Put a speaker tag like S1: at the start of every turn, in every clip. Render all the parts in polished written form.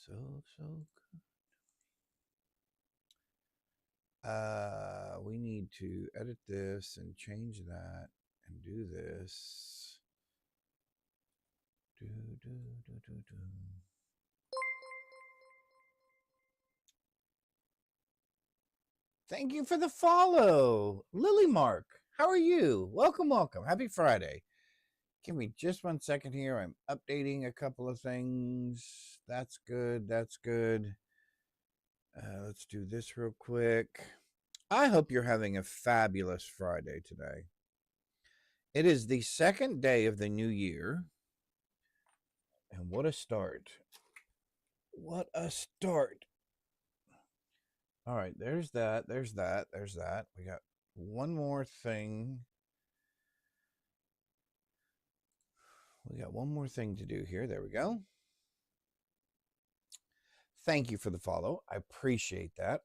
S1: So good. We need to edit this and change that and do this. Do, do, do, do, do. Thank you for the follow, Lily Mark. How are you? Welcome, welcome. Happy Friday. Give me just 1 second here. I'm updating a couple of things. That's good. That's good. Let's do this real quick. I hope you're having a fabulous Friday today. It is the second day of the new year. And what a start. What a start. All right, there's that. There's that. There's that. We got one more thing. We got one more thing to do here. There we go. Thank you for the follow. I appreciate that.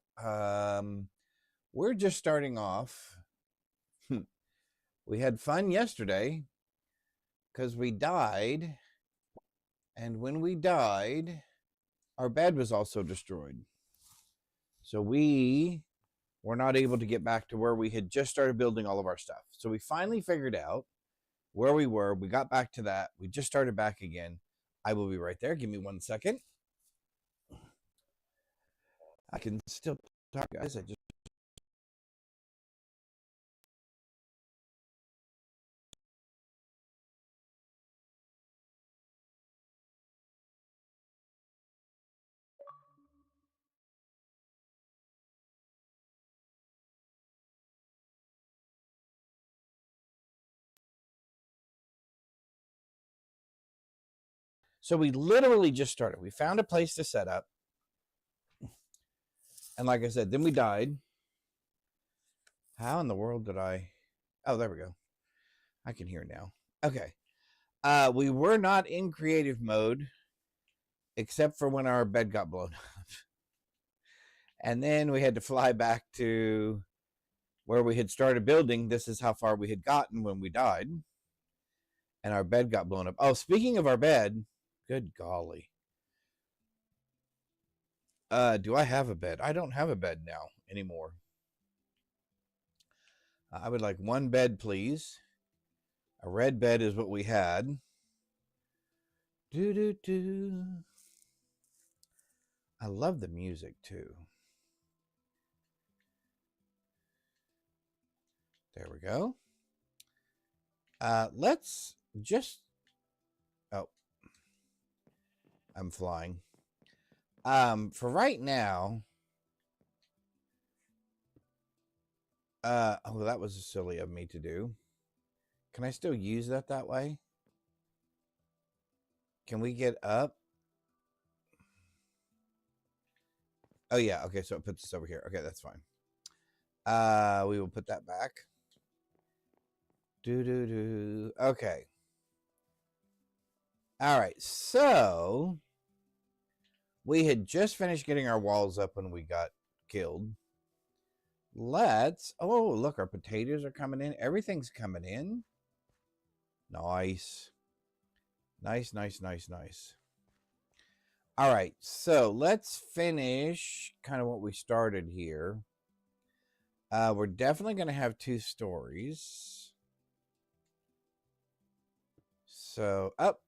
S1: We're just starting off. We had fun yesterday because we died. And when we died, our bed was also destroyed. So we were not able to get back to where we had just started building all of our stuff. So we finally figured out where we were. We got back to that. We just started back again. I will be right there. Give me 1 second. I can still talk, guys. So we literally just started. We found a place to set up. And like I said, then we died. How in the world did I? Oh, there we go. I can hear now. Okay. We were not in creative mode except for when our bed got blown up. And then we had to fly back to where we had started building. This is how far we had gotten when we died. And our bed got blown up. Oh, speaking of our bed, good golly. Do I have a bed? I don't have a bed now anymore. I would like one bed, please. A red bed is what we had. Do do do. I love the music too. There we go. Let's just. Oh, I'm flying. For right now. Oh, that was silly of me to do. Can I still use that way? Can we get up? Oh yeah. Okay, so it puts us over here. Okay, that's fine. We will put that back. Do do do. Okay. All right. So we had just finished getting our walls up when we got killed. Let's. Oh, look, our potatoes are coming in. Everything's coming in. Nice. Nice, nice, nice, nice. All right. So let's finish kind of what we started here. We're definitely going to have 2 stories. So up.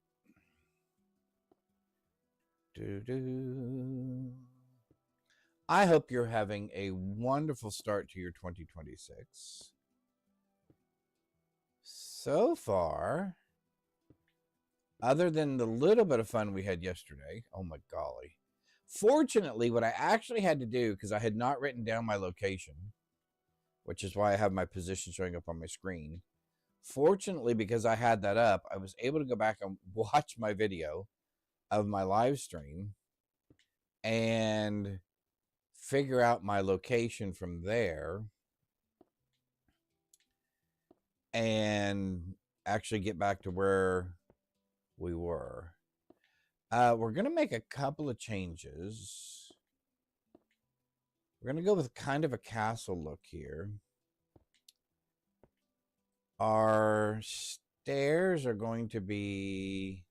S1: I hope you're having a wonderful start to your 2026. So far, other than the little bit of fun we had yesterday, oh my golly. Fortunately, what I actually had to do, because I had not written down my location, which is why I have my position showing up on my screen. Fortunately, because I had that up, I was able to go back and watch my video of my live stream and figure out my location from there and actually get back to where we were. We're going to make a couple of changes. We're going to go with kind of a castle look here. Our stairs are going to be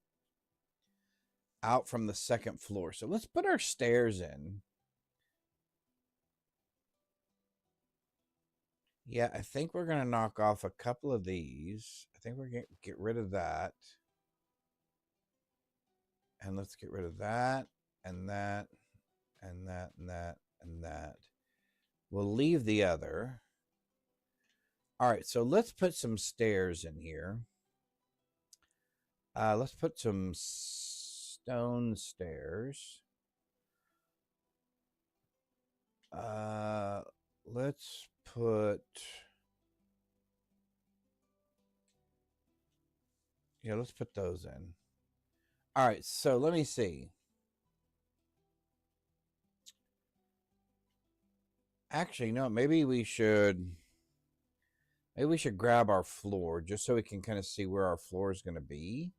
S1: out from the second floor. So let's put our stairs in. Yeah, I think we're going to knock off a couple of these. I think we're going to get rid of that. And let's get rid of that and that and that and that and that. We'll leave the other. All right, so let's put some stairs in here. Let's put some stone stairs. Let's put... Yeah, let's put those in. All right, so let me see. Actually, no, maybe we should grab our floor just so we can kind of see where our floor is going to be.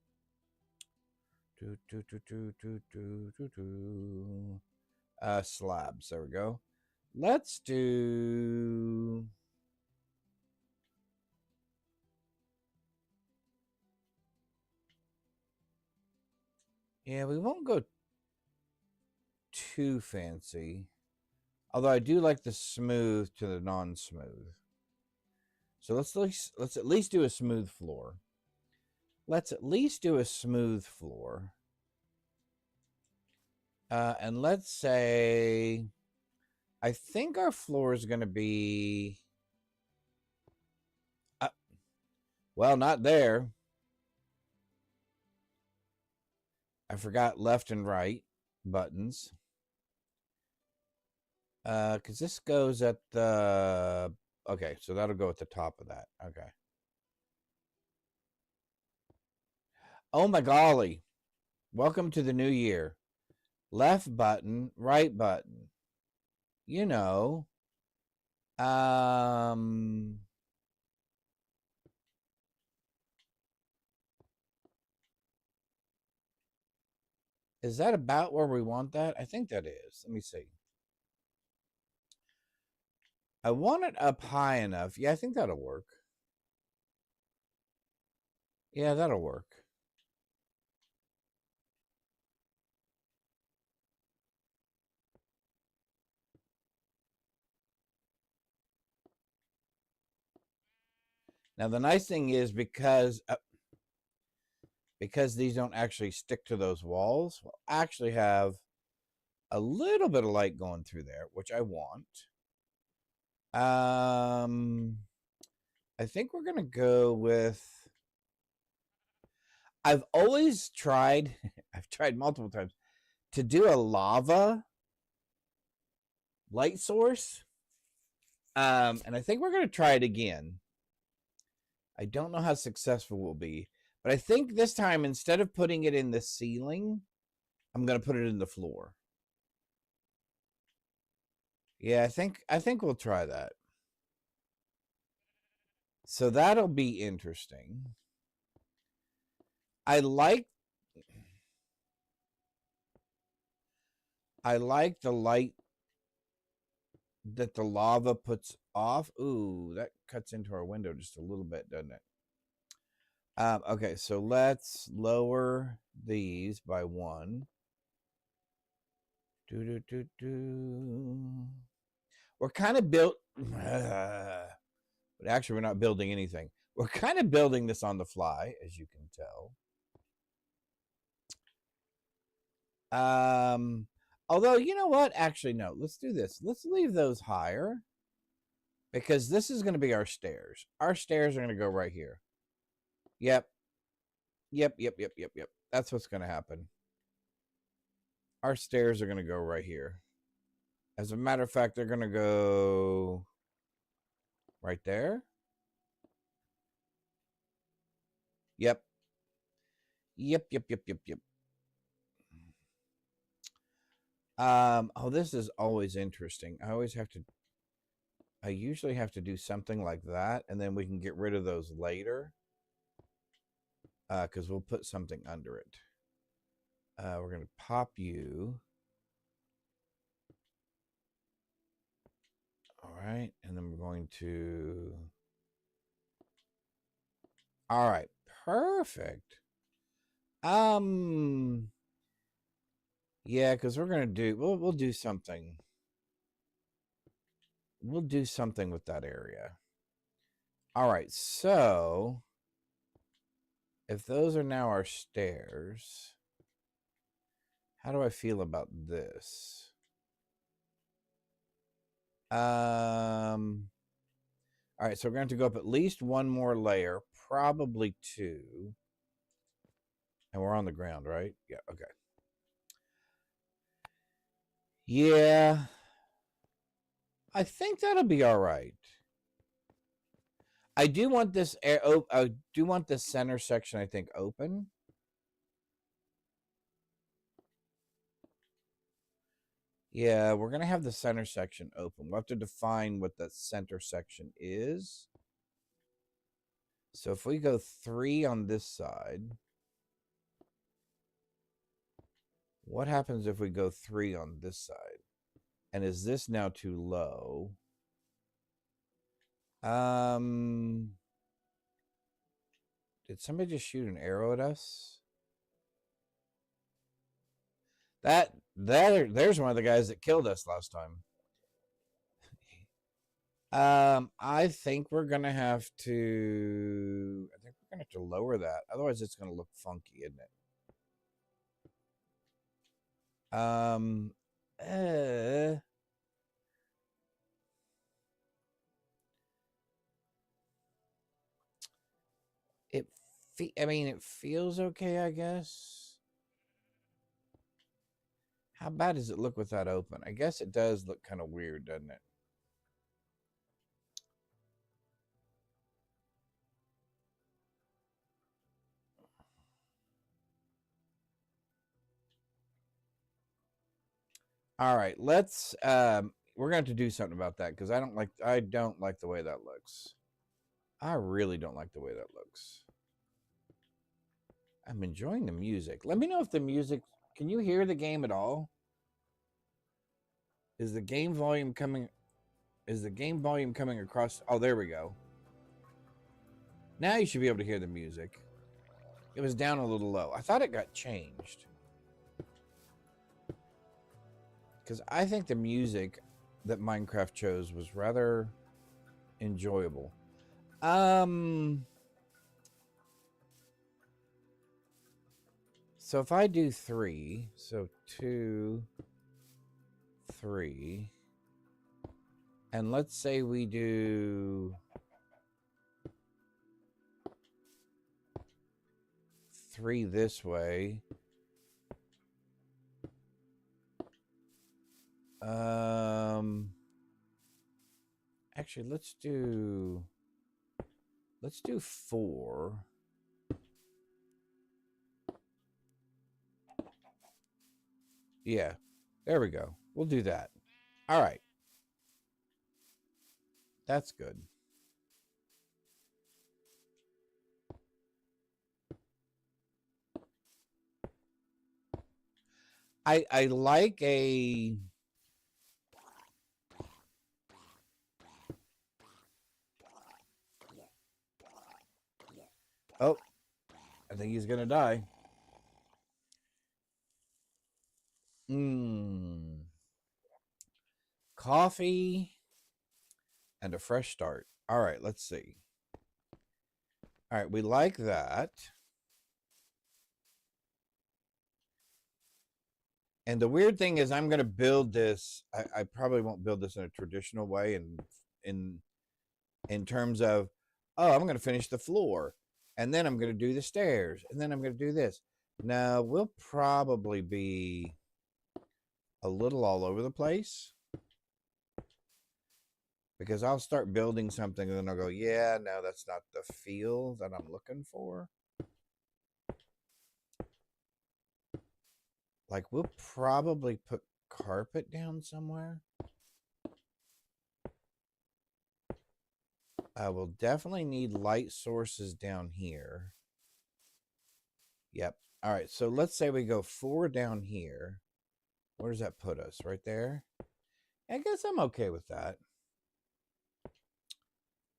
S1: Slabs. There we go. Let's do... Yeah, we won't go too fancy. Although I do like the smooth to the non-smooth. So let's at least do a smooth floor. Let's at least do a smooth floor. And let's say, I think our floor is going to be, well, not there. I forgot left and right buttons. Because this goes at the, okay, so that'll go at the top of that. Okay. Oh my golly. Welcome to the new year. Left button, right button. You know. Is that about where we want that? I think that is. Let me see. I want it up high enough. Yeah, I think that'll work. Yeah, that'll work. Now, the nice thing is because these don't actually stick to those walls, we'll actually have a little bit of light going through there, which I want. I think we're going to go with... I've always tried, I've tried multiple times, to do a lava light source. And I think we're going to try it again. I don't know how successful we'll be, but I think this time, instead of putting it in the ceiling, I'm going to put it in the floor. Yeah, I think we'll try that. So that'll be interesting. I like the light that the lava puts off. Ooh, that cuts into our window just a little bit, doesn't it? Okay, so let's lower these by 1. We're kind of built... but actually, we're not building anything. We're kind of building this on the fly, as you can tell. Although, you know what? Actually, no. Let's do this. Let's leave those higher, because this is going to be our stairs. Our stairs are going to go right here. Yep. That's what's going to happen. Our stairs are going to go right here. As a matter of fact, they're going to go right there. Yep. Oh, this is always interesting. I usually have to do something like that, and then we can get rid of those later. Because we'll put something under it. We're going to pop you. All right, and then we're going to... All right, perfect. Yeah, because we're gonna do we'll do something. We'll do something with that area. All right, so if those are now our stairs, how do I feel about this? All right, so we're going to go up at least one more layer, probably two. And we're on the ground, right? Yeah, okay. Yeah. I think that'll be all right. I do want this I do want this center section, I think, open. Yeah, we're going to have the center section open. We'll have to define what the center section is. So if we go 3 on this side, what happens if we go 3 on this side? And is this now too low? Did somebody just shoot an arrow at us? There's one of the guys that killed us last time. I think we're gonna have to. I think we're gonna have to lower that. Otherwise, it's gonna look funky, isn't it? I mean, it feels okay, I guess. How bad does it look with that open? I guess it does look kind of weird, doesn't it? All right, let's we're going to have to do something about that because I don't like the way that looks. I really don't like the way that looks. I'm enjoying the music. Let me know if the music, can you hear the game at all? Is the game volume coming across? Oh, there we go. Now you should be able to hear the music. It was down a little low. I thought it got changed. Because I think the music that Minecraft chose was rather enjoyable. So if I do 3, so 2, 3, and let's say we do 3 this way. Actually, let's do 4. Yeah, there we go. We'll do that. All right. That's good. I like a Oh, I think he's gonna die. Coffee and a fresh start. All right, let's see. All right, we like that. And the weird thing is I'm going to build this. I probably won't build this in a traditional way in terms of, oh, I'm going to finish the floor and then I'm going to do the stairs and then I'm going to do this. Now, we'll probably be a little all over the place because I'll start building something and then I'll go, yeah, no, that's not the feel that I'm looking for. Like, we'll probably put carpet down somewhere. I will definitely need light sources down here. Yep. All right. So let's say we go 4 down here. Where does that put us? Right there? I guess I'm okay with that.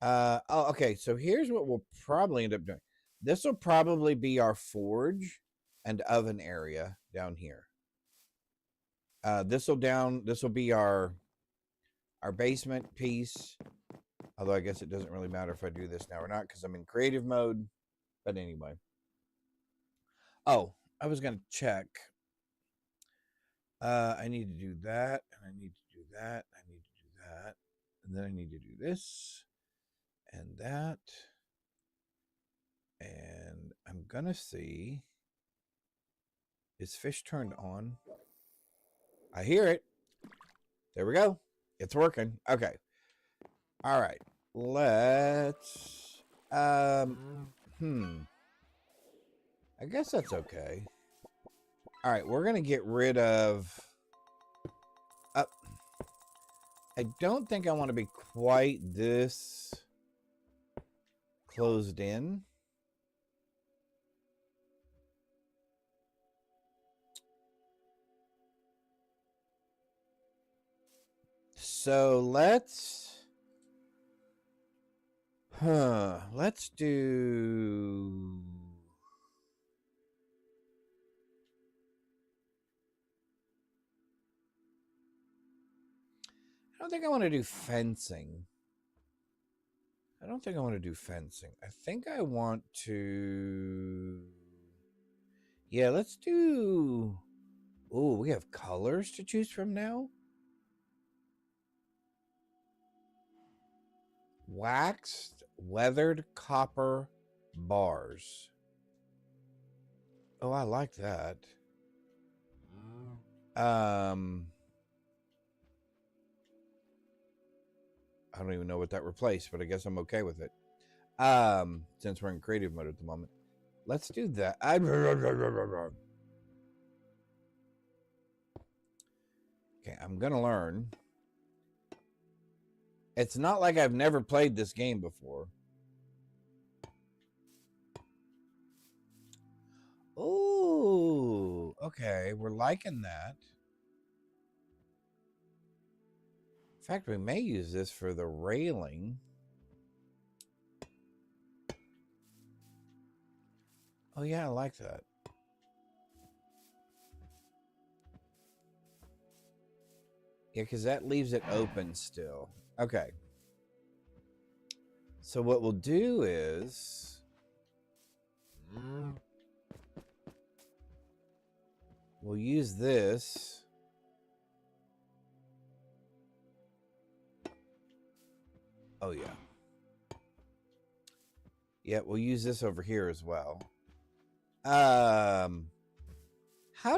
S1: Oh, okay. So here's what we'll probably end up doing. This will probably be our forge and oven area down here. This will be our basement piece. Although I guess it doesn't really matter if I do this now or not because I'm in creative mode. But anyway. Oh, I was going to check. I need to do that, and I need to do that, I need to do that, and then I need to do this, and that, and I'm going to see, is fish turned on? I hear it. There we go. It's working. Okay. All right. Let's, I guess that's okay. All right, we're going to get rid of... I don't think I want to be quite this closed in. So let's do... I don't think I want to do fencing. I think I want to... Yeah, let's do... Oh, we have colors to choose from now? Waxed, weathered copper bars. Oh, I like that. I don't even know what that replaced, but I guess I'm okay with it. Since we're in creative mode at the moment. Let's do that. Okay, I'm gonna learn. It's not like I've never played this game before. Oh, okay. We're liking that. In fact, we may use this for the railing. Oh, yeah, I like that. Yeah, because that leaves it open still. Okay. So what we'll do is... we'll use this. Oh, yeah. Yeah, we'll use this over here as well. How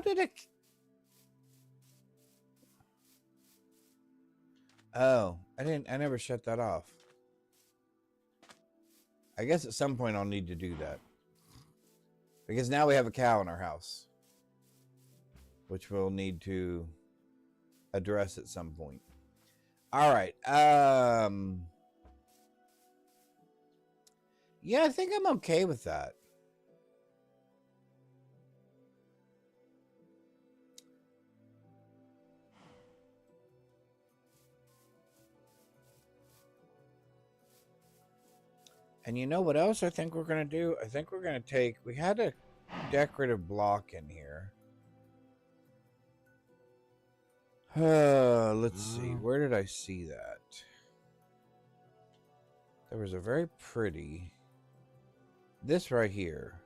S1: did it... Oh, I never shut that off. I guess at some point I'll need to do that. Because now we have a cow in our house. Which we'll need to address at some point. All right. Yeah, I think I'm okay with that. And you know what else I think we're going to do? I think we're going to take... We had a decorative block in here. Let's see. Where did I see that? There was a very pretty... This right here.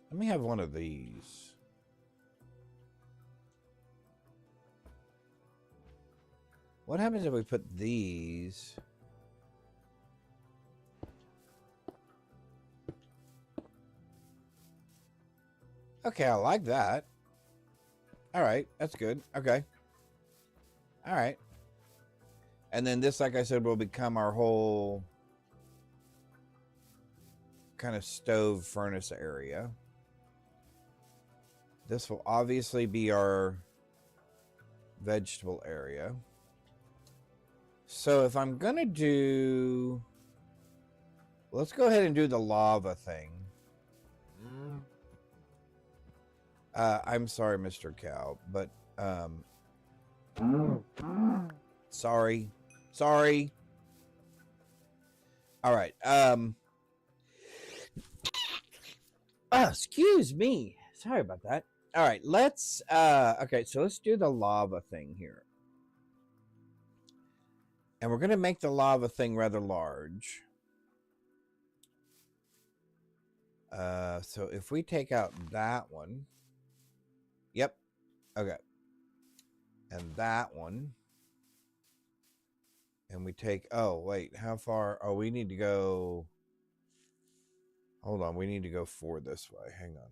S1: Let me have one of these. What happens if we put these... Okay, I like that. All right, that's good. Okay. All right. And then this, like I said, will become our whole kind of stove furnace area. This will obviously be our vegetable area. So if I'm going to do... Let's go ahead and do the lava thing. I'm sorry, Mr. Cow, but sorry. All right. Excuse me. Sorry about that. All right, let's okay, so let's do the lava thing here. And we're going to make the lava thing rather large. So if we take out that one, yep, okay, and that one, and we take, oh, wait, how far? Oh, we need to go, hold on, we need to go 4 this way. Hang on.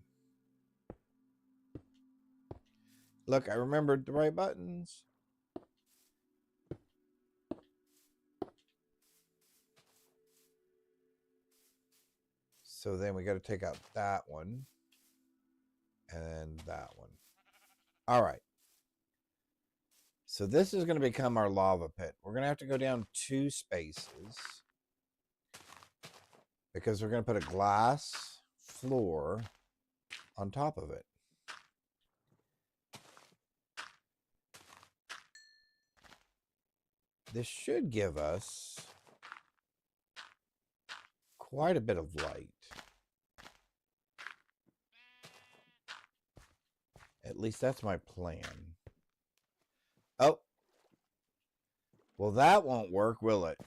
S1: Look, I remembered the right buttons. So then we got to take out that one and that one. All right. So this is going to become our lava pit. We're going to have to go down 2 spaces because we're going to put a glass floor on top of it. This should give us quite a bit of light. At least that's my plan. Oh. Well, that won't work, will it?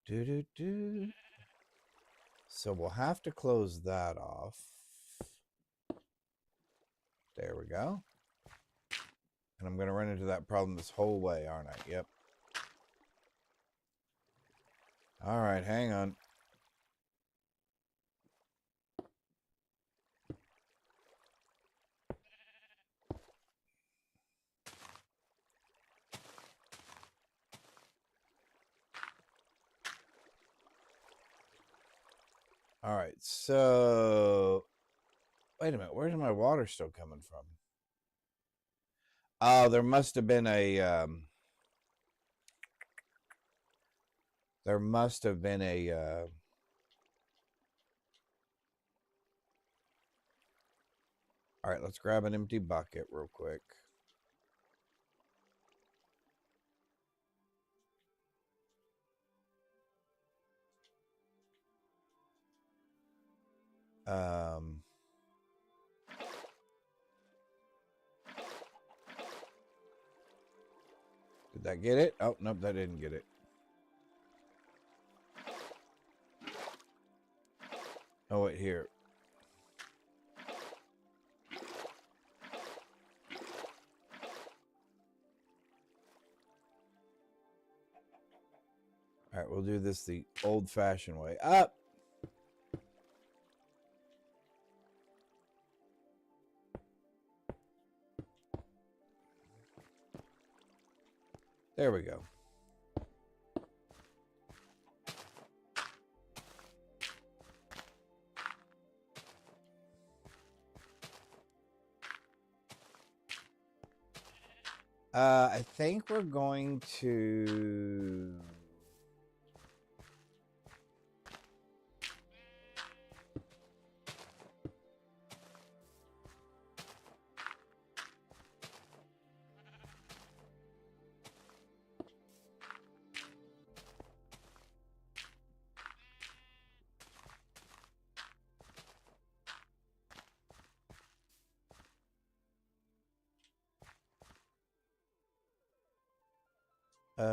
S1: Do. So we'll have to close that off. There we go. And I'm going to run into that problem this whole way, aren't I? Yep. All right, hang on. All right, so wait a minute. Where's my water still coming from? Oh, there must have been a all right, let's grab an empty bucket real quick. Did that get it? Oh, nope, that didn't get it. Oh, wait, here. All right, we'll do this the old-fashioned way. Up. There we go. I think we're going to...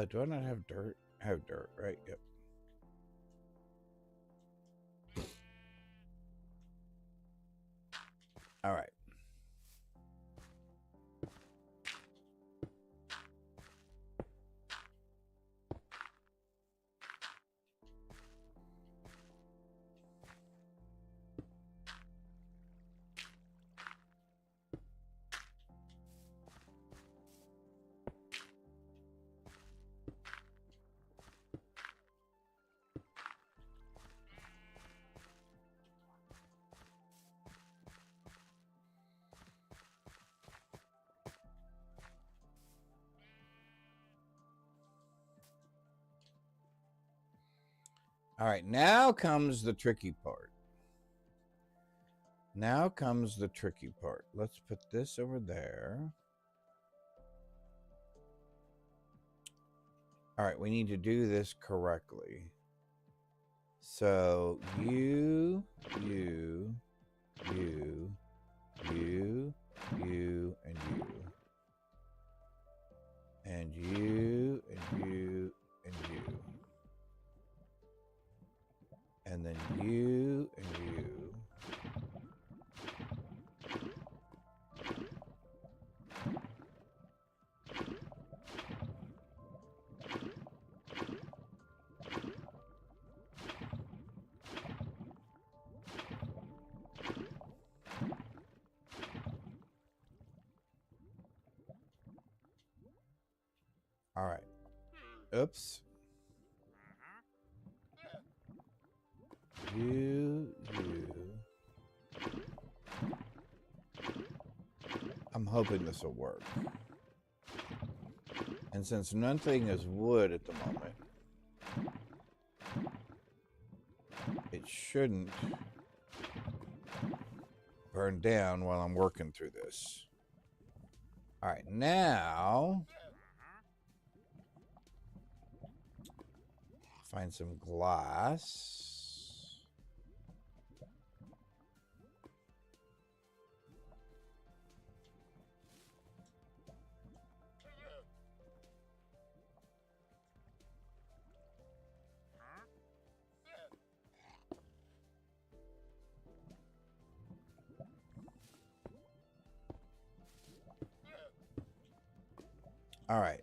S1: do I not have dirt? I have dirt, right? Yep. All right. All right, now comes the tricky part. Now comes the tricky part. Let's put this over there. All right, we need to do this correctly. So you, you, you, you, you, and you. And you, and you, and you. And then you, and you. All right. Oops. You. I'm hoping this will work. And since nothing is wood at the moment, it shouldn't burn down while I'm working through this. All right, now find some glass. All right.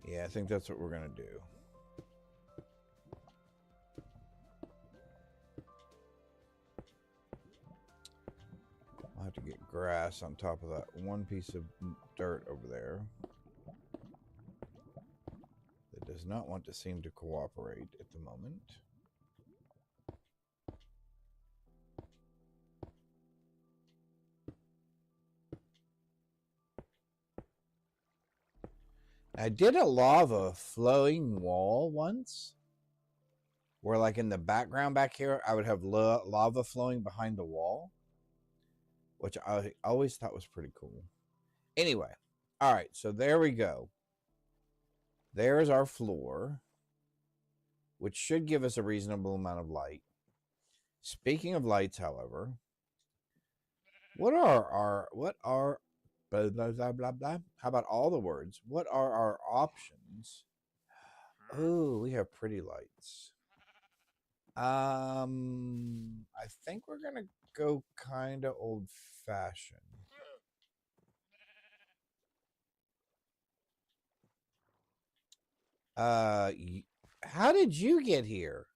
S1: Yeah, I think that's what we're going to do. I'll have to get grass on top of that one piece of dirt over there that does not want to seem to cooperate at the moment. I did a lava flowing wall once, where like in the background back here, I would have lava flowing behind the wall, which I always thought was pretty cool. Anyway, all right, so there we go. There's our floor, which should give us a reasonable amount of light. Speaking of lights, however, what are blah, blah, blah, blah, blah. How about all the words? What are our options? Oh, we have pretty lights. I think we're gonna go kind of old-fashioned. How did you get here?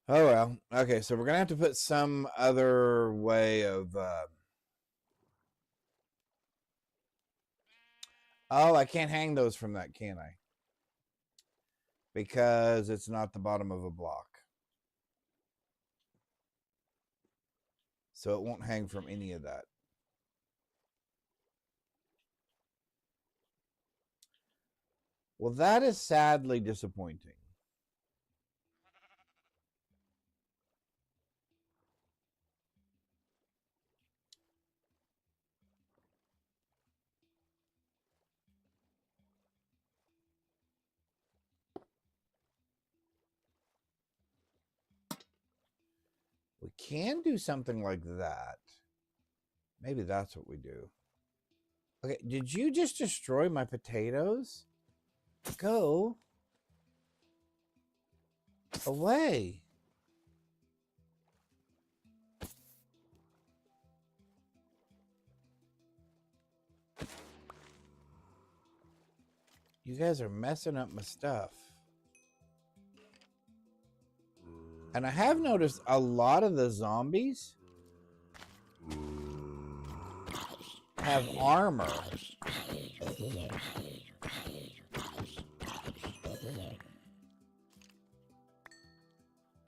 S1: Oh well. Okay, so we're gonna have to put some other way of. Oh, I can't hang those from that, can I? Because it's not the bottom of a block. So it won't hang from any of that. Well, that is sadly disappointing. We can do something like that. Maybe that's what we do. Okay, did you just destroy my potatoes? Go away. You guys are messing up my stuff. And I have noticed a lot of the zombies have armor.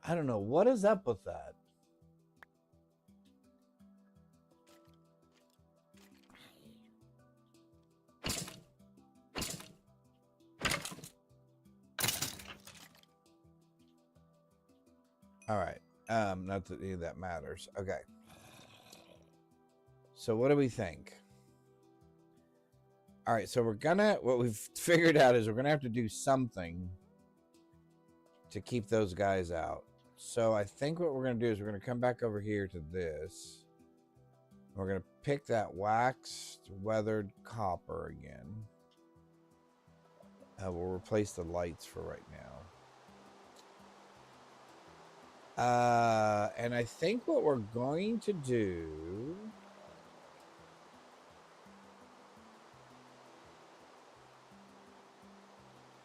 S1: I don't know. What is up with that? All right. Not that any of that matters. Okay. So what do we think? All right. So what we've figured out is we're gonna have to do something to keep those guys out. So I think what we're gonna do is we're gonna come back over here to this. We're gonna pick that waxed weathered copper again. We'll replace the lights for right now. And I think what we're going to do.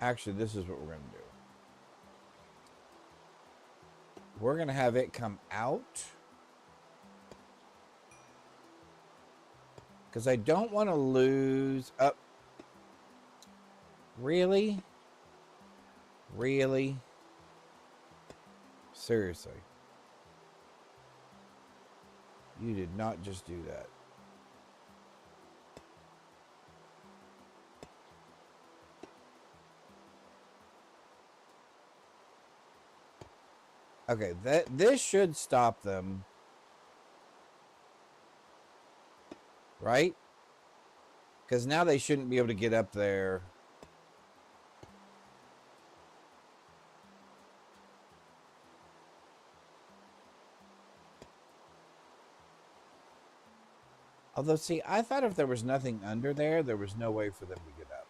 S1: Actually, this is what we're going to do. We're going to have it come out. Because I don't want to lose up. Really? Really? Seriously. You did not just do that. Okay, this should stop them. Right? Because now they shouldn't be able to get up there. Although, see, I thought if there was nothing under there, there was no way for them to get up.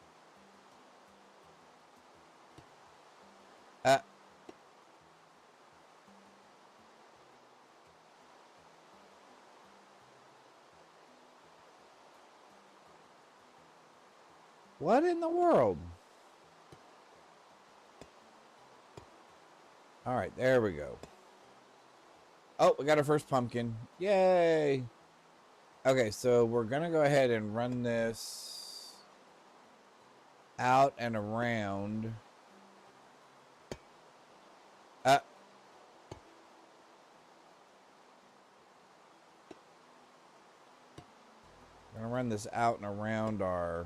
S1: What in the world? All right, there we go. Oh, we got our first pumpkin. Yay! Okay, so we're going to go ahead and run this out and around. I'm going to run this out and around our...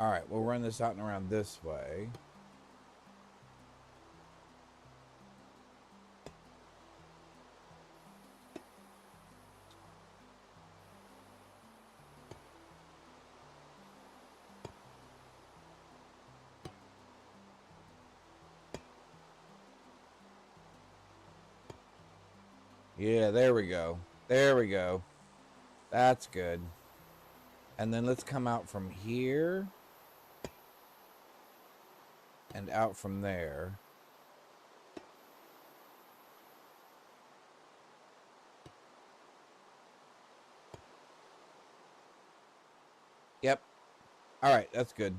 S1: All right, we'll run this out and around this way. Yeah, there we go. There we go. That's good. And then let's come out from here. And out from there. Yep. All right, that's good.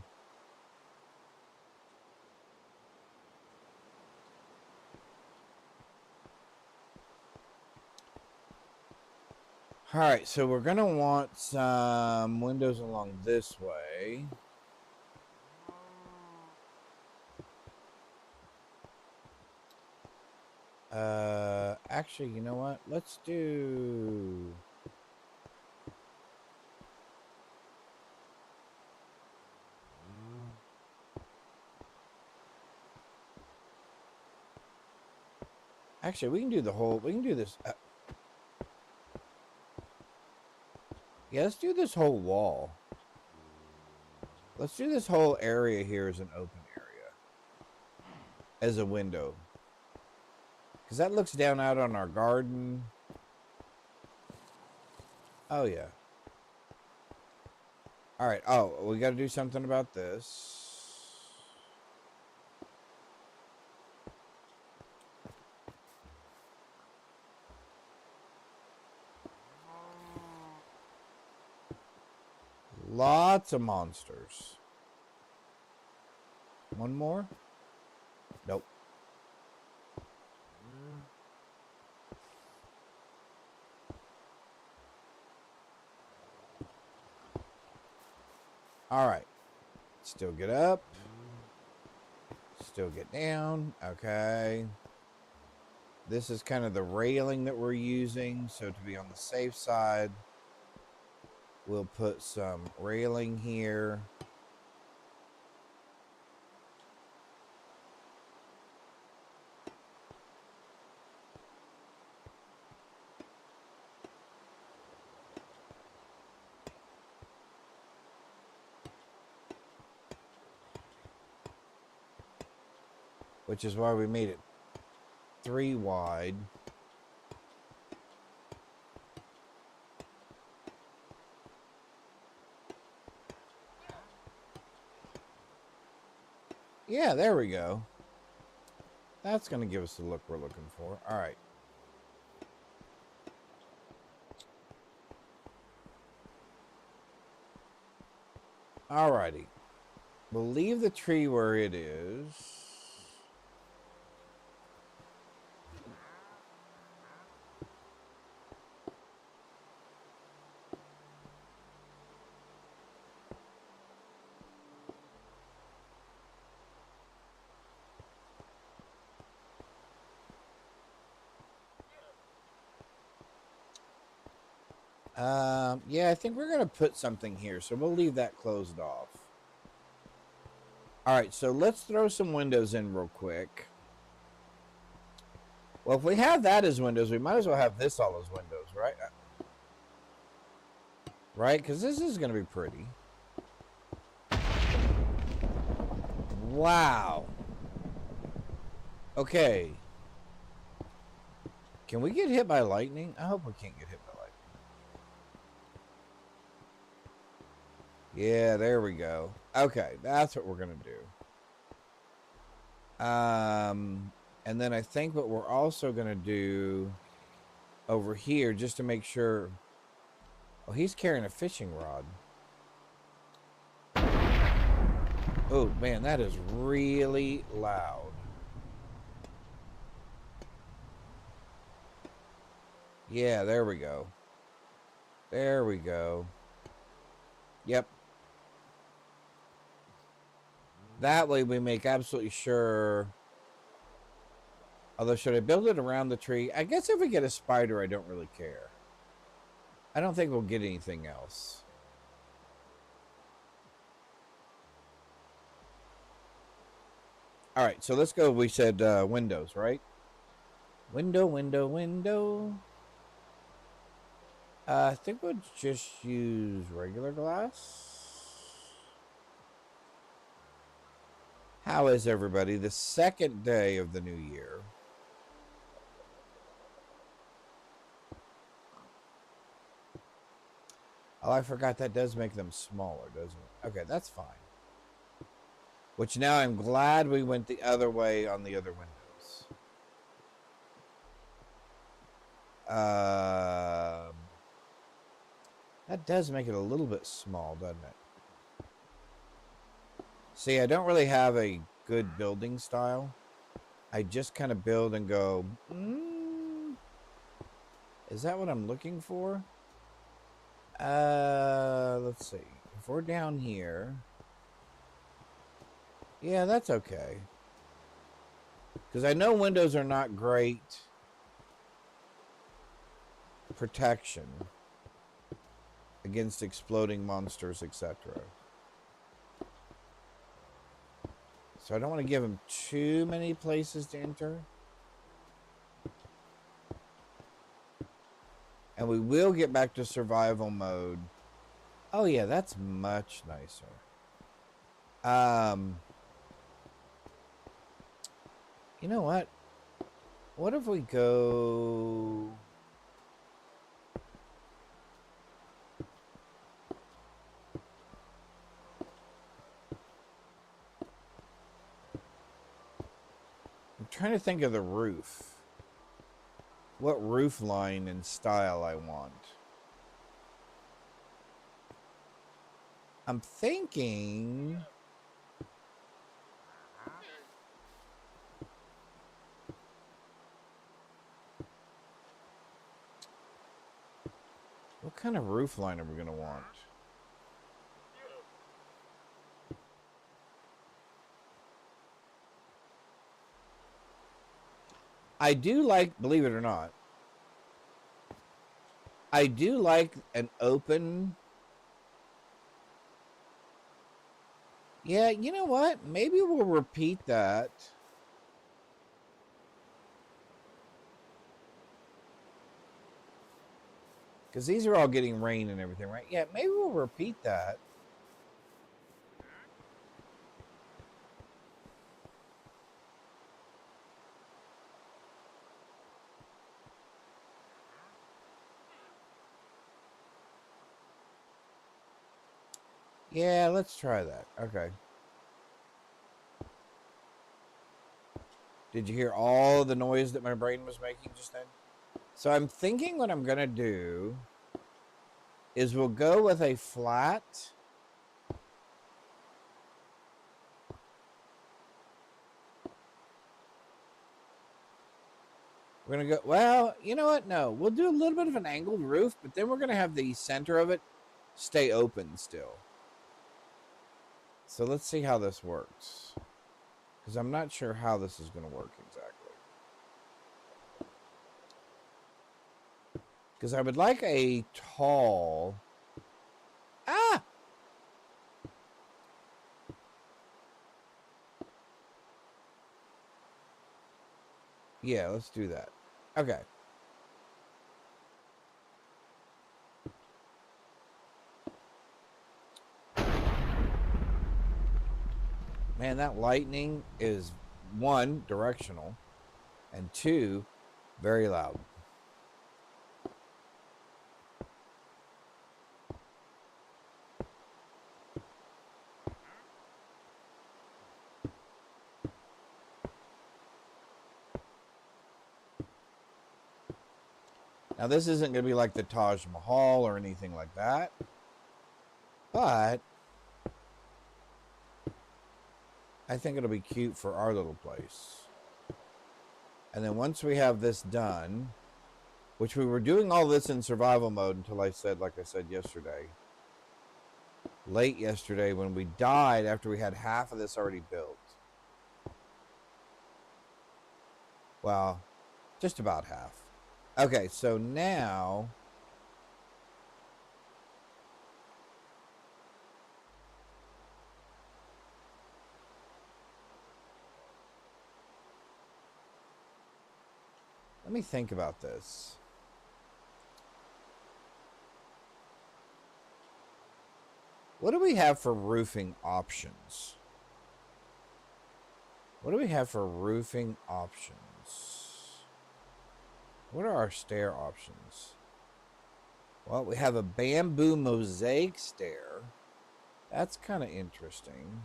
S1: All right, so we're going to want some windows along this way. Actually, you know what? Let's do... Actually, we can do the whole... We can do this... Yeah, let's do this whole wall. Let's do this whole area here as an open area. As a window. Because that looks down out on our garden. Oh, yeah. All right. Oh, we got to do something about this. Lots of monsters. One more? Nope. All right. Still get up. Still get down. Okay. This is kind of the railing that we're using. So to be on the safe side, we'll put some railing here. Which is why we made it 3 wide. Yeah, there we go. That's going to give us the look we're looking for. All right. All righty. We'll leave the tree where it is. Yeah, I think we're going to put something here, so we'll leave that closed off. All right, so let's throw some windows in real quick. Well, if we have that as windows, we might as well have this all as windows, right? Right? Because this is going to be pretty. Wow. Okay. Can we get hit by lightning? I hope we can't get hit by lightning. Yeah, there we go. Okay, that's what we're going to do. And then I think what we're also going to do over here, just to make sure... Oh, he's carrying a fishing rod. Oh, man, that is really loud. Yeah, there we go. There we go. Yep. That way we make absolutely sure... Although, should I build it around the tree? I guess if we get a spider, I don't really care. I don't think we'll get anything else. All right, so let's go. We said windows, right? Window, window, window. I think we'll just use regular glass. How is everybody? The second day of the new year. Oh, I forgot that does make them smaller, doesn't it? Okay, that's fine. Which now I'm glad we went the other way on the other windows. That does make it a little bit small, doesn't it? See, I don't really have a good building style. I just kind of build and go, is that what I'm looking for? Let's see. If we're down here, yeah, that's okay. Because I know windows are not great protection against exploding monsters, etc. So I don't want to give them too many places to enter. And we will get back to survival mode. Oh yeah, that's much nicer. You know what? What if we go... I'm trying to think of the roof. What roof line and style I want. I'm thinking... kind of roof line are we going to want? I do like, believe it or not, I do like an open. Yeah, you know what? Maybe we'll repeat that. Because these are all getting rain and everything, right? Yeah, maybe we'll repeat that. Yeah, let's try that. Okay. Did you hear all the noise that my brain was making just then? So I'm thinking what I'm going to do is we'll go with a flat. We're going to go, well, you know what? No, we'll do a little bit of an angled roof, but then we're going to have the center of it stay open still. So let's see how this works. Because I'm not sure how this is going to work exactly. Because I would like a tall... Ah! Yeah, let's do that. Okay. Man, that lightning is, one, directional, and two, very loud. Now, this isn't going to be like the Taj Mahal or anything like that, but I think it'll be cute for our little place. And then once we have this done, which we were doing all this in survival mode until I said, like I said yesterday, late yesterday when we died after we had half of this already built. Well, just about half. Okay, so now... let me think about this. What do we have for roofing options? What do we have for roofing options? What are our stair options? Well, we have a bamboo mosaic stair. That's kind of interesting.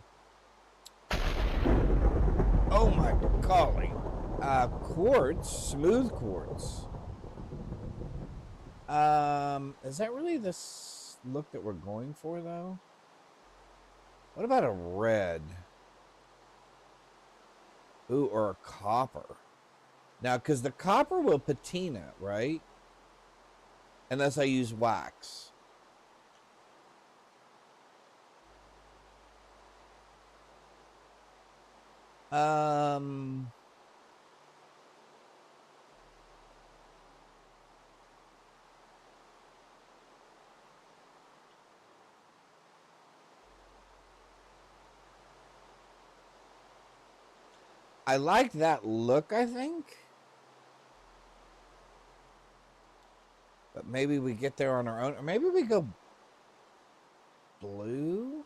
S1: Oh my golly. Quartz, smooth quartz. Is that really this look that we're going for, though? What about a red? Ooh, or a copper. Now, because the copper will patina, right? Unless I use wax. I like that look, I think. But maybe we get there on our own. Or maybe we go blue.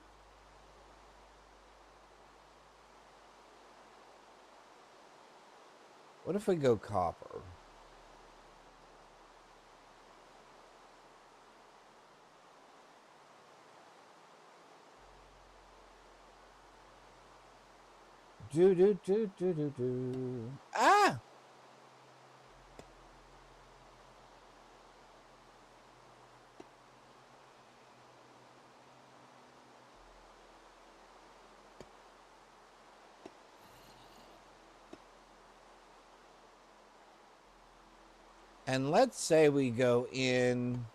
S1: What if we go copper? Do. Ah! And let's say we go in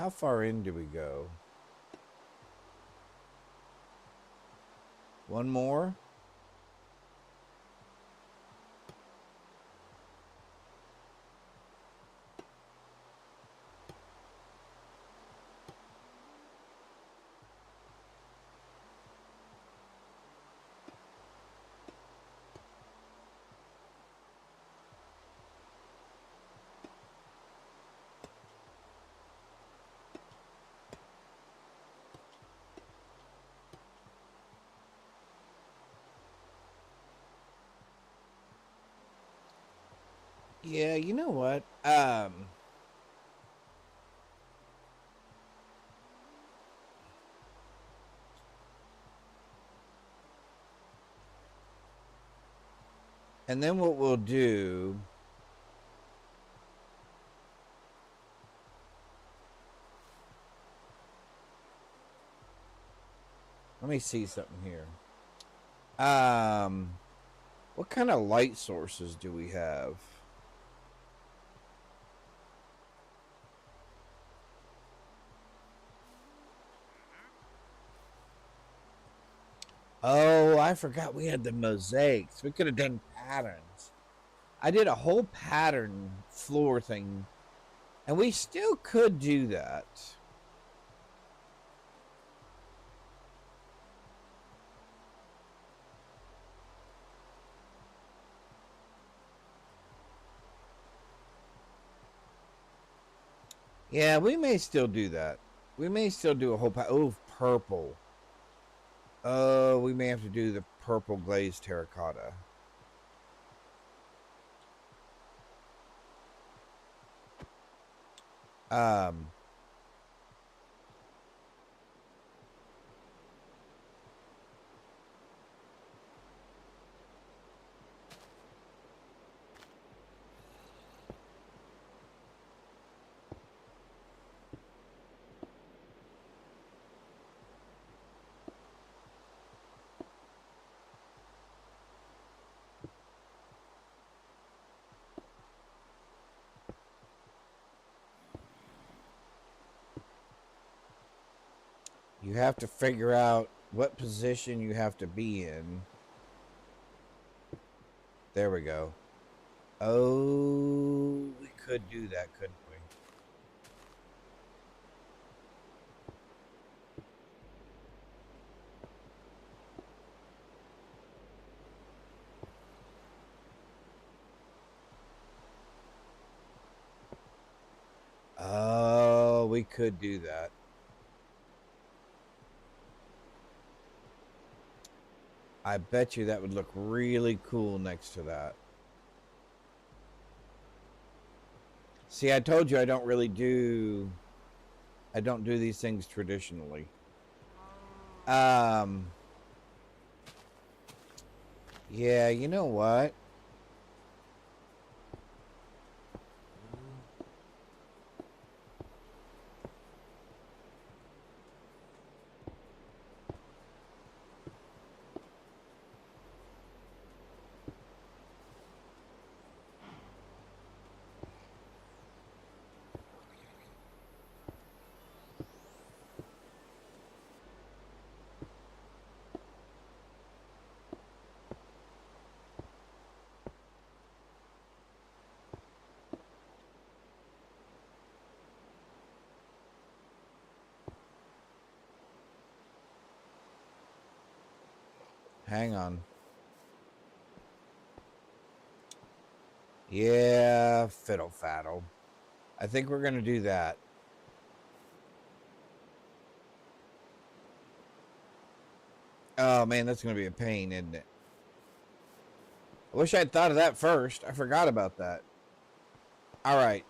S1: How far in do we go? One more? Yeah, you know what? And then what we'll do, let me see something here. What kind of light sources do we have? Oh, I forgot we had the mosaics. We could have done patterns. I did a whole pattern floor thing, and we still could do that. Yeah, we may still do that. We may still do a whole oh, purple. Oh, we may have to do the purple glazed terracotta. Um, you have to figure out what position you have to be in. There we go. Oh, we could do that, couldn't we? Oh, we could do that. I bet you that would look really cool next to that. See, I told you I don't do these things traditionally. Yeah, you know what? Hang on. Yeah, fiddle faddle. I think we're going to do that. Oh, man, that's going to be a pain, isn't it? I wish I'd thought of that first. I forgot about that. All right.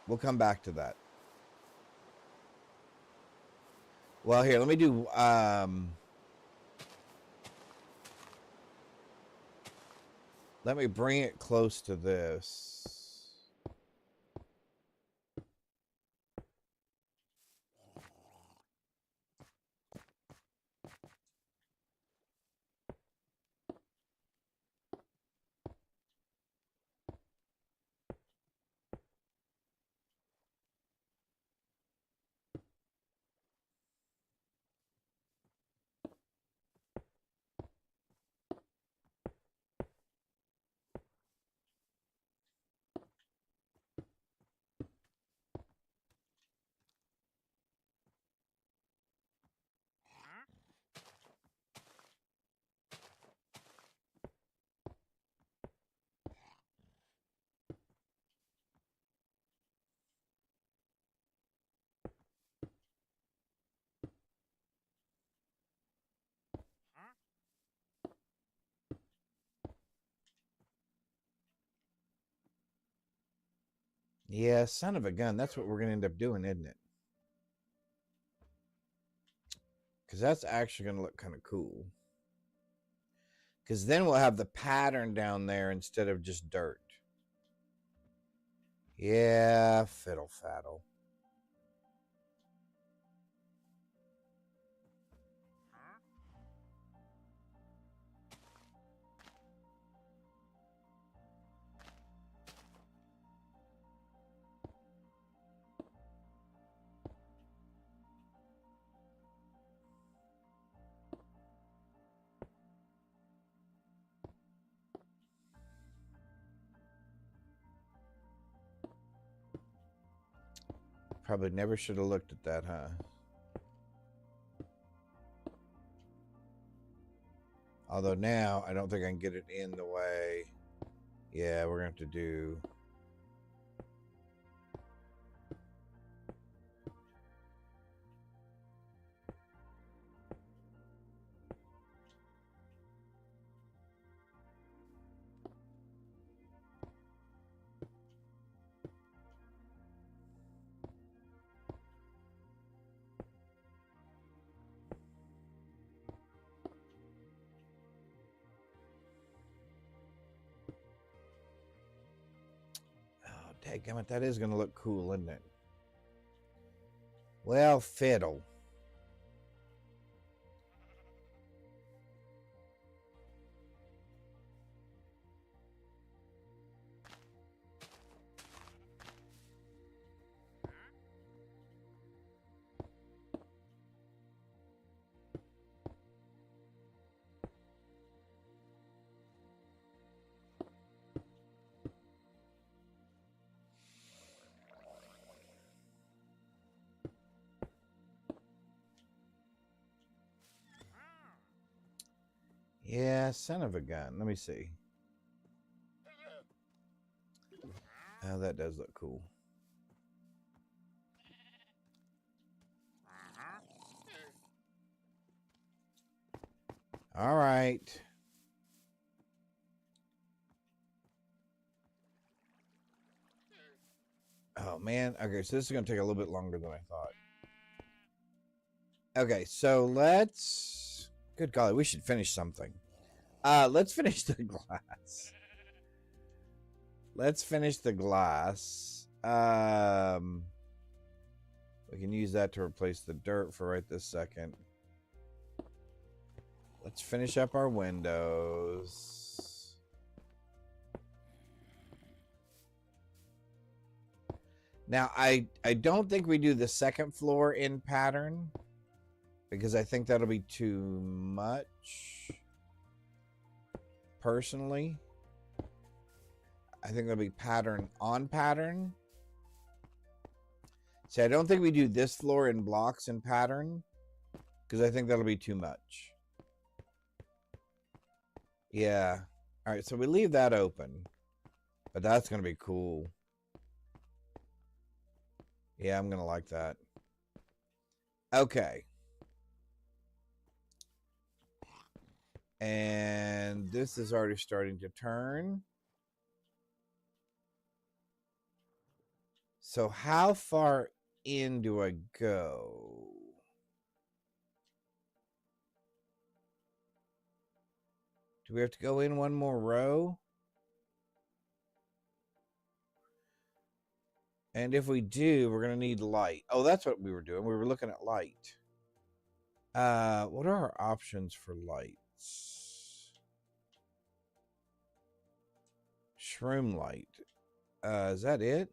S1: We'll come back to that. Well, here, let me do let me bring it close to this. Yeah, son of a gun. That's what we're going to end up doing, isn't it? Because that's actually going to look kind of cool. Because then we'll have the pattern down there instead of just dirt. Yeah, fiddle faddle. Probably never should have looked at that, huh? Although now I don't think I can get it in the way. Yeah, we're going to have to do. Oh, dadgummit, that is going to look cool, isn't it? Well, fiddle. Yeah, son of a gun. Let me see. Oh, that does look cool. All right. Oh, man. Okay, so this is going to take a little bit longer than I thought. Okay, so let's... Good golly, we should finish something. Let's finish the glass. Let's finish the glass. We can use that to replace the dirt for right this second. Let's finish up our windows. Now, I don't think we do the second floor in pattern because I think that'll be too much. Personally, I think that'll be pattern on pattern. See, I don't think we do this floor in blocks in pattern because I think that'll be too much. Yeah. All right, so we leave that open, but that's going to be cool. Yeah, I'm going to like that. Okay. And this is already starting to turn. So how far in do I go? Do we have to go in one more row? And if we do, we're going to need light. Oh, that's what we were doing. We were looking at light. What are our options for lights? Shroom light. Is that it?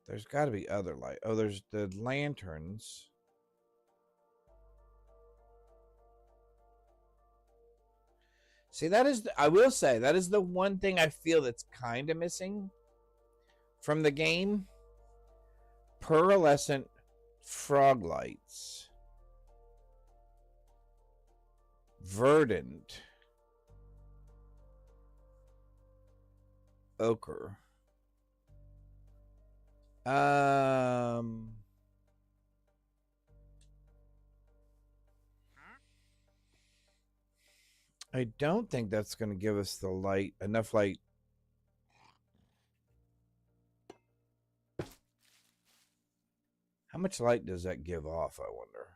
S1: There's got to be other light. Oh, there's the lanterns. See, that is, I will say, that is the one thing I feel that's kind of missing from the game. Pearlescent frog lights. Verdant. Ochre. I don't think that's going to give us the light, enough light How much light does that give off, I wonder?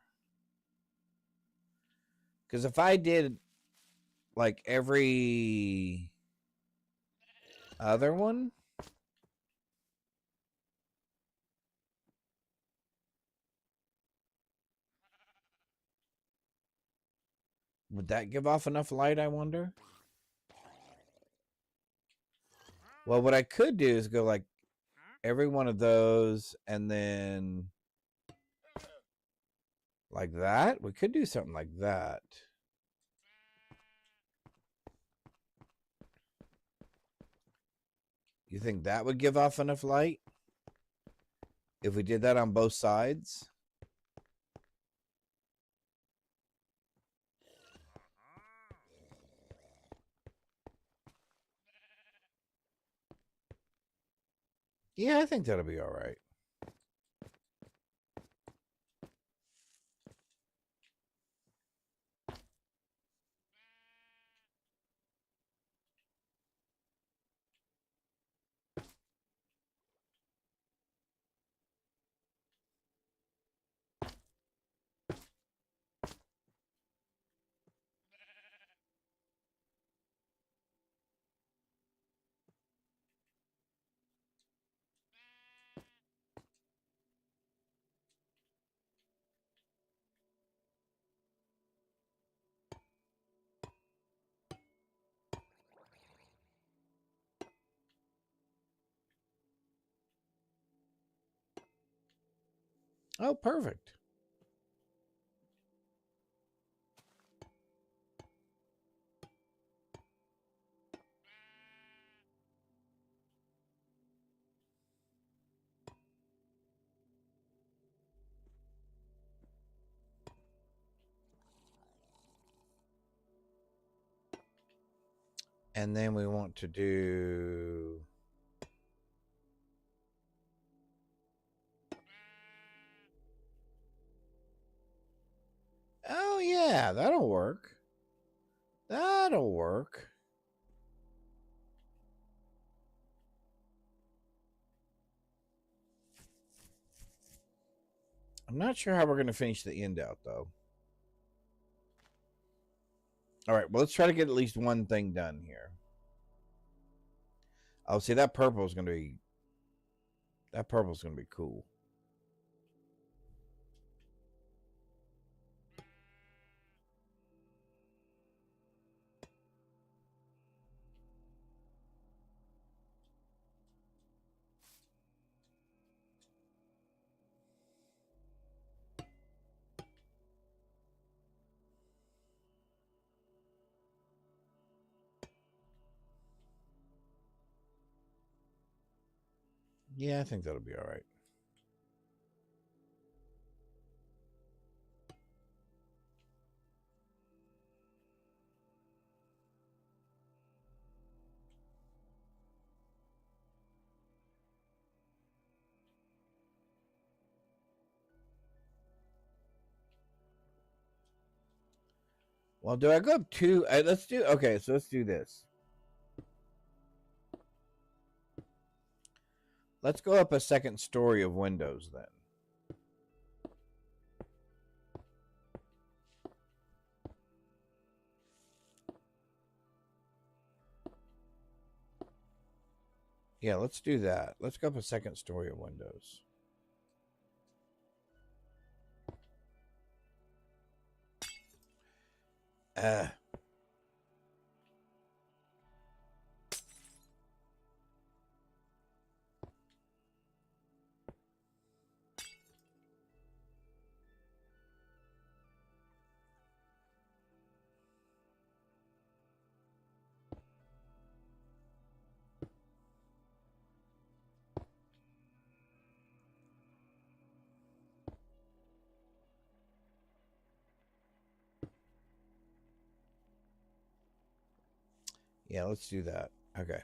S1: Because if I did like every other one, would that give off enough light, I wonder? Well, what I could do is go like every one of those and then like that. We could do something like that. You think that would give off enough light? If we did that on both sides? Yeah, I think that'll be all right. Oh, perfect. And then we want to do... Oh, yeah, that'll work. That'll work. I'm not sure how we're going to finish the end out, though. All right, well, let's try to get at least one thing done here. Oh, see, that purple is going to be... That purple's going to be cool. Yeah, I think that'll be all right. Well, do I go up two? Let's do... Okay, so let's do this. Let's go up a second story of windows, then. Yeah, let's do that. Let's go up a second story of windows. Yeah, let's do that. Okay.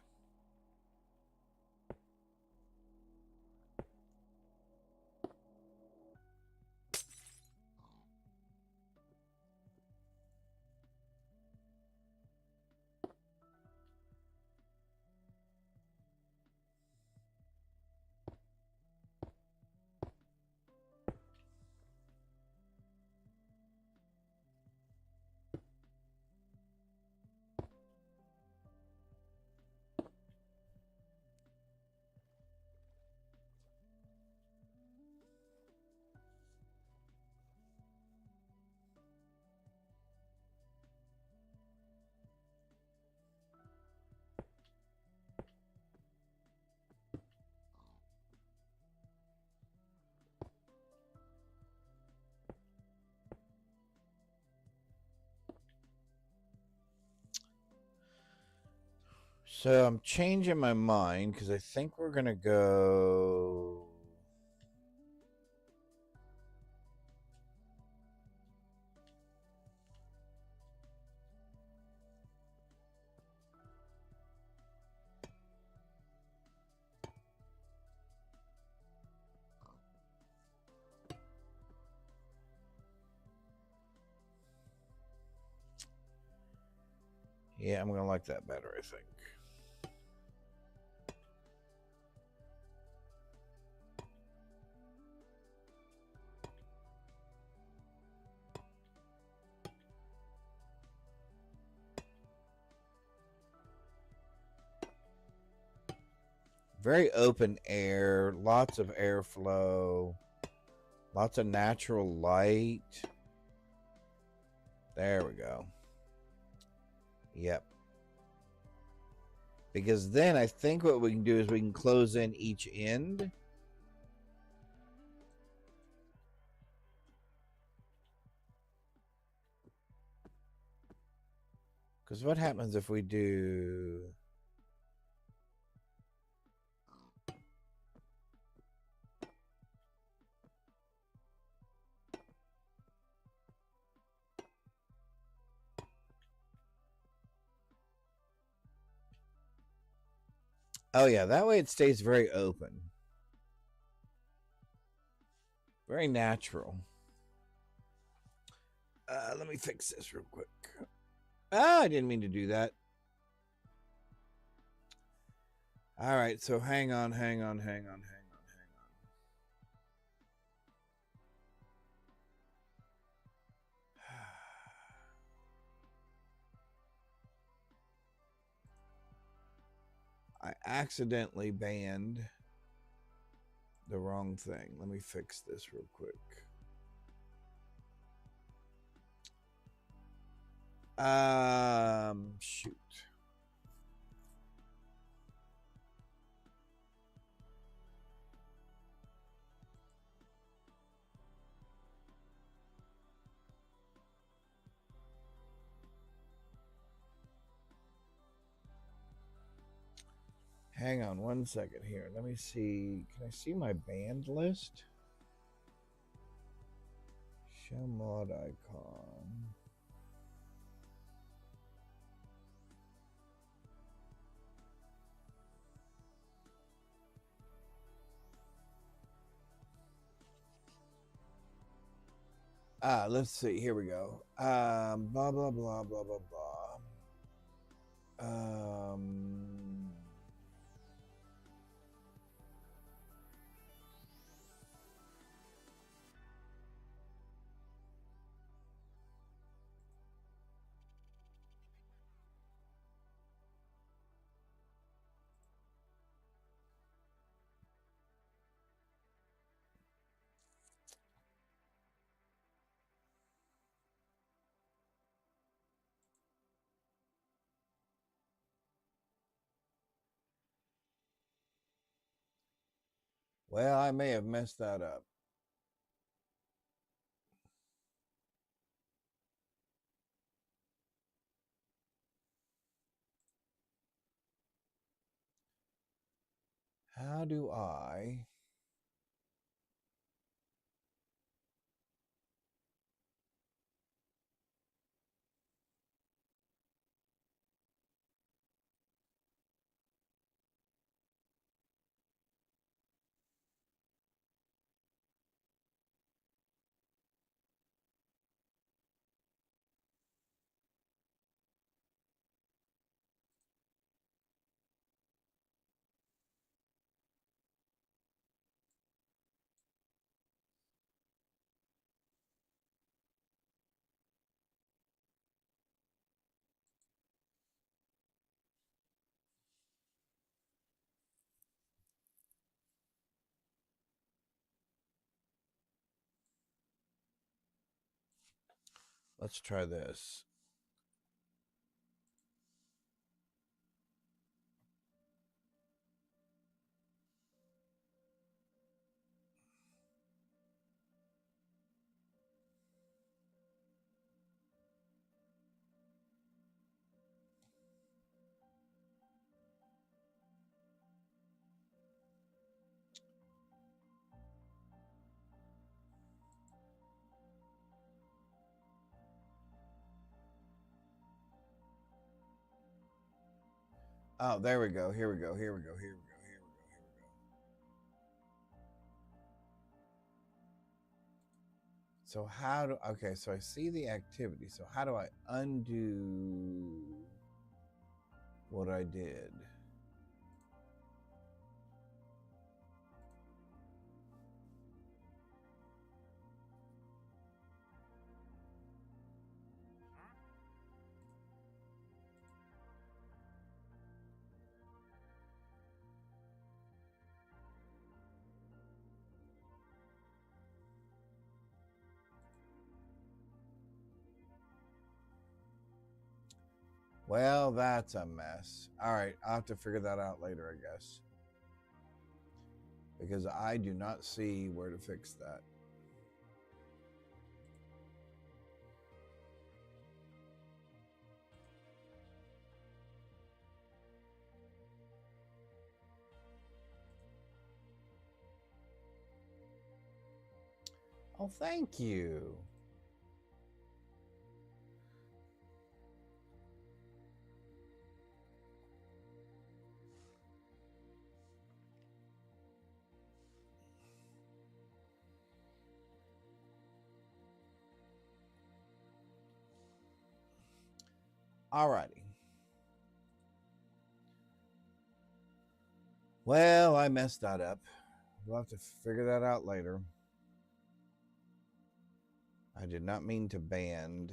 S1: So I'm changing my mind because I think we're going to go. Yeah, I'm going to like that better, I think. Very open air, lots of airflow, lots of natural light. There we go. Yep. Because then I think what we can do is we can close in each end. Because what happens if we do... Oh, yeah, that way it stays very open. Very natural. Let me fix this real quick. Ah, I didn't mean to do that. All right, so hang on. I accidentally banned the wrong thing. Let me fix this real quick. Shoot. Hang on one second here. Let me see. Can I see my band list? Show mod icon. Let's see. Here we go. Blah blah blah blah blah blah. Well, I may have messed that up. How do I? Let's try this. Oh, there we go. Here we go. Here we go. Here we go. Here we go. Here we go. So how do, okay, so I see the activity. So how do I undo what I did? Well, that's a mess. All right, I'll have to figure that out later, I guess. Because I do not see where to fix that. Oh, thank you. Alrighty. Well, I messed that up. We'll have to figure that out later. I did not mean to ban.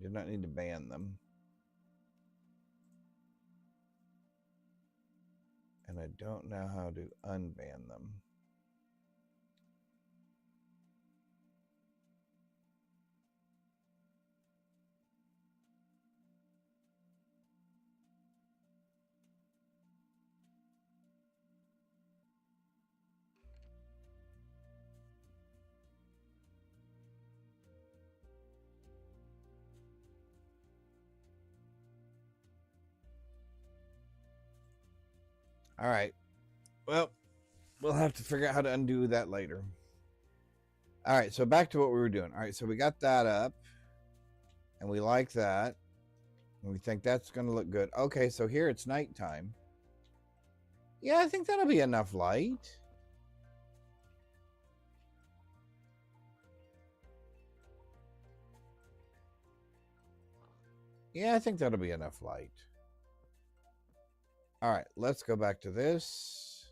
S1: Did not need to ban them. And I don't know how to unban them. All right. Well, we'll have to figure out how to undo that later. All right, so back to what we were doing. All right, so we got that up, and we like that, and we think that's going to look good. Okay, so here it's nighttime. Yeah, I think that'll be enough light. Yeah, I think that'll be enough light. All right, let's go back to this.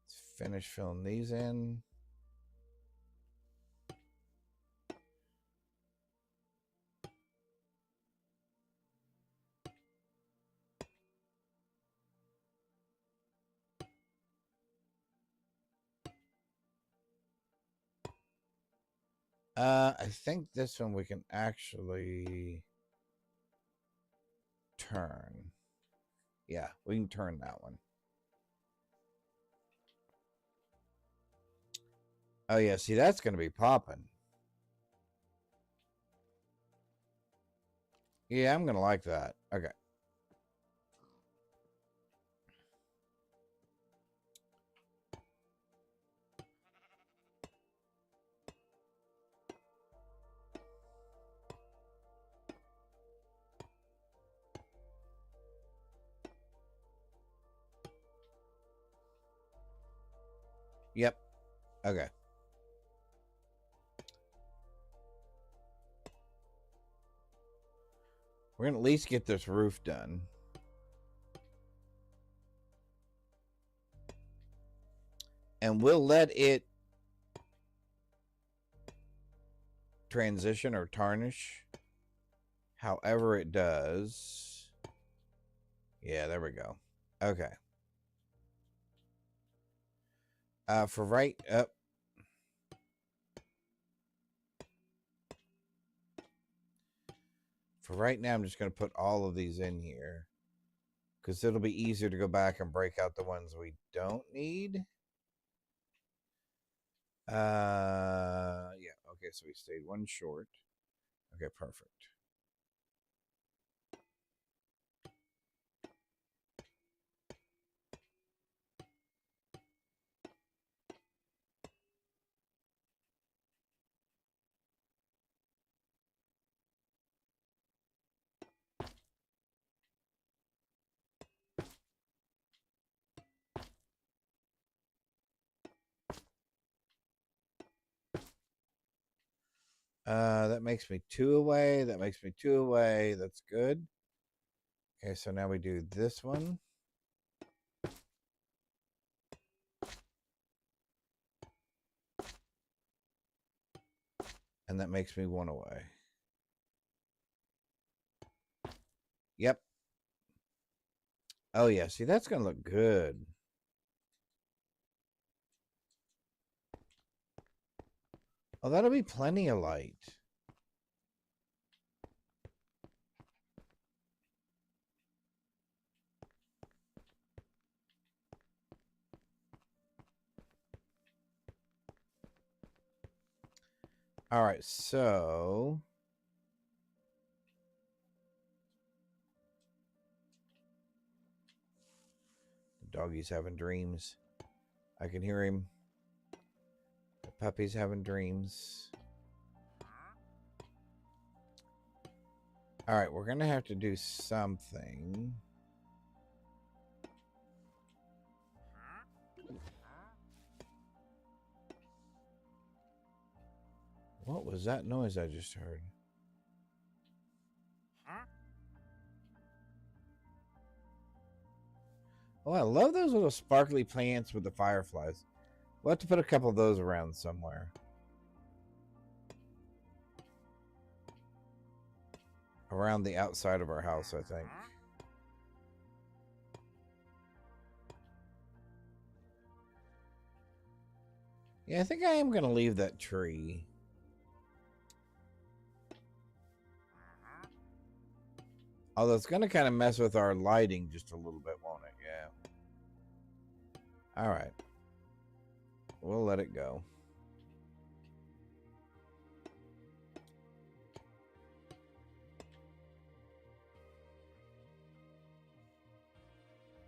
S1: Let's finish filling these in. I think this one we can actually turn. Yeah, we can turn that one. Oh, yeah, see, that's going to be popping. Yeah, I'm going to like that. Okay. Yep. Okay. We're going to at least get this roof done. And we'll let it transition or tarnish however it does. Yeah, there we go. Okay. For right up. For right now, I'm just going to put all of these in here because it'll be easier to go back and break out the ones we don't need. Yeah. Okay, so we stayed one short. Okay, perfect. That makes me 2 away. That makes me 2 away. That's good. Okay, so now we do this one. And that makes me 1 away. Yep. Oh, yeah. See, that's going to look good. Oh, that'll be plenty of light. All right, so the doggy's having dreams. I can hear him. The puppy's having dreams. All right, we're going to have to do something. What was that noise I just heard? Oh, I love those little sparkly plants with the fireflies. We'll have to put a couple of those around somewhere. Around the outside of our house, I think. Yeah, I think I am going to leave that tree. Although it's going to kind of mess with our lighting just a little bit, won't it? Yeah. All right. We'll let it go.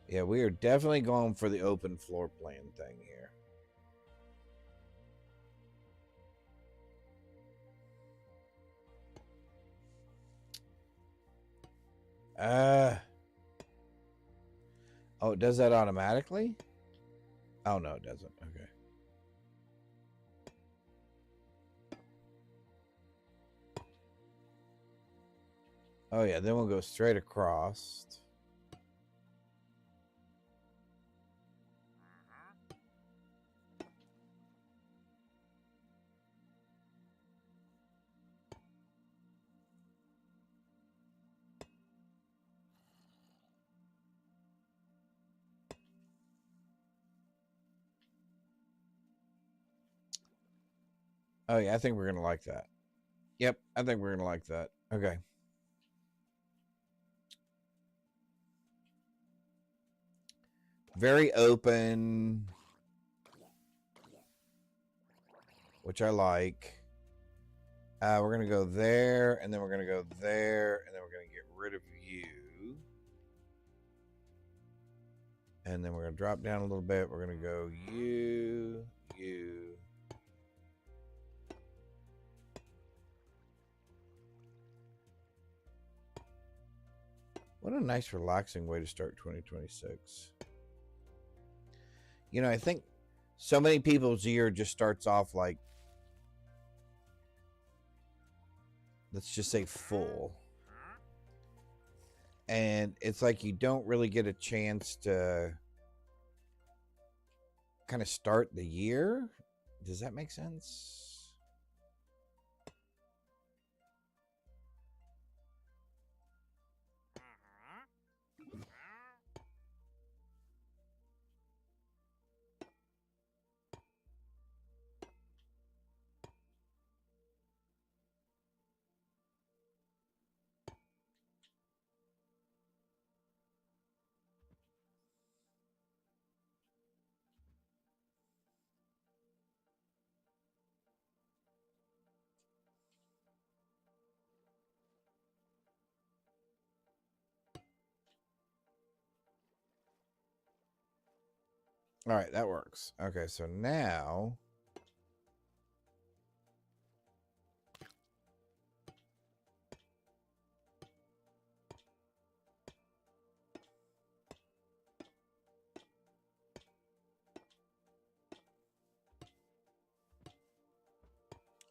S1: Yeah, we are definitely going for the open floor plan thing here. Oh, it does that automatically? Oh, no, it doesn't. Okay. Oh, yeah, then we'll go straight across. Oh, yeah, I think we're going to like that. Yep, I think we're going to like that. Okay. Very open, which I like. We're going to go there, and then we're going to go there, and then we're going to get rid of you. And then we're going to drop down a little bit. We're going to go you. What a nice, relaxing way to start 2026. You know, I think so many people's year just starts off like, let's just say full. And it's like you don't really get a chance to kind of start the year. Does that make sense? All right, that works. Okay, so now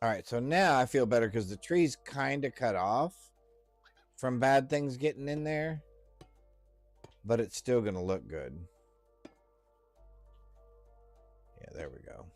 S1: All right, so now I feel better because the tree's kind of cut off from bad things getting in there, but it's still going to look good. Yeah, there we go.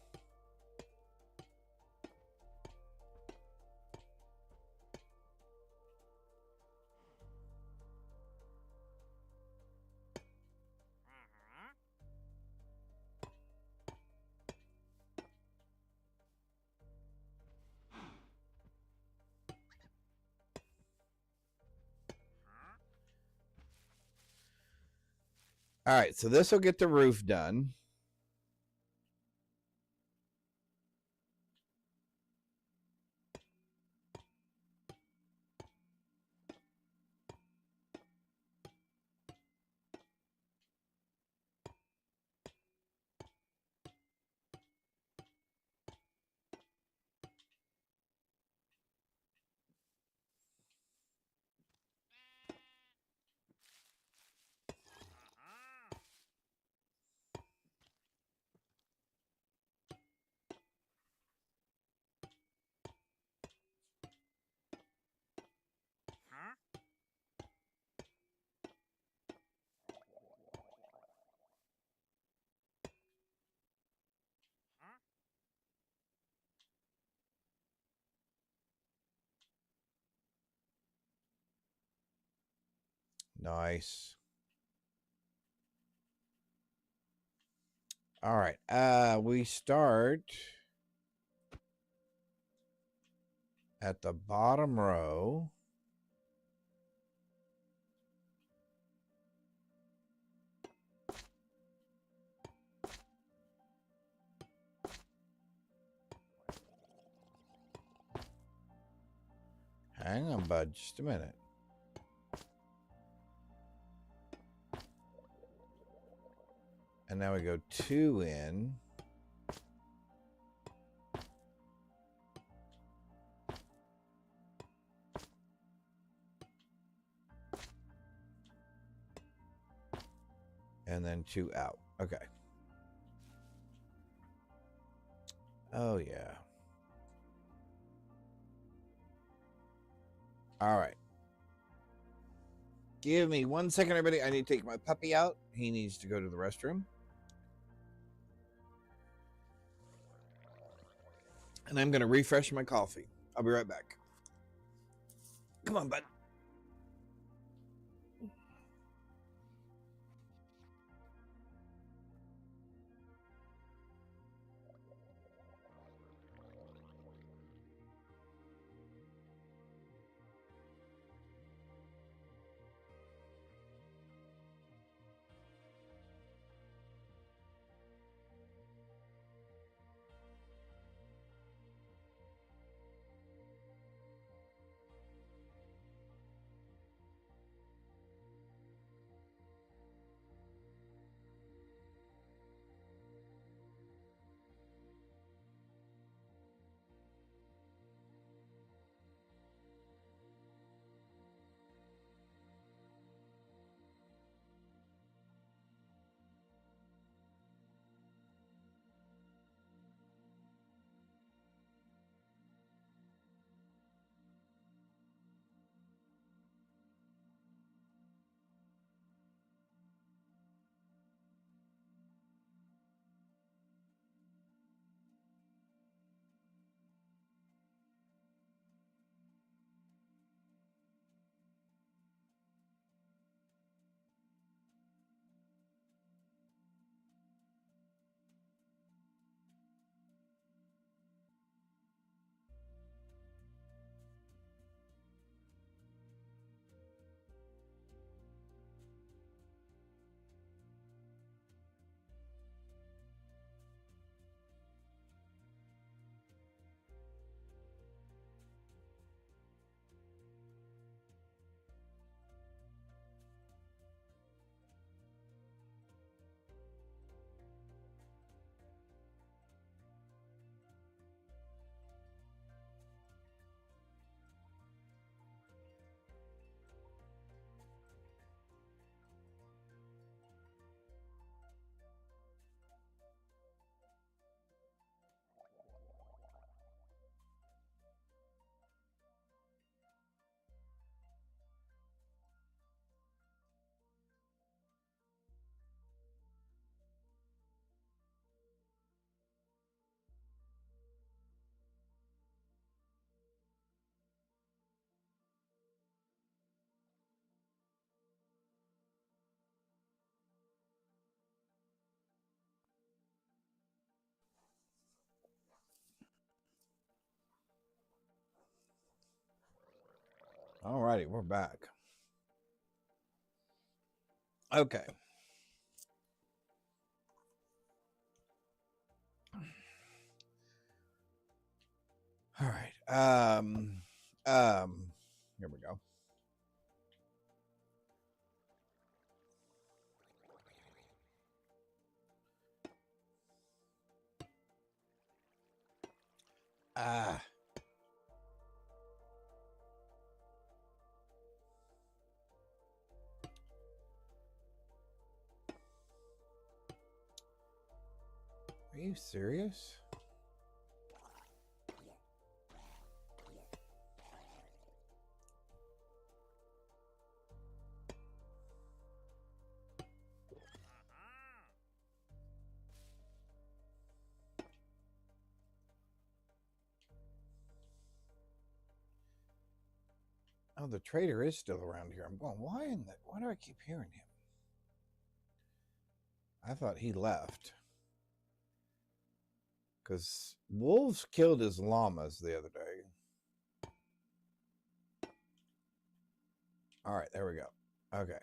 S1: All right, so this will get the roof done. Nice. All right. We start at the bottom row. Hang on, bud, just a minute. And now we go 2 in. And then 2 out. Okay. Oh, yeah. All right. Give me 1 second, everybody. I need to take my puppy out. He needs to go to the restroom. And I'm going to refresh my coffee. I'll be right back. Come on, bud. All righty, we're back. Okay. All right. Here we go. Ah. Are you serious? Oh, the trader is still around here. I'm going, why why do I keep hearing him? I thought he left. Because wolves killed his llamas the other day. All right, there we go. Okay.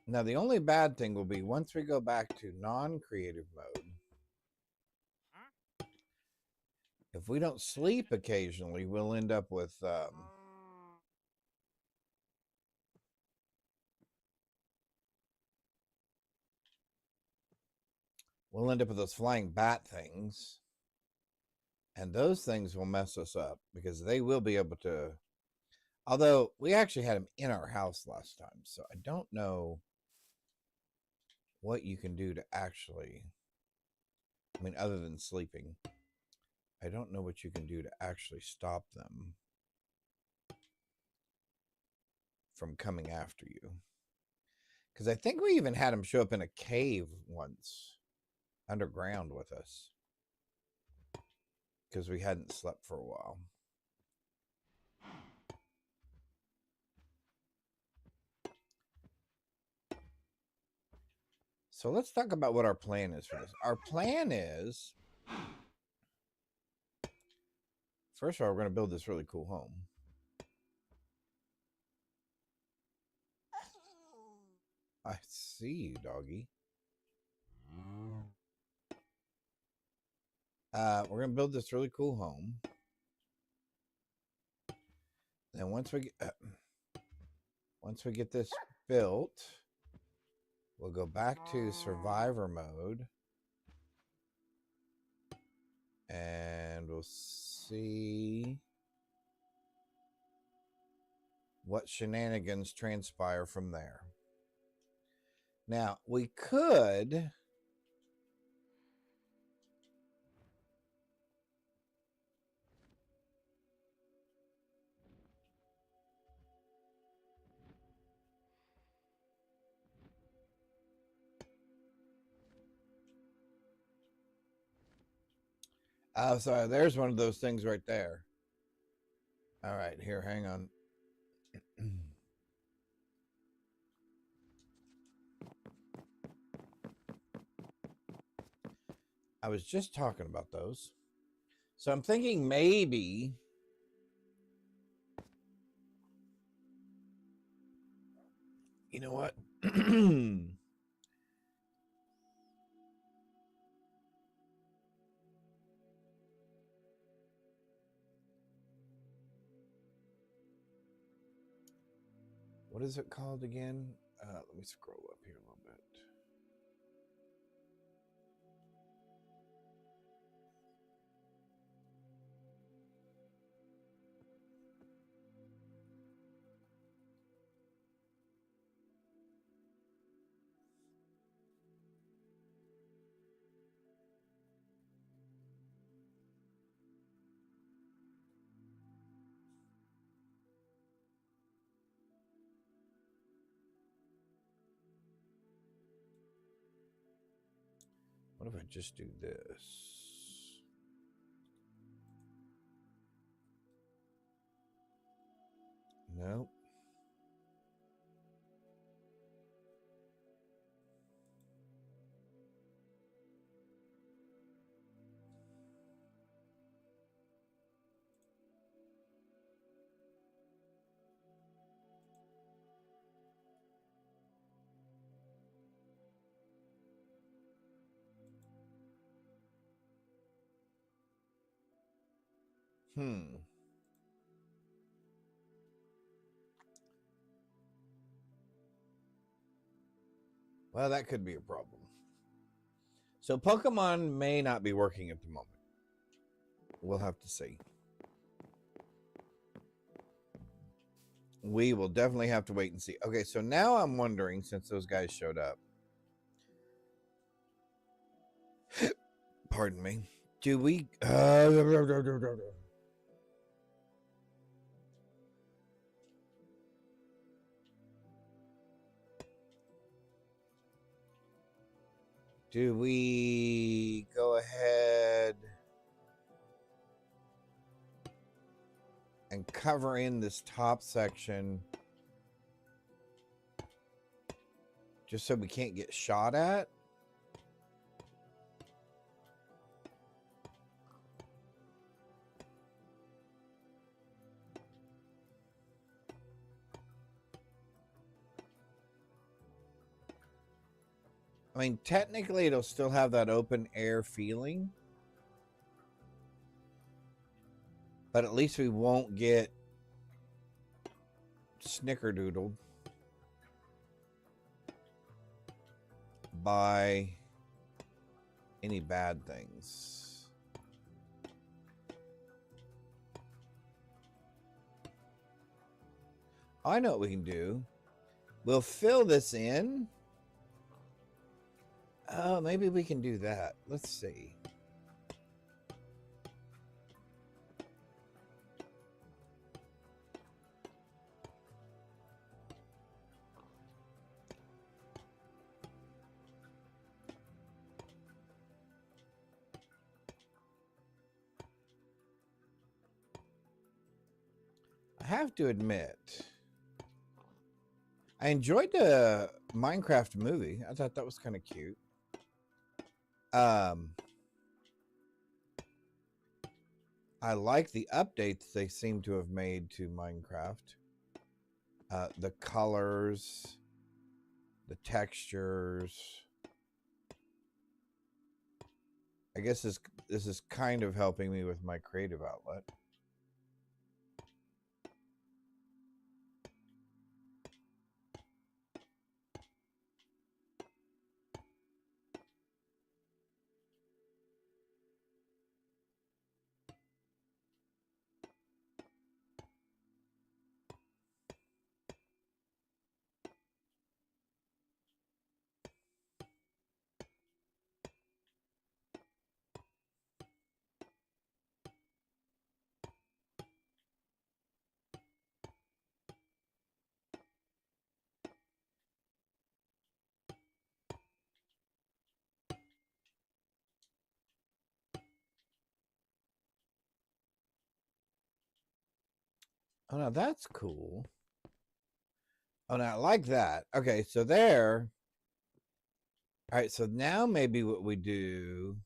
S1: Now the only bad thing will be once we go back to non-creative mode, if we don't sleep occasionally, we'll end up with those flying bat things, and those things will mess us up because they will be able to. Although we actually had them in our house last time, so I don't know what you can do to actually. I mean, other than sleeping, I don't know what you can do to actually stop them from coming after you. Because I think we even had them show up in a cave once underground with us because we hadn't slept for a while. So let's talk about what our plan is for this. Our plan is, first of all, we're going to build this really cool home. I see you, doggy. We're going to build this really cool home. And once we get this built, we'll go back to survivor mode. And we'll see what shenanigans transpire from there. Now, we could oh, sorry, there's one of those things right there. All right, here, hang on. I was just talking about those. So I'm thinking maybe you know what? What is it called again? Let me scroll up here a little bit. What if I just do this? Nope. Well, that could be a problem. So Pokemon may not be working at the moment. We'll have to see. We will definitely have to wait and see. Okay, so now I'm wondering, since those guys showed up, pardon me, do we do we go ahead and cover in this top section just so we can't get shot at? I mean, technically it'll still have that open air feeling, but at least we won't get snickerdoodled by any bad things. I know what we can do. We'll fill this in. Oh, maybe we can do that. Let's see. I have to admit, I enjoyed the Minecraft movie. I thought that was kind of cute. I like the updates they seem to have made to Minecraft. The colors, the textures. I guess this is kind of helping me with my creative outlet. Oh, now that's cool. Oh, now I like that. Okay, so there. All right, so now maybe what we do.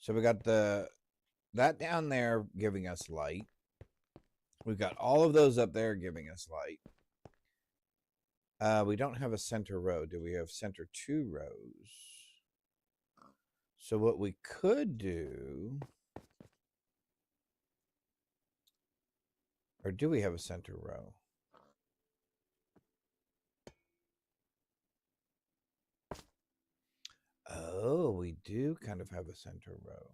S1: So we got that down there giving us light. We've got all of those up there giving us light. We don't have a center row. Do we have center 2 rows? So what we could do, or do we have a center row? Oh, we do kind of have a center row.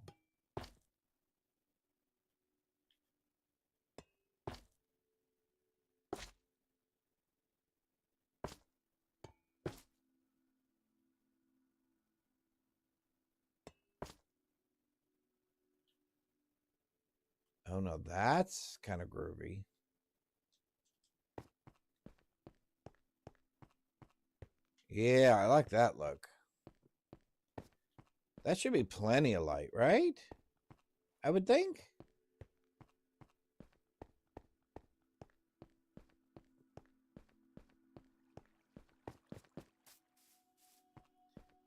S1: Oh no, that's kind of groovy. Yeah, I like that look. That should be plenty of light, right? I would think.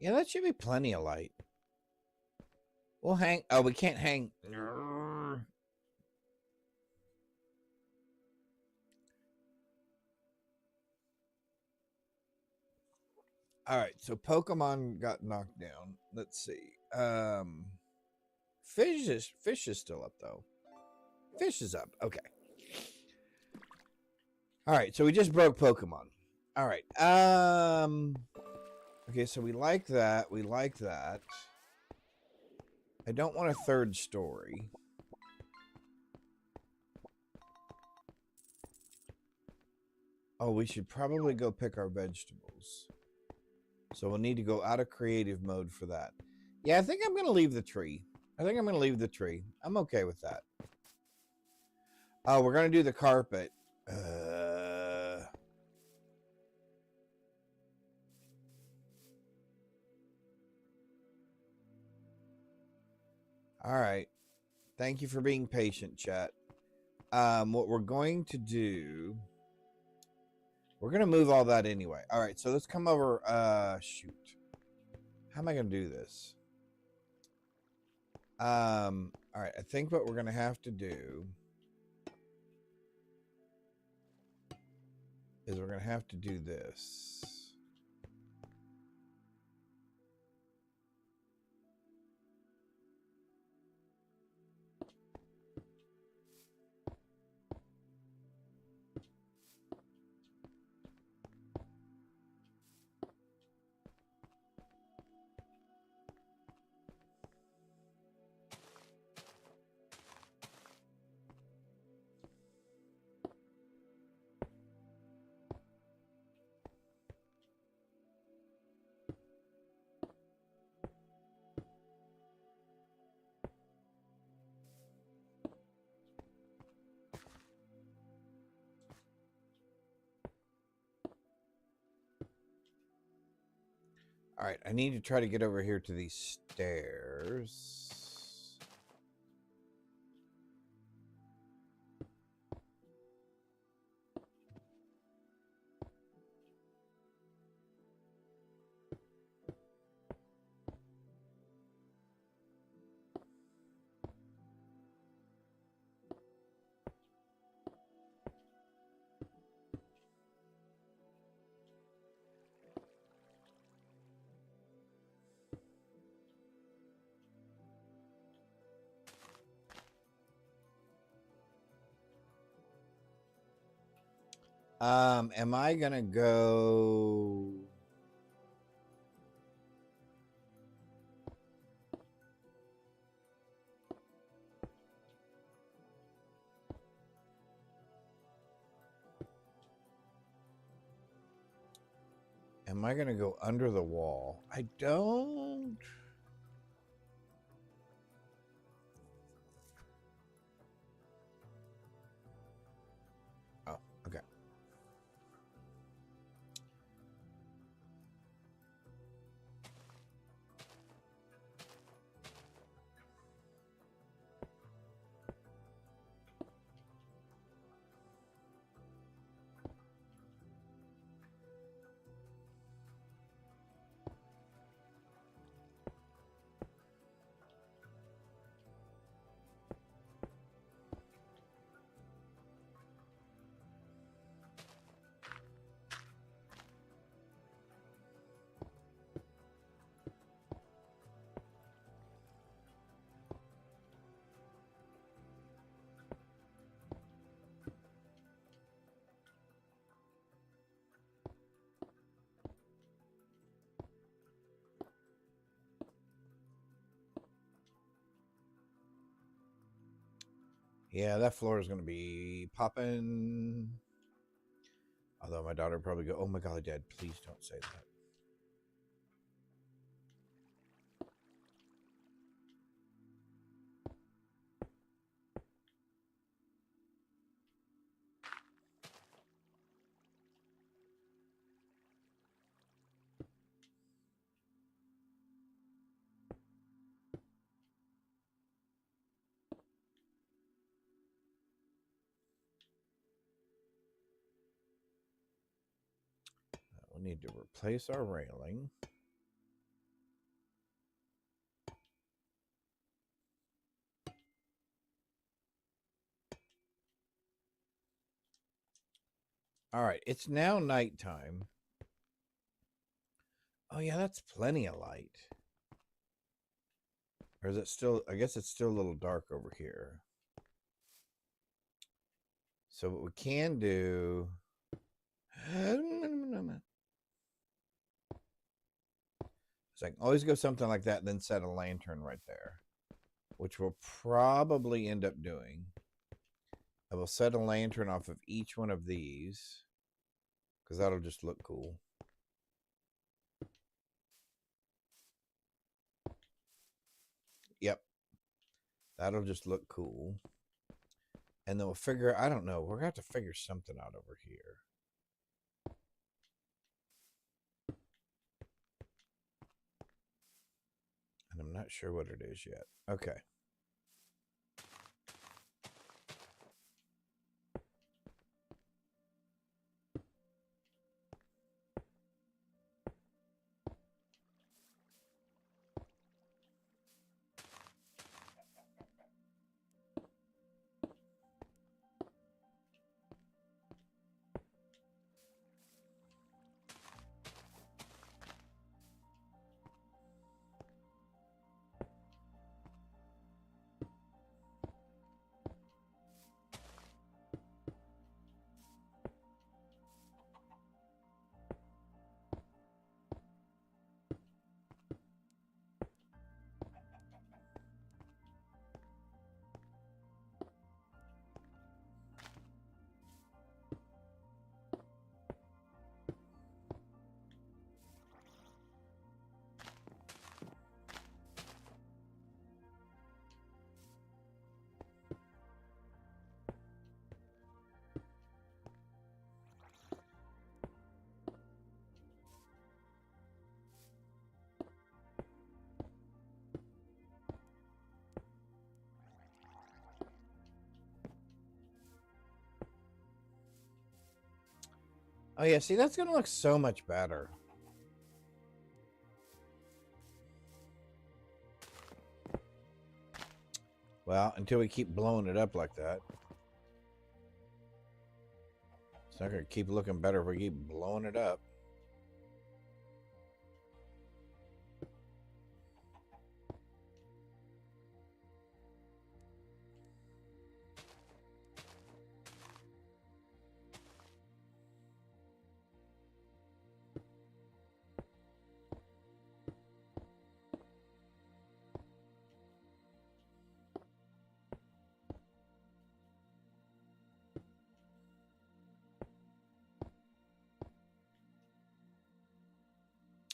S1: Yeah, that should be plenty of light. We'll hang. Oh, we can't hang. All right, so Pokemon got knocked down. Let's see. Fish is still up though. Fish is up. Okay. All right, so we just broke Pokemon. All right. Okay, so we like that. We like that. I don't want a third story. Oh, we should probably go pick our vegetables. So we'll need to go out of creative mode for that. Yeah, I think I'm going to leave the tree. I'm okay with that. Oh, we're going to do the carpet. All right. Thank you for being patient, chat. What we're going to do... We're going to move all that anyway. All right, so let's come over... shoot. How am I going to do this? All right, I think what we're going to have to do... is we're going to have to do this. All right, I need to try to get over here to these stairs. Am I gonna go? Am I gonna go under the wall? I don't. Oh, okay. Yeah, that floor is gonna be popping. Although my daughter would probably go, "Oh my God, Dad, please don't say that." We need to replace our railing. All right, it's now nighttime. Oh yeah, that's plenty of light. Or is it still? I guess it's still a little dark over here. So what we can do. So I can always go something like that, then set a lantern right there, which we'll probably end up doing. I will set a lantern off of each one of these because that'll just look cool. Yep. That'll just look cool. And then we'll figure, I don't know, we're going to have to figure something out over here. And I'm not sure what it is yet. Okay. Oh, yeah. See, that's going to look so much better. Well, until we keep blowing it up like that. It's not going to keep looking better if we keep blowing it up.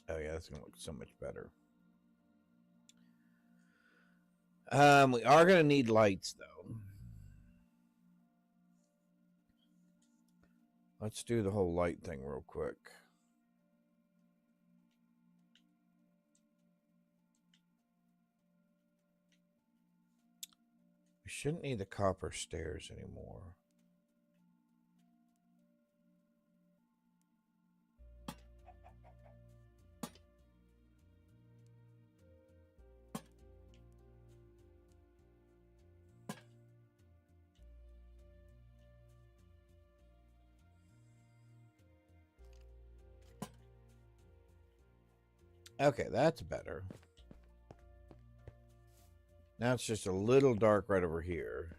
S1: Oh, yeah, that's going to look so much better. We are going to need lights, though. Let's do the whole light thing real quick. We shouldn't need the copper stairs anymore. Okay, that's better. Now it's just a little dark right over here.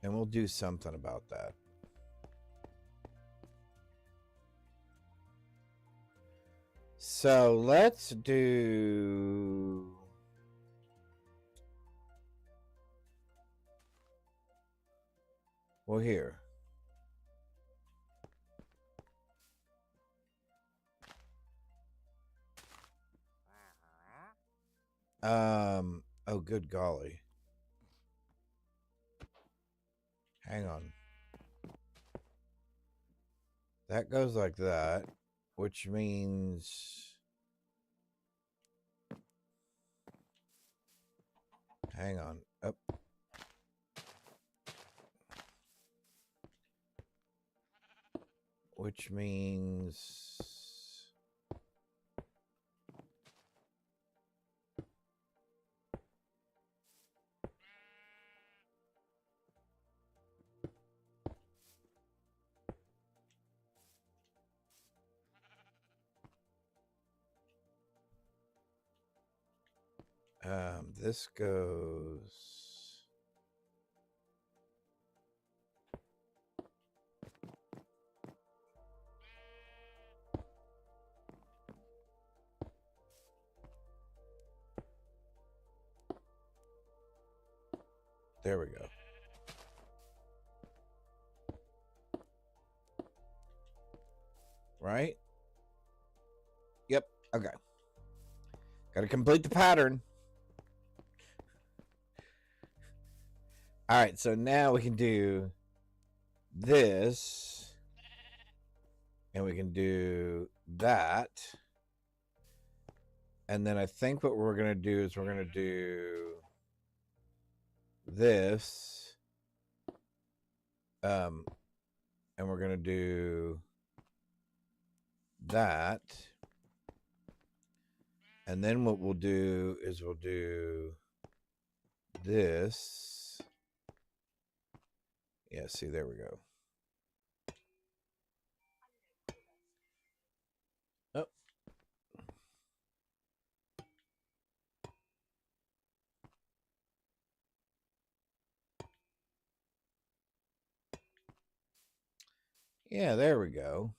S1: And we'll do something about that. So let's do... Well, here. Oh, good golly. Hang on. That goes like that, which means... Hang on. Up. Which means... This goes. There we go. Right? Yep. Okay. Got to complete the pattern. All right. So now we can do this. And we can do that. And then I think what we're going to do is we're going to do this. And we're going to do that. And then what we'll do is we'll do this. Yeah, see, there we go. Oh. Yeah, there we go.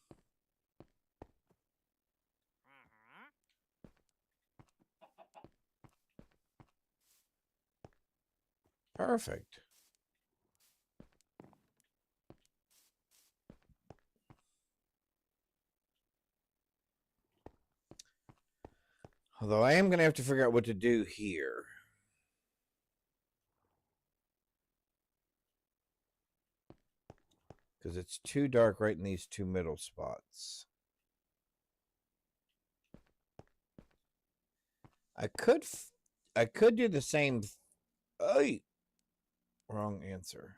S1: Perfect. Although I am going to have to figure out what to do here. Because it's too dark right in these two middle spots. I could do the same. Wrong answer.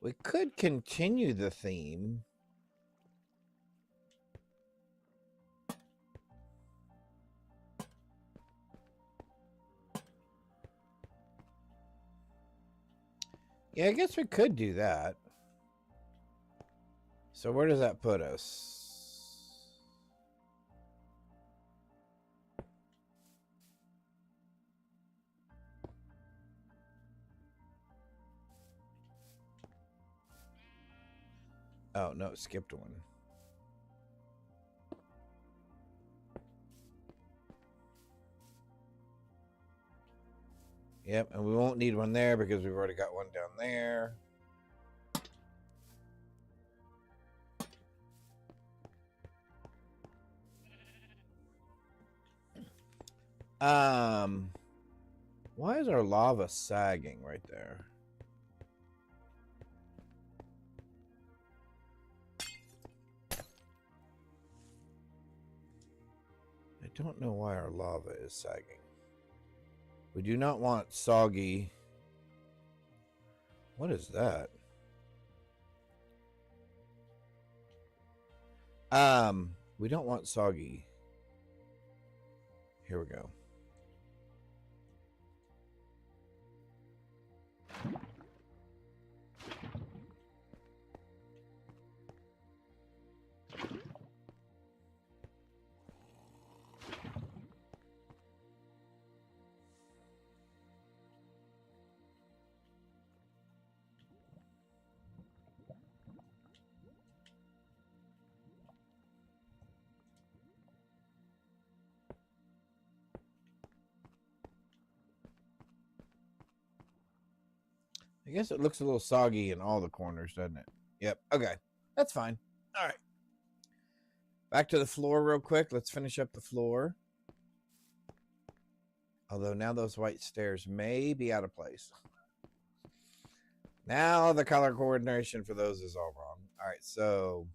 S1: We could continue the theme. Yeah, I guess we could do that. So where does that put us? Oh, no, it skipped one. Yep, and we won't need one there because we've already got one down there. Why is our lava sagging right there? I don't know why our lava is sagging. We do not want soggy. What is that? We don't want soggy. Here we go. I guess it looks a little soggy in all the corners, doesn't it? Yep. Okay. That's fine. All right. Back to the floor real quick. Let's finish up the floor. Although now those white stairs may be out of place. Now the color coordination for those is all wrong. All right, so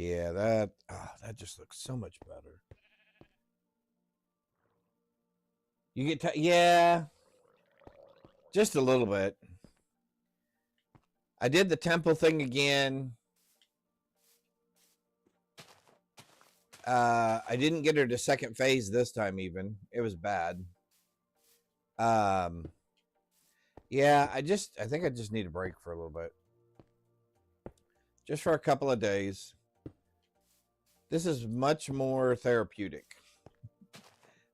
S1: Yeah, that just looks so much better. You get yeah, just a little bit. I did the temple thing again. I didn't get her to second phase this time even. It was bad. Yeah, I think I just need a break for a little bit. Just for a couple of days. This is much more therapeutic.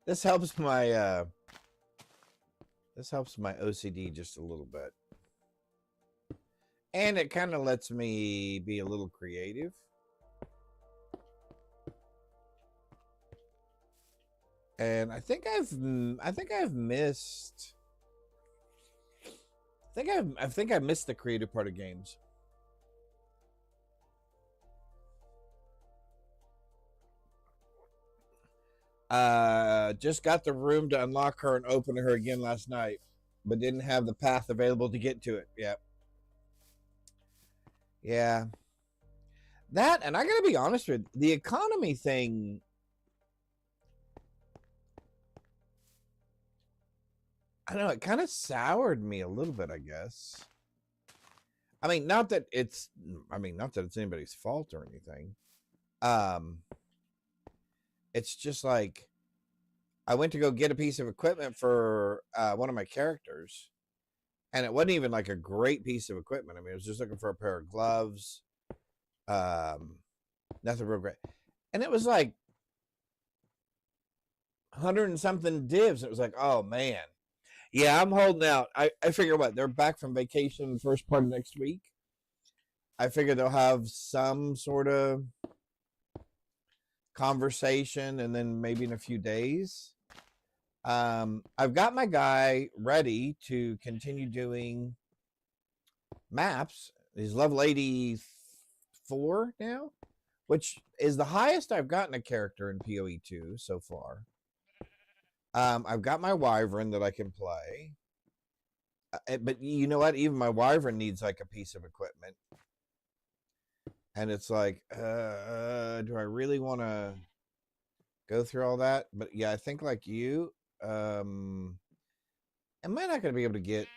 S1: This helps my OCD just a little bit. And it kind of lets me be a little creative. And I think I've missed the creative part of games. Just got the room to unlock her and open her again last night, but didn't have the path available to get to it. Yep. Yeah. That, and I gotta be honest with you, the economy thing. I don't know, it kind of soured me a little bit, I guess. I mean, not that it's anybody's fault or anything. It's just like I went to go get a piece of equipment for one of my characters, and it wasn't even like a great piece of equipment. I mean, I was just looking for a pair of gloves. Nothing real great. And it was like 100 and something divs. It was like, oh man. Yeah, I'm holding out. I figure what, they're back from vacation the first part of next week. I figure they'll have some sort of conversation, and then maybe in a few days. I've got my guy ready to continue doing maps. He's level 84 now, which is the highest I've gotten a character in PoE 2 so far. I've got my Wyvern that I can play. But you know what? Even my Wyvern needs like a piece of equipment. And it's like, do I really want to go through all that? But yeah, I think like you, am I not going to be able to get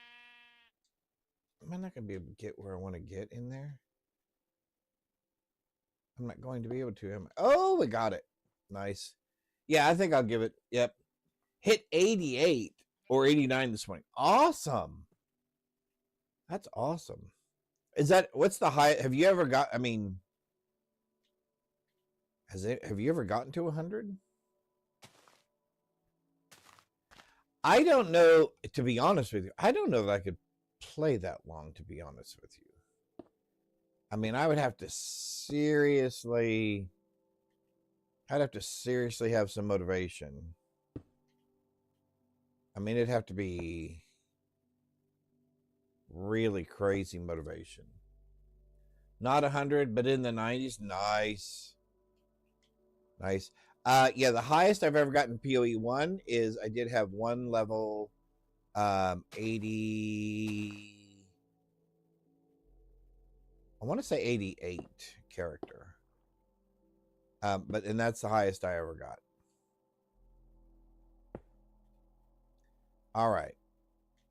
S1: where I want to get in there? I'm not going to be able to. Oh, we got it. Nice. Yeah, I think I'll give it. Yep. Hit 88 or 89 this morning. Awesome. That's awesome. What's the high? Have you ever got, I mean, have you ever gotten to 100? I don't know, to be honest with you. I don't know that I could play that long, to be honest with you. I mean, I would have to seriously have some motivation. I mean, it'd have to be really crazy motivation. Not 100, but in the 90s. Nice. Nice. Yeah, the highest I've ever gotten PoE 1 is I did have one level 80. I want to say 88 character. And that's the highest I ever got. All right.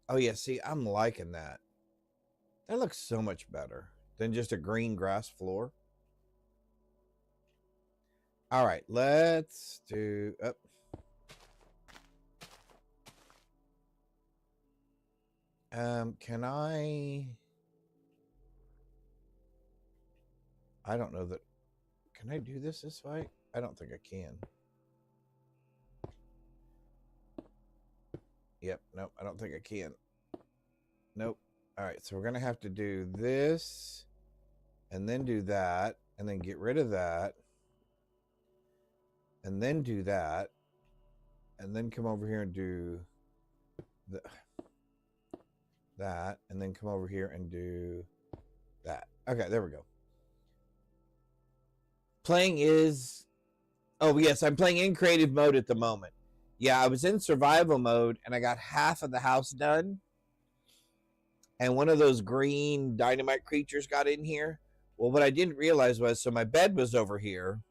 S1: Oh yeah, see, I'm liking that. That looks so much better than just a green grass floor. All right, let's do up. Can I don't know that. Can I do this way? I don't think I can. Yep, nope, I don't think I can. Nope. All right, so we're going to have to do this and then do that and then get rid of that and then do that and then come over here and do that and then come over here and do that. Okay, there we go. Playing is... Oh, yes, I'm playing in creative mode at the moment. Yeah, I was in survival mode, and I got half of the house done. And one of those green dynamite creatures got in here, Well, what I didn't realize was, so my bed was over here,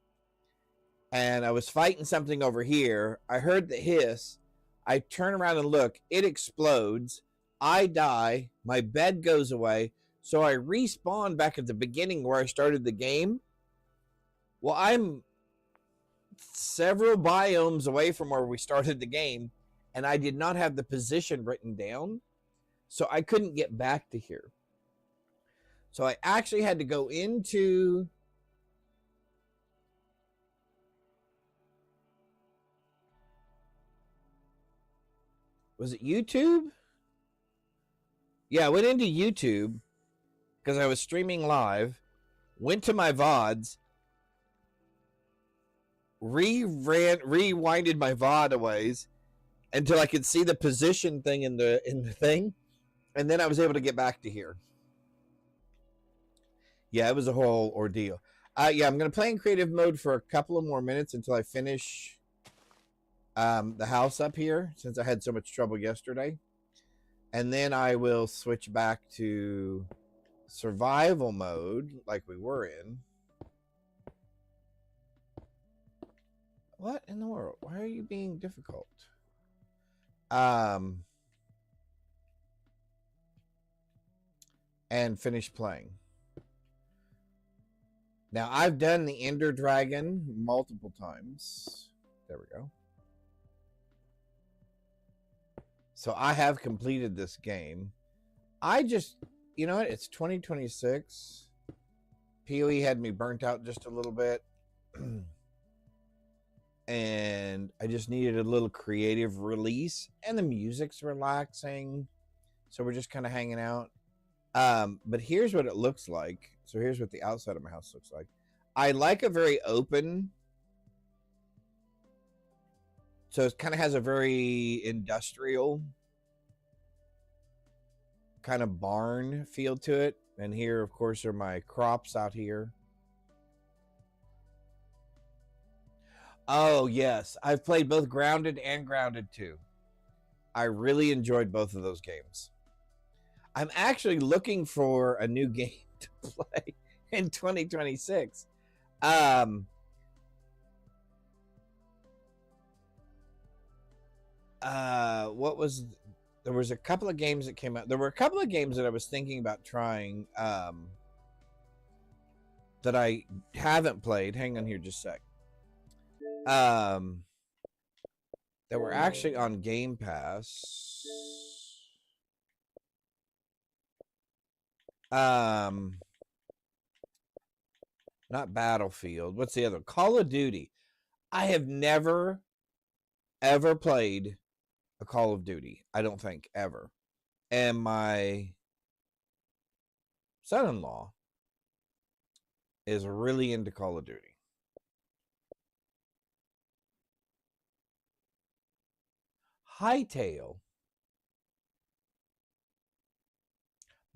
S1: and I was fighting something over here. I heard the hiss. I turn around and look. It explodes. I die. My bed goes away. So I respawn back at the beginning where I started the game. Well, I'm several biomes away from where we started the game, and I did not have the position written down, so I couldn't get back to here. So I actually had to go into was it YouTube? Yeah, I went into YouTube because I was streaming live, went to my VODs, rewinded my VOD a ways until I could see the position thing in the thing, and then I was able to get back to here. Yeah, it was a whole ordeal. Yeah, I'm gonna play in creative mode for a couple of more minutes until I finish the house up here, since I had so much trouble yesterday, and then I will switch back to survival mode like we were in. What in the world? Why are you being difficult? And finish playing. Now, I've done the Ender Dragon multiple times. There we go. So I have completed this game. I just, you know what? It's 2026. PoE had me burnt out just a little bit. And I just needed a little creative release. And the music's relaxing. So we're just kind of hanging out. But here's what it looks like. So here's what the outside of my house looks like. I like a very open. So it kind of has a very industrial kind of barn feel to it. And here, of course, are my crops out here. Oh, yes. I've played both Grounded and Grounded 2. I really enjoyed both of those games. I'm actually looking for a new game to play in 2026. What was... There was a couple of games that came out. There were a couple of games that I was thinking about trying that I haven't played. Hang on here just a sec. That were actually on Game Pass. Not Battlefield. What's the other? Call of Duty. I have never, ever played a Call of Duty. I don't think, ever. And my son-in-law is really into Call of Duty. Hightail.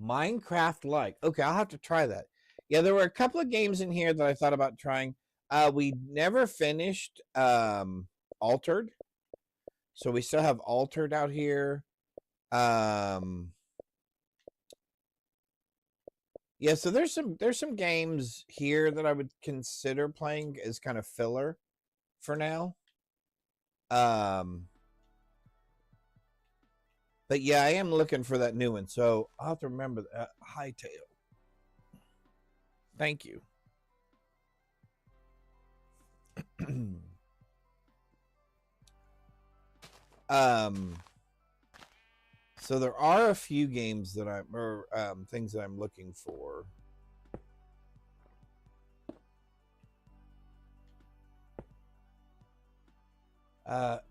S1: Minecraft-like. Okay, I'll have to try that. Yeah, there were a couple of games in here that I thought about trying. We never finished Altered. So we still have Altered out here. Yeah, so there's some games here that I would consider playing as kind of filler for now. But yeah, I am looking for that new one. So I'll have to remember that. Hightail. Thank you. So there are a few games that things that I'm looking for.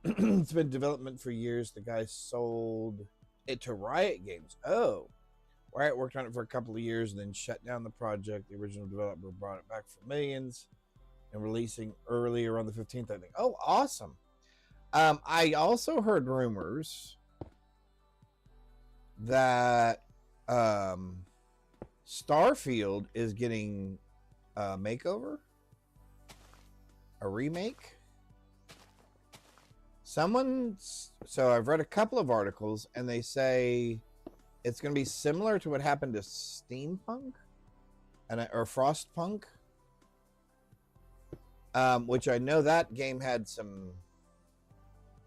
S1: It's been development for years. The guy sold it to Riot Games. Oh, Riot worked on it for a couple of years and then shut down the project. The original developer brought it back for millions and releasing earlier on the 15th, I think. Oh, awesome. I also heard rumors that Starfield is getting a makeover, a remake. So I've read a couple of articles and they say it's going to be similar to what happened to Steampunk. or Frostpunk, which I know that game had some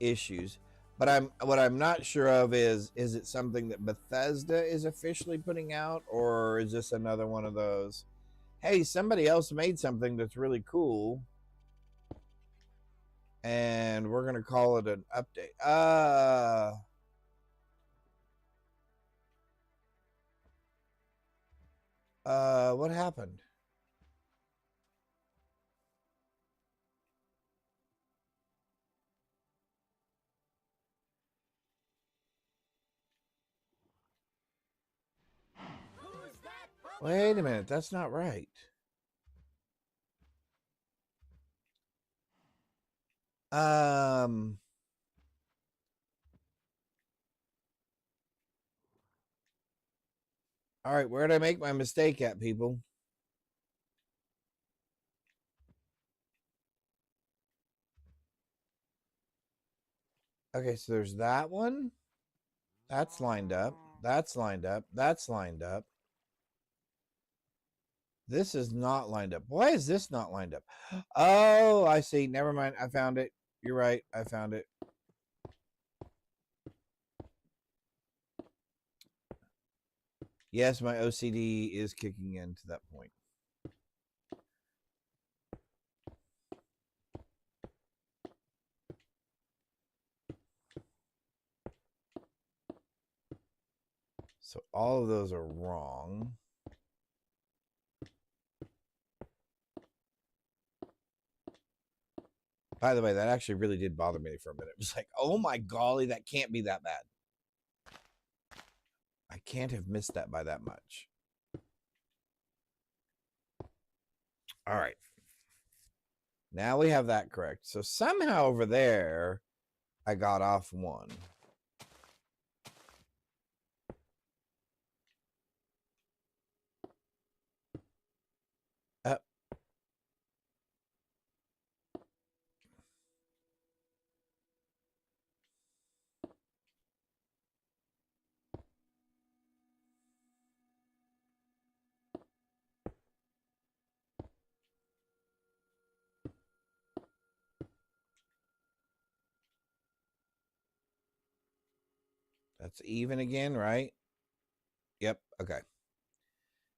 S1: issues. But what I'm not sure of is it something that Bethesda is officially putting out, or is this another one of those, hey, somebody else made something that's really cool and we're gonna call it an update? What happened? Wait a minute, that's not right. Um, all right, where did I make my mistake at, people? Okay, so there's that one. That's lined up. That's lined up. That's lined up. This is not lined up. Why is this not lined up? Oh, I see. Never mind. I found it. You're right. I found it. Yes, my OCD is kicking in to that point. So all of those are wrong. By the way, that actually really did bother me for a minute. It was like, oh my golly, that can't be that bad. I can't have missed that by that much. All right. Now we have that correct. So somehow over there, I got off one. That's even again, right? Yep. Okay.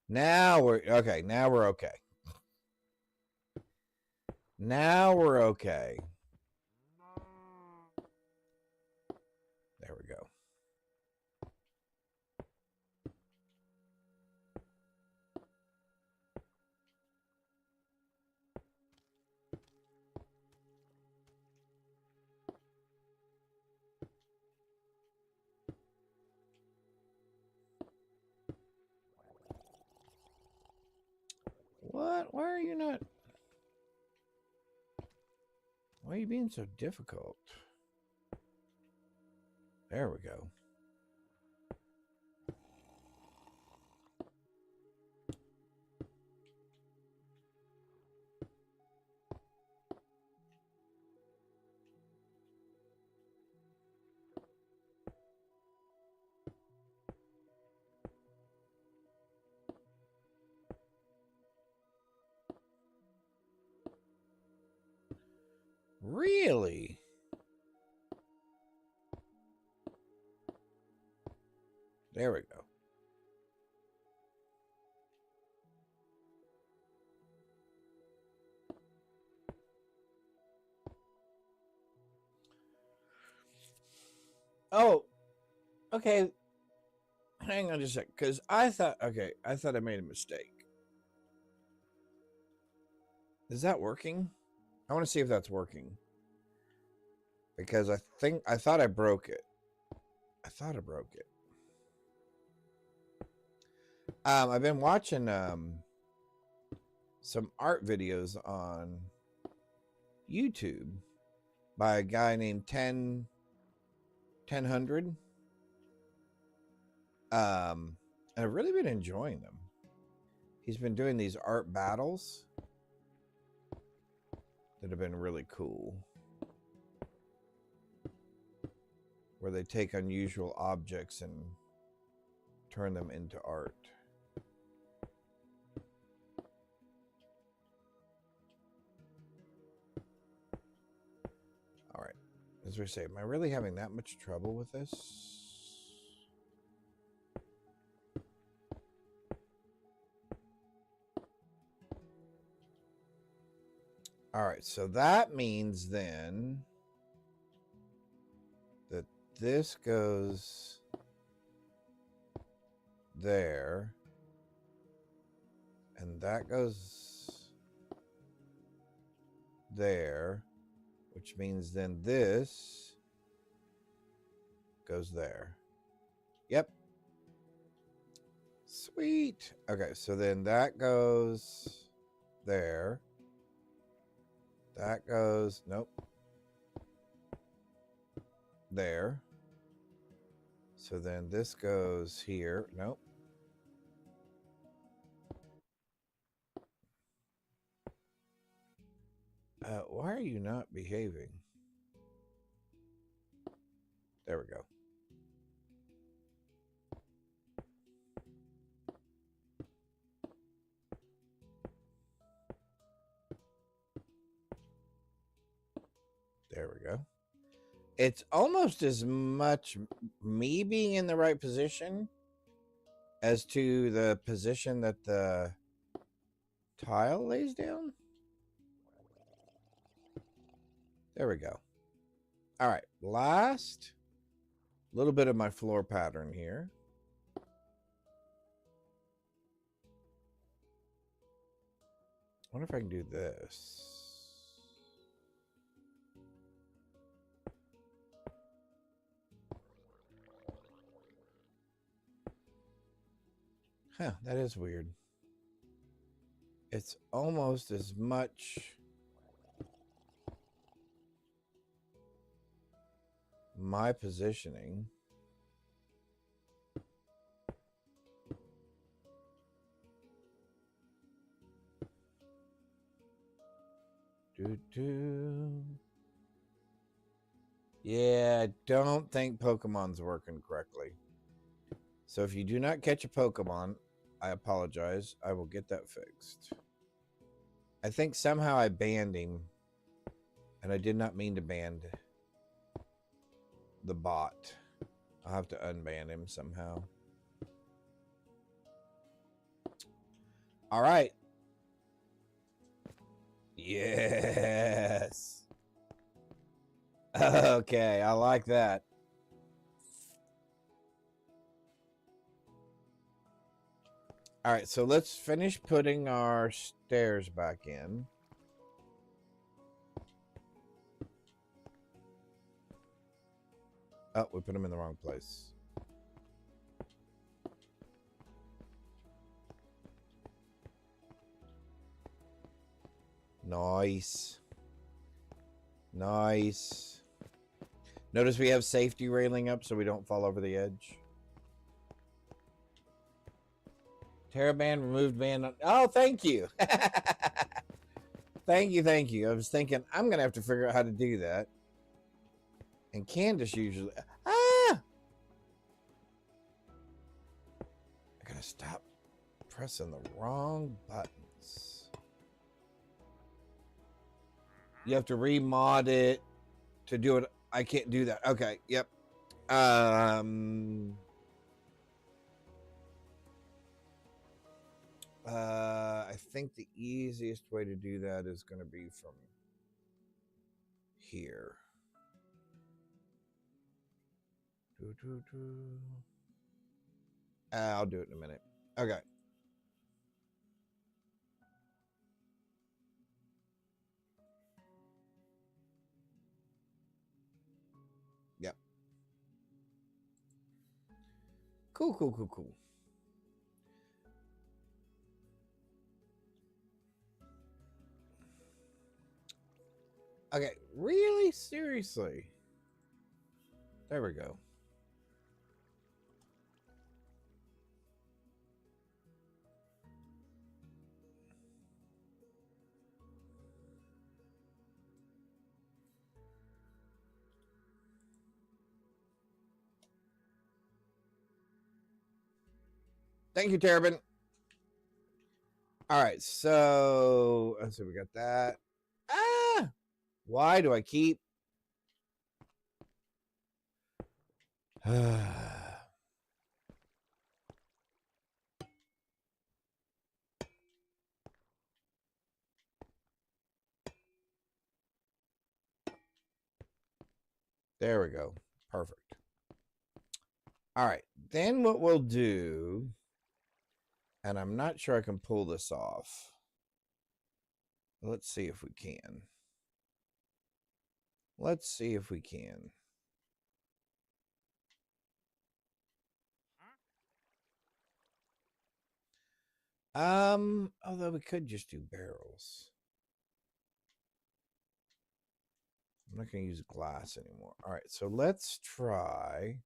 S1: Now we're okay. Now we're okay. Now we're okay. There we go. What? Why are you not? Why are you being so difficult? There we go. Really? There we go. Oh, okay. Hang on just a sec, because I thought, okay, I thought I made a mistake. Is that working? I want to see if that's working. Because I thought I broke it. I thought I broke it. I've been watching some art videos on YouTube by a guy named 1000. And I've really been enjoying them. He's been doing these art battles that have been really cool, where they take unusual objects and turn them into art. As we say, am I really having that much trouble with this? All right, so that means then that this goes there, and that goes there, which means then this goes there. Yep. Sweet. Okay, so then that goes there. That goes, nope, there. So then this goes here. Nope. Why are you not behaving? There we go. There we go. It's almost as much me being in the right position as to the position that the tile lays down. There we go. All right, last little bit of my floor pattern here. I wonder if I can do this. Huh, that is weird. It's almost as much my positioning. Yeah, I don't think Pokemon's working correctly. So if you do not catch a Pokemon, I apologize. I will get that fixed. I think somehow I banned him, and I did not mean to ban the bot. I'll have to unban him somehow. All right. Yes. Okay, I like that. All right, so let's finish putting our stairs back in. Oh, we put them in the wrong place. Nice. Nice. Notice we have safety railing up so we don't fall over the edge. TerraBand removed ban. Oh, thank you. Thank you, thank you. I was thinking I'm gonna have to figure out how to do that. And Candace usually. I gotta stop pressing the wrong buttons. You have to remod it to do it. I can't do that. Okay. Yep. I think the easiest way to do that is going to be from here. I'll do it in a minute. Okay. Yep. Cool, cool, cool, cool. Okay, really? Seriously? There we go. Thank you, Terrabin. All right, so let's see, we got that. Why do I keep There we go. Perfect. All right. Then what we'll do, and I'm not sure I can pull this off. Let's see if we can. Let's see if we can. Although we could just do barrels. I'm not going to use glass anymore. All right, so let's try.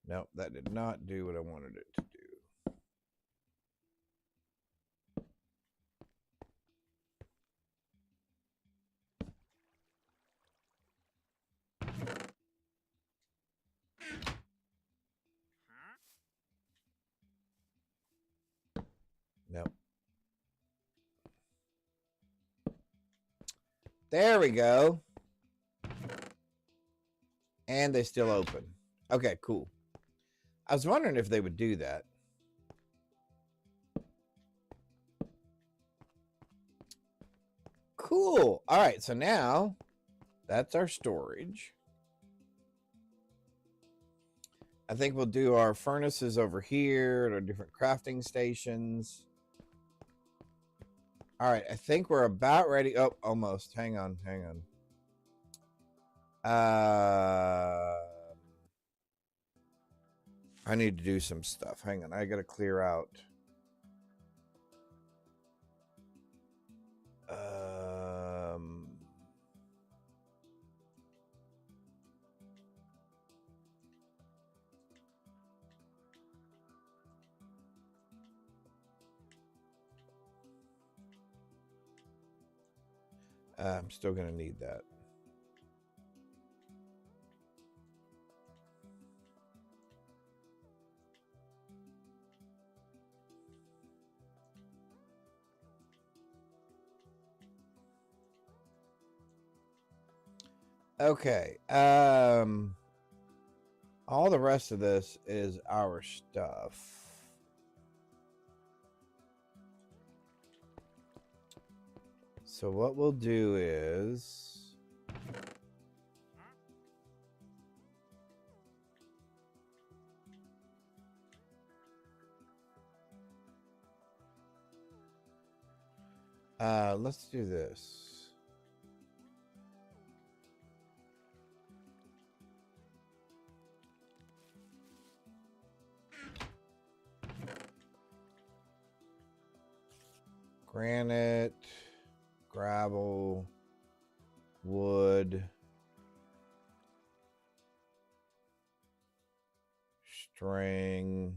S1: Nope, that did not do what I wanted it to do. Nope. There we go. And they still open. Okay, cool. I was wondering if they would do that. Cool. All right, so now that's our storage. I think we'll do our furnaces over here at our different crafting stations. All right, I think we're about ready. Oh, almost. Hang on. I need to do some stuff. Hang on. I got to clear out. I'm still going to need that. Okay. All the rest of this is our stuff. So what we'll do is let's do this. Granite, gravel, wood, string,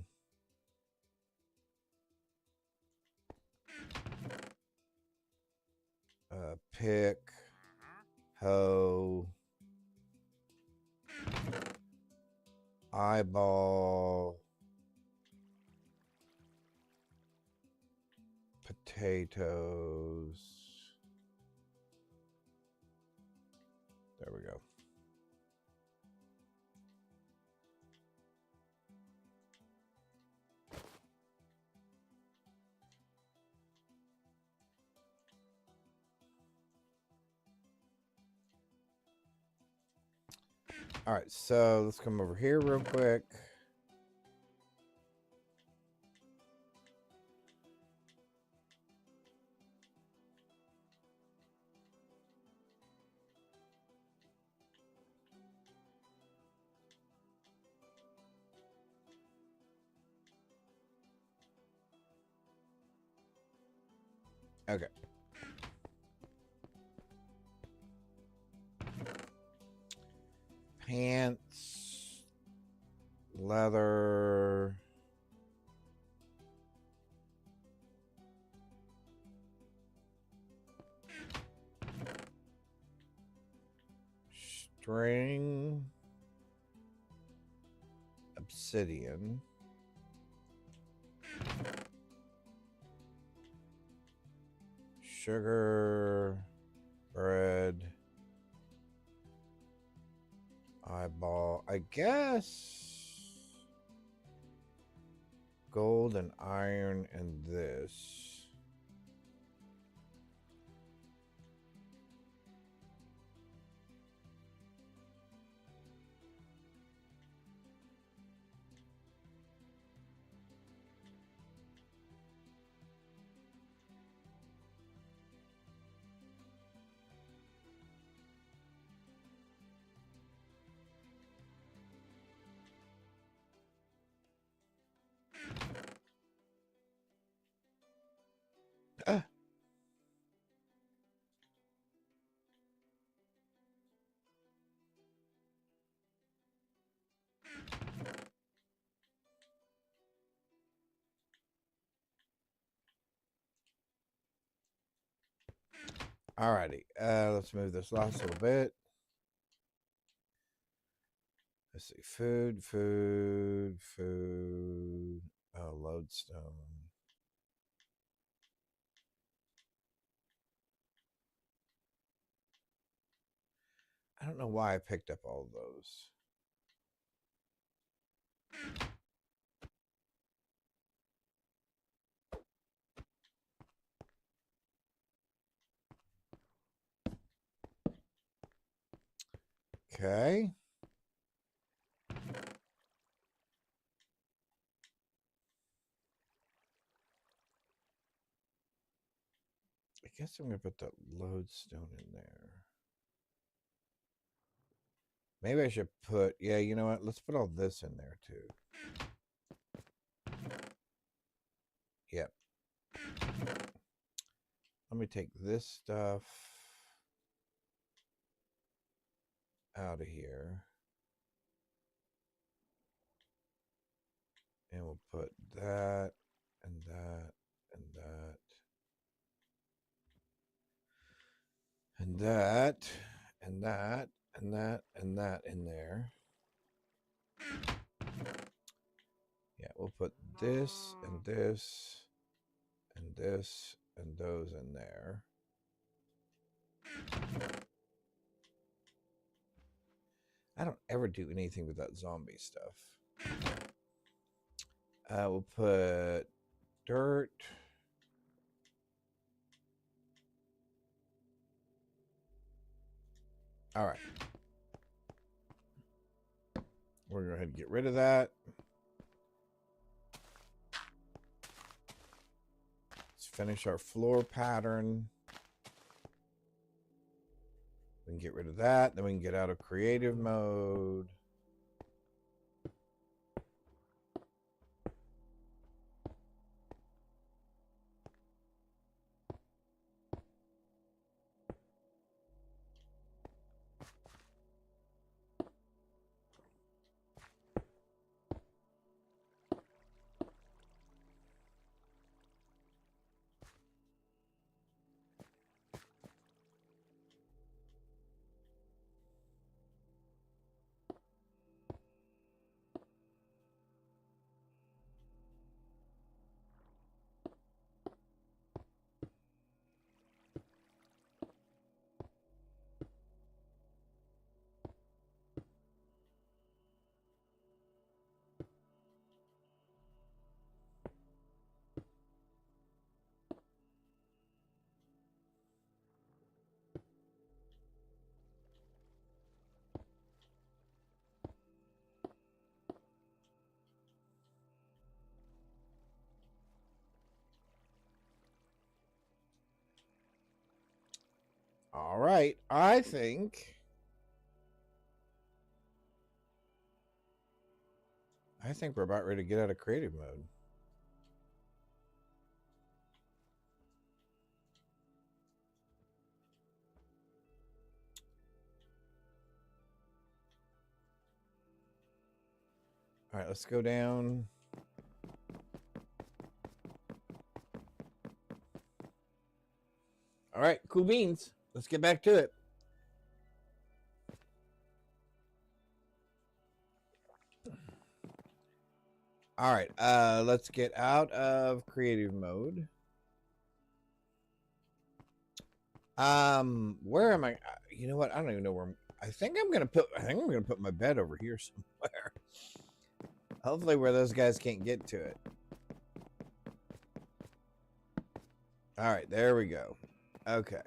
S1: pick, hoe, eyeball, potatoes. There we go. All right, so let's come over here real quick. Okay. Pants, leather, string, obsidian, sugar, bread, eyeball. I guess gold and iron and this. Ah. Alrighty, let's move this last little bit. Let's see, food. Oh, lodestone. I don't know why I picked up all of those. Okay. I guess I'm going to put the lodestone in there. Maybe I should put, yeah, you know what? Let's put all this in there too. Yep. Let me take this stuff out of here. And we'll put that and that and that and that and that and that and that in there. Yeah, we'll put this and this and this and those in there. I don't ever do anything with that zombie stuff. We'll put dirt. All right. We're going to go ahead and get rid of that. Let's finish our floor pattern. We can get rid of that. Then we can get out of creative mode. All right. I think we're about ready to get out of creative mode. All right, let's go down. All right, cool beans. Let's get back to it. All right, let's get out of creative mode. Where am I? You know what? I don't even know where I think I'm gonna put. I think I'm gonna put my bed over here somewhere. Hopefully, where those guys can't get to it. All right, there we go. Okay.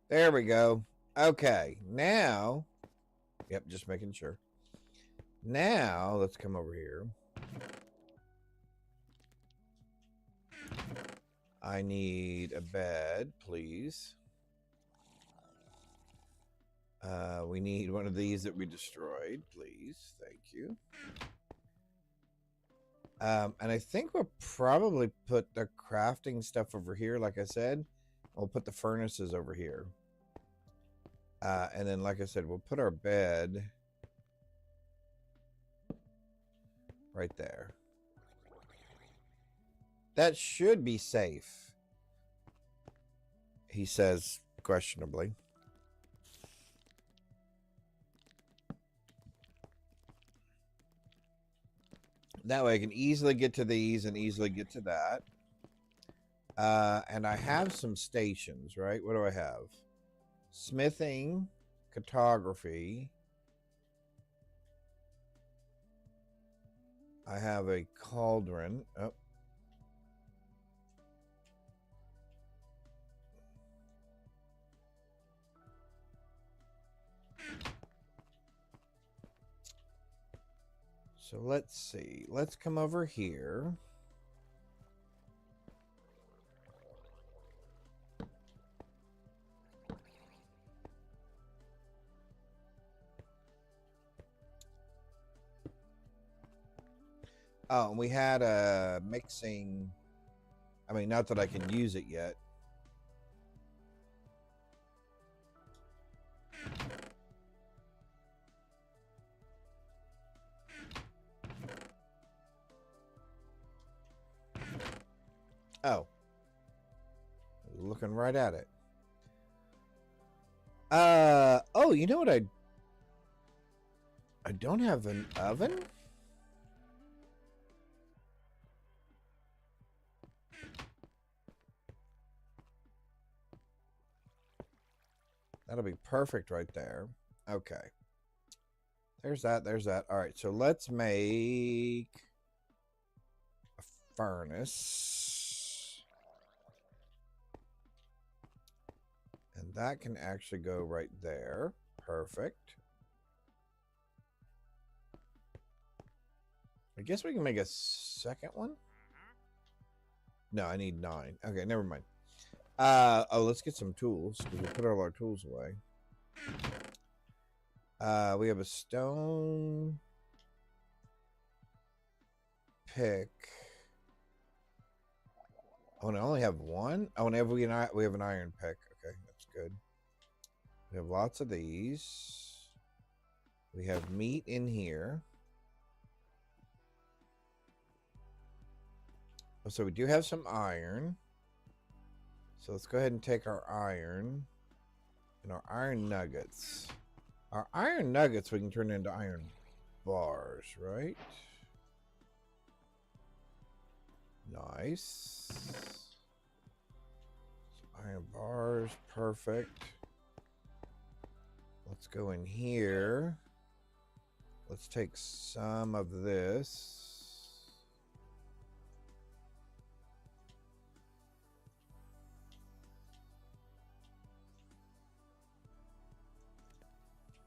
S1: There we go. Okay, now, yep, just making sure. Now, let's come over here. I need a bed, please. We need one of these that we destroyed, please. Thank you. And I think we'll probably put the crafting stuff over here, like I said. We'll put the furnaces over here. And then, like I said, we'll put our bed right there. That should be safe, he says questionably. That way I can easily get to these and easily get to that. And I have some stations, right? What do I have? Smithing, cartography. I have a cauldron. Oh. So let's see. Let's come over here. Oh, we had a mixing. I mean, not that I can use it yet. Oh. Looking right at it. Oh, you know what I don't have an oven? That'll be perfect right there. Okay. There's that. There's that. All right. So let's make a furnace. And that can actually go right there. Perfect. I guess we can make a second one. No, I need 9. Okay, never mind. Oh, let's get some tools because we put all our tools away. We have a stone pick. Oh, and I only have one. Oh, and we have an iron pick. Okay, that's good. We have lots of these. We have meat in here. Oh, so we do have some iron. So let's go ahead and take our iron and our iron nuggets. Our iron nuggets we can turn into iron bars, right? Nice. Iron bars, perfect. Let's go in here. Let's take some of this.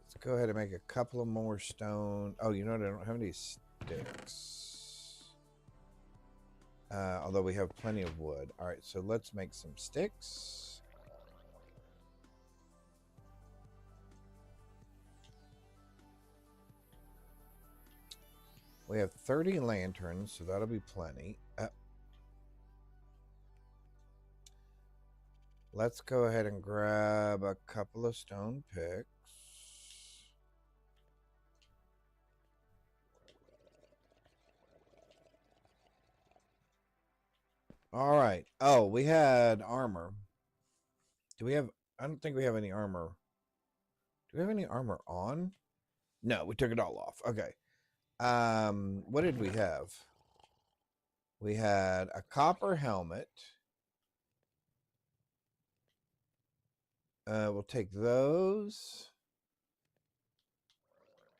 S1: Let's go ahead and make a couple of more stone. Oh, you know what? I don't have any sticks. Although we have plenty of wood. All right, so let's make some sticks. We have 30 lanterns, so that'll be plenty. Let's go ahead and grab a couple of stone picks. All right. Oh, we had armor. Do we have... I don't think we have any armor. Do we have any armor on? No, we took it all off. Okay. What did we have? We had a copper helmet. We'll take those.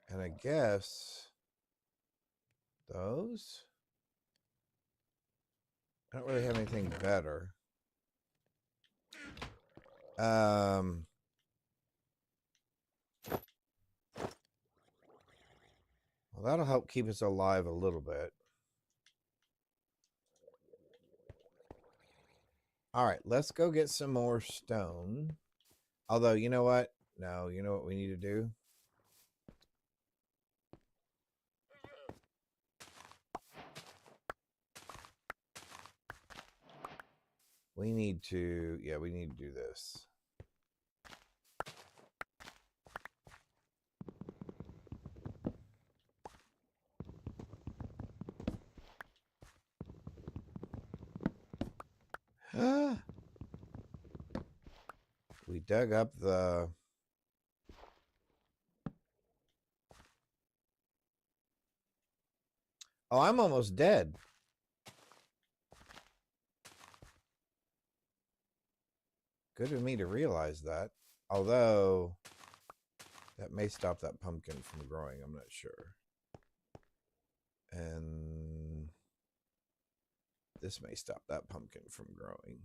S1: And I guess those. I don't really have anything better. Well, that'll help keep us alive a little bit. All right, let's go get some more stone. Although, you know what? No, you know what we need to do? We need to, yeah, we need to do this. We dug up the... Oh, I'm almost dead. Good of me to realize that. Although, that may stop that pumpkin from growing. I'm not sure. And this may stop that pumpkin from growing.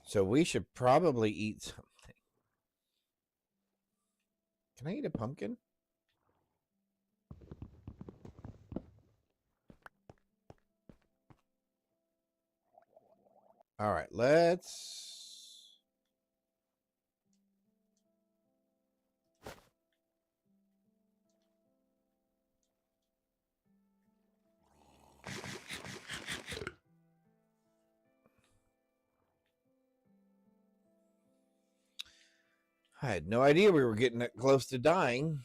S1: So we should probably eat something. Can I eat a pumpkin? All right, let's... I had no idea we were getting that close to dying.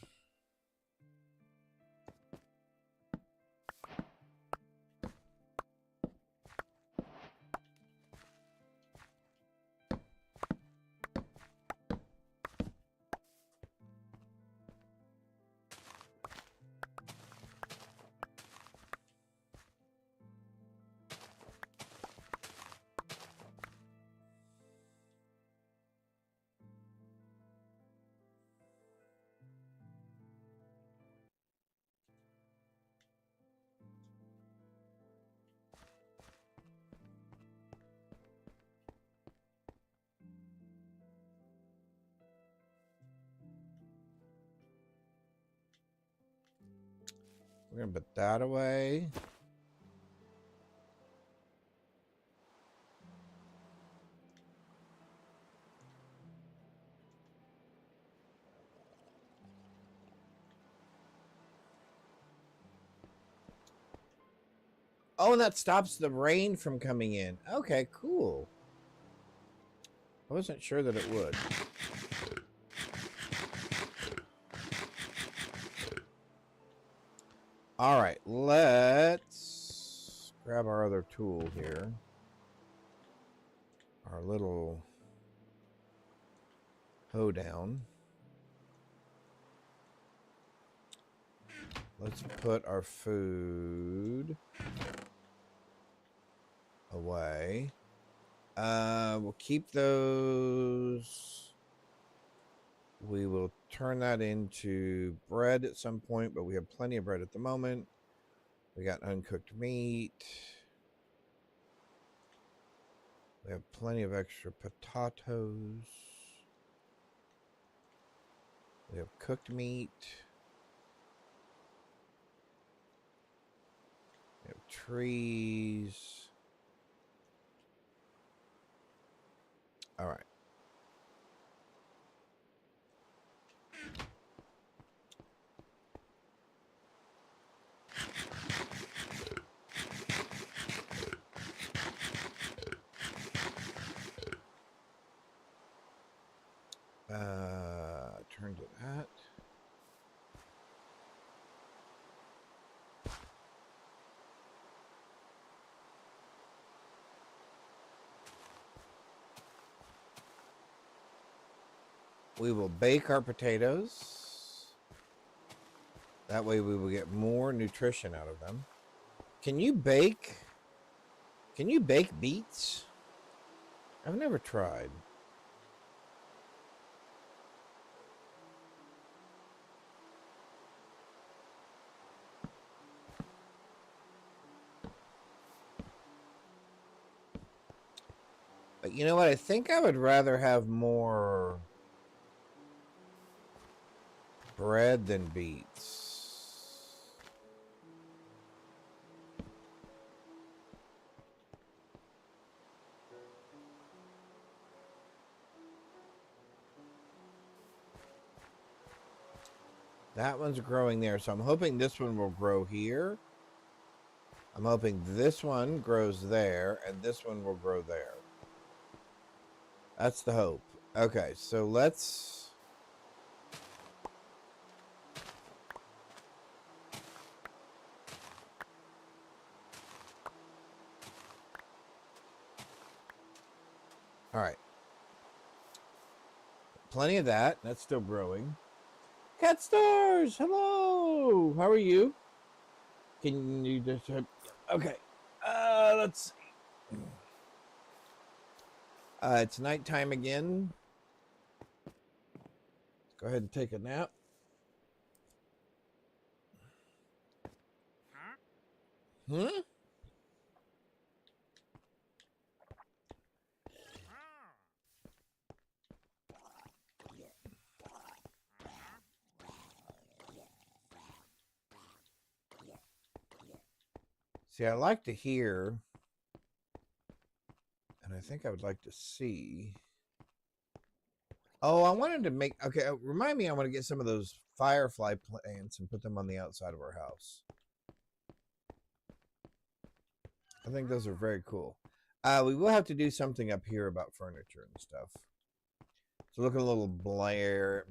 S1: We're going to put that away. Oh, and that stops the rain from coming in. Okay, cool. I wasn't sure that it would. All right, let's grab our other tool here. Our little hoedown. Let's put our food away. We'll keep those. We will turn that into bread at some point, but we have plenty of bread at the moment. We got uncooked meat. We have plenty of extra potatoes. We have cooked meat. We have trees. All right. Turn to that. We will bake our potatoes. That way we will get more nutrition out of them. Can you bake beets? I've never tried. But you know what? I think I would rather have more bread than beets. That one's growing there, so I'm hoping this one will grow here. I'm hoping this one grows there, and this one will grow there. That's the hope. Okay, so let's... All right. Plenty of that. That's still growing. Cat Stars! Hello! How are you? Can you just... Okay. Let's see. It's nighttime again. Go ahead and take a nap. Hmm? See, I like to hear, and I think I would like to see. Oh, I wanted to make... Okay, remind me, I want to get some of those firefly plants and put them on the outside of our house. I think those are very cool. We will have to do something up here about furniture and stuff. It's looking a little bland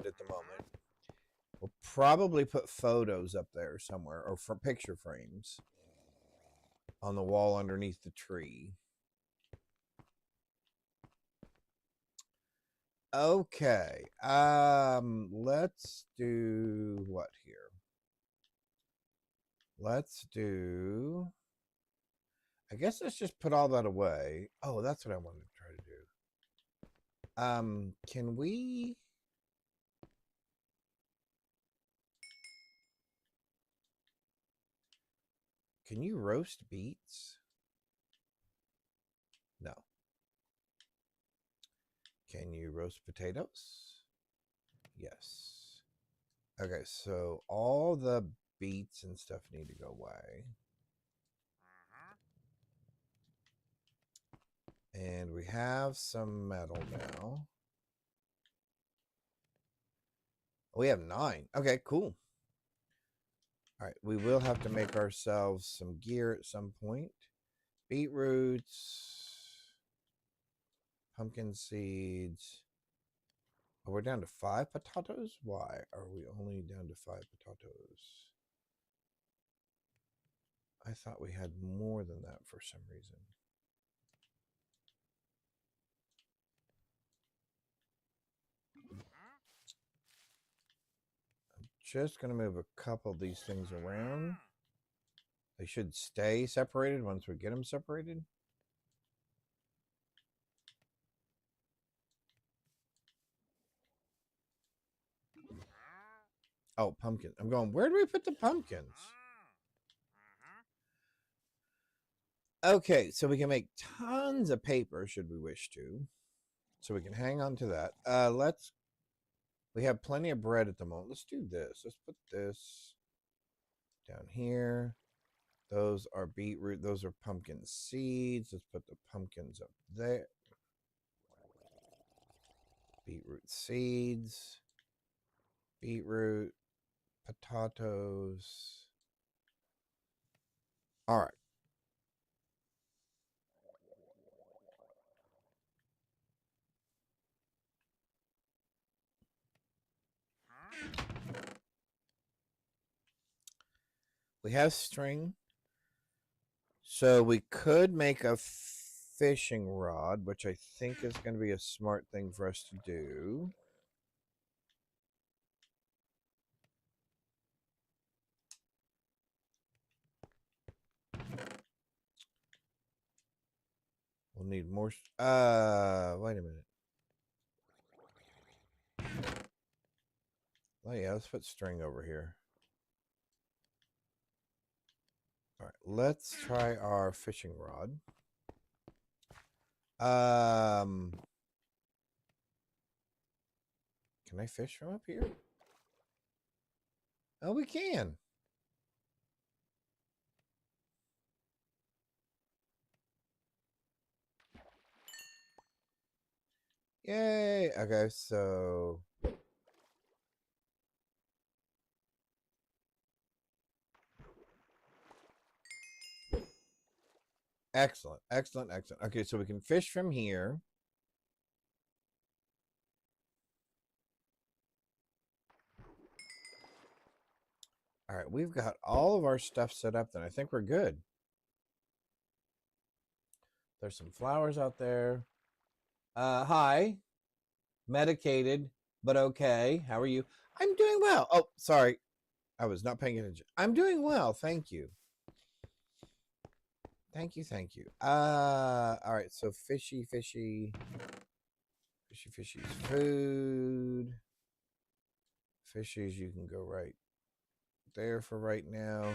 S1: at the moment. We'll probably put photos up there somewhere, or for picture frames on the wall underneath the tree. Okay. Let's do what here? Let's do... I guess let's just put all that away. Oh, that's what I wanted to try to do. Can we... Can you roast beets? No. Can you roast potatoes? Yes. Okay, so all the beets and stuff need to go away. And we have some metal now. We have 9. Okay, cool. All right, we will have to make ourselves some gear at some point. Beetroots, pumpkin seeds. Oh, we're down to 5 potatoes? Why are we only down to 5 potatoes? I thought we had more than that for some reason. I'm just going to move a couple of these things around. They should stay separated once we get them separated. Oh, pumpkin. I'm going, where do we put the pumpkins? Okay, so we can make tons of paper should we wish to. So we can hang on to that. We have plenty of bread at the moment. Let's do this. Let's put this down here. Those are beetroot. Those are pumpkin seeds. Let's put the pumpkins up there. Beetroot seeds. Beetroot. Potatoes. All right. We have string. So we could make a fishing rod, which I think is going to be a smart thing for us to do. We'll need more. Wait a minute. Oh yeah, let's put string over here. All right, let's try our fishing rod. Can I fish from up here? Oh, we can. Yay. Okay, so excellent, excellent, excellent. Okay, so we can fish from here. All right, we've got all of our stuff set up then. I think we're good. There's some flowers out there. Hi. Medicated, but okay. How are you? I'm doing well. Oh, sorry. I was not paying attention. I'm doing well. Thank you. Thank you. Thank you. All right. So fishy's food. Fishies, you can go right there for right now.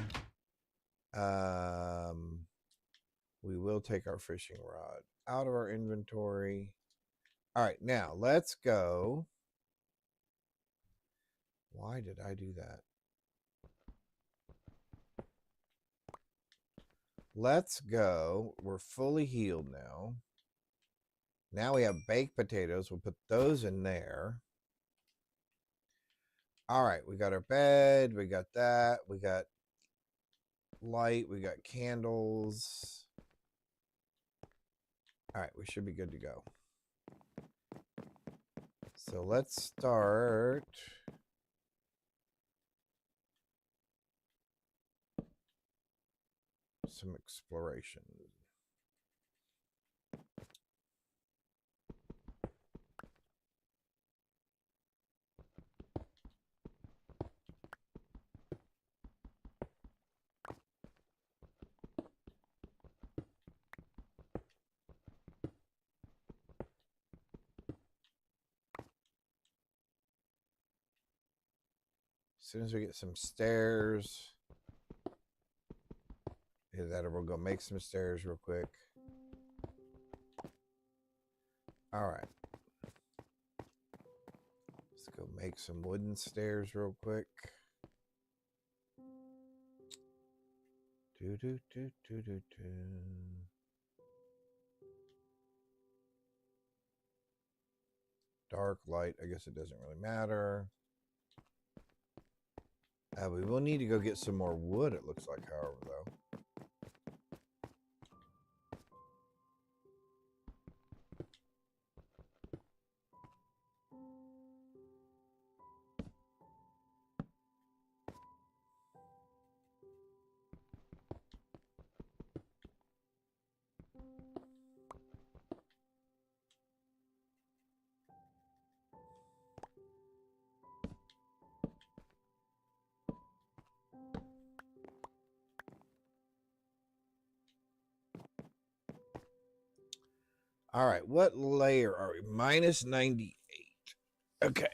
S1: We will take our fishing rod out of our inventory. All right, now let's go. Why did I do that? Let's go. We're fully healed now. Now we have baked potatoes. We'll put those in there. All right, we got our bed. We got that. We got light. We got candles. All right, we should be good to go. So let's start. Some exploration. As soon as we get some stairs, either that or we'll go make some stairs real quick. All right. Let's go make some wooden stairs real quick. Do do do do do do. Dark light. I guess it doesn't really matter. We will need to go get some more wood, it looks like, however, though. All right, what layer are we? Minus 98. Okay.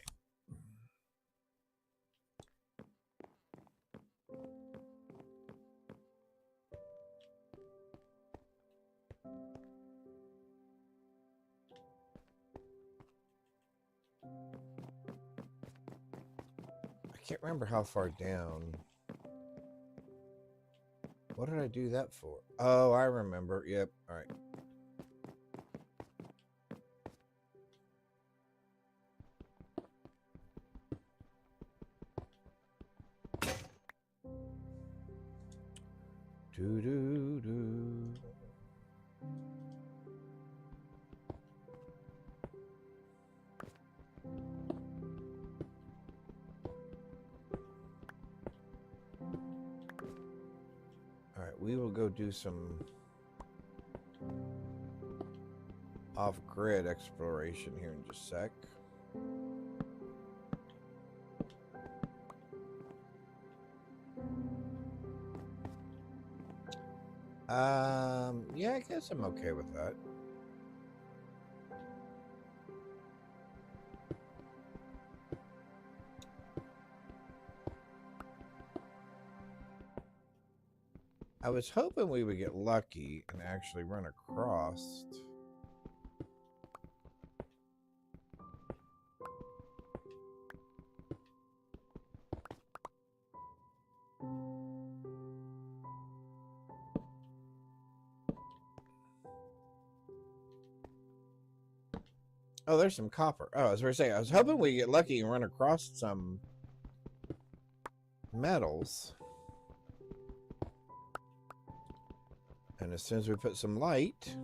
S1: I can't remember how far down. What did I do that for? Oh, I remember. Yep. All right. Do do do. All right, we will go do some off-grid exploration here in just a sec. Yeah, I guess I'm okay with that. I was hoping we would get lucky and actually run across. Oh, there's some copper. Oh, as we were saying, I was hoping we get lucky and run across some metals. And as soon as we put some light,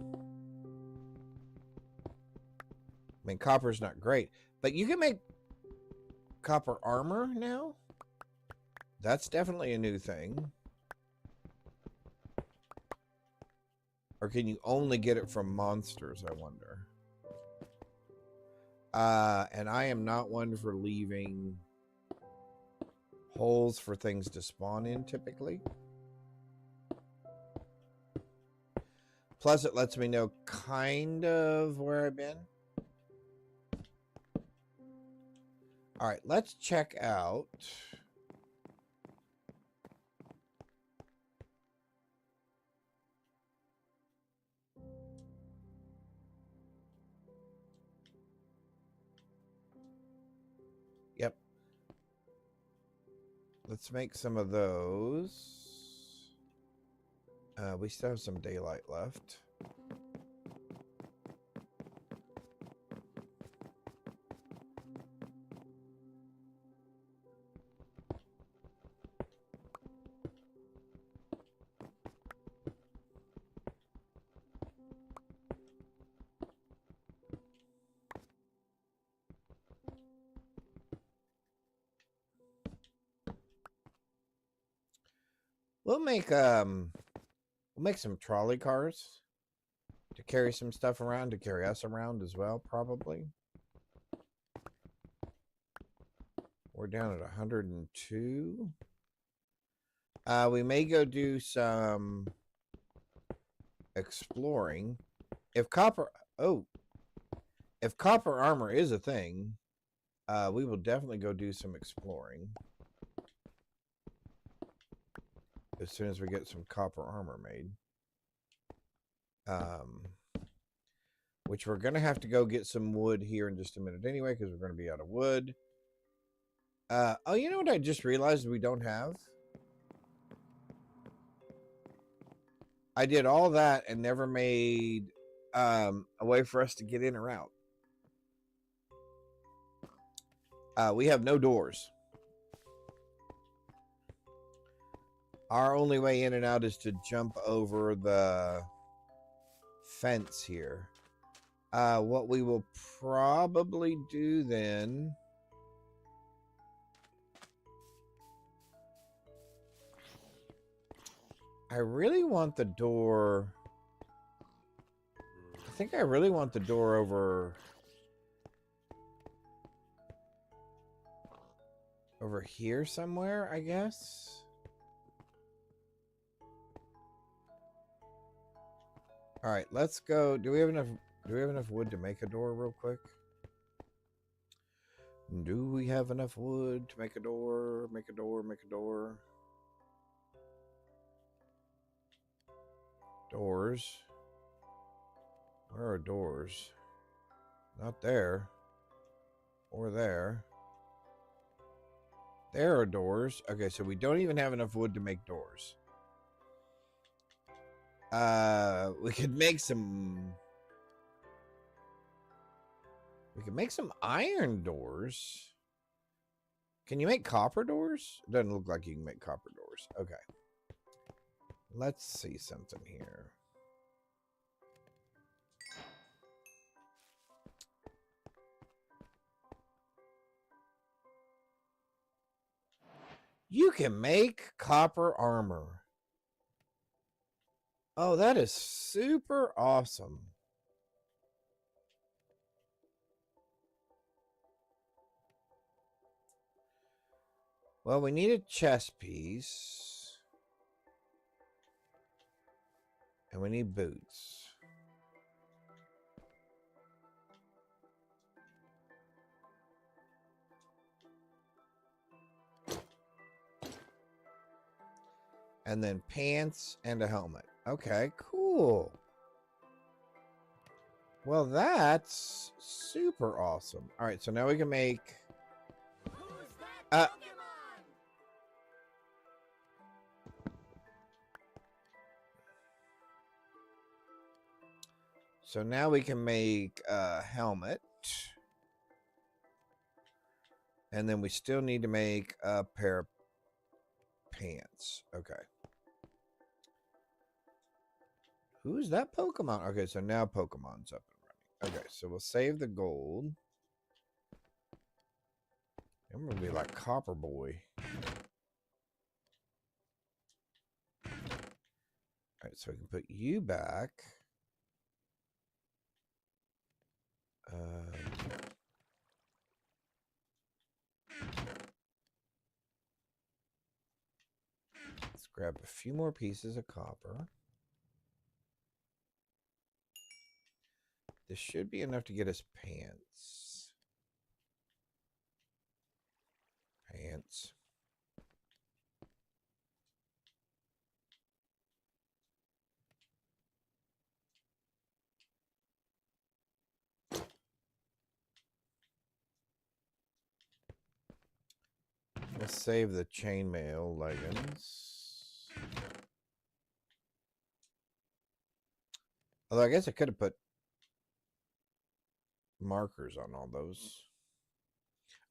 S1: I mean, copper's not great, but you can make copper armor now. That's definitely a new thing. Or can you only get it from monsters, I wonder? And I am not one for leaving holes for things to spawn in, typically. Plus, it lets me know kind of where I've been. All right, let's check out. Yep. Let's make some of those. We still have some daylight left. We'll make some trolley cars to carry some stuff around, to carry us around as well, probably. We're down at 102. We may go do some exploring. If copper armor is a thing, we will definitely go do some exploring. As soon as we get some copper armor made. Which we're going to have to go get some wood here in just a minute anyway, because we're going to be out of wood. Oh, you know what I just realized we don't have? I did all that and never made a way for us to get in or out. We have no doors. Our only way in and out is to jump over the fence here. What we will probably do then... I really want the door... I think I really want the door over here somewhere, I guess. All right, let's go. Do we have enough wood to make a door real quick? Do we have enough wood to make a door? Make a door, make a door. Doors. Where are doors? Not there. Or there. There are doors. Okay, so we don't even have enough wood to make doors. We could make some... We can make some iron doors. Can you make copper doors? It doesn't look like you can make copper doors. Okay. Let's see something here. You can make copper armor. Oh, that is super awesome. Well, we need a chest piece. And we need boots. And then pants and a helmet. Okay, cool. Well, that's super awesome. All right, so now we can make... So now we can make a helmet. And then we still need to make a pair of pants. Okay. Who's that Pokemon? Okay, so now Pokemon's up and running. Okay, so we'll save the gold. I'm going to be like Copper Boy. Alright, so we can put you back. Let's grab a few more pieces of copper. This should be enough to get us pants. Pants. Let's save the chainmail leggings. Although I guess I could have put markers on all those.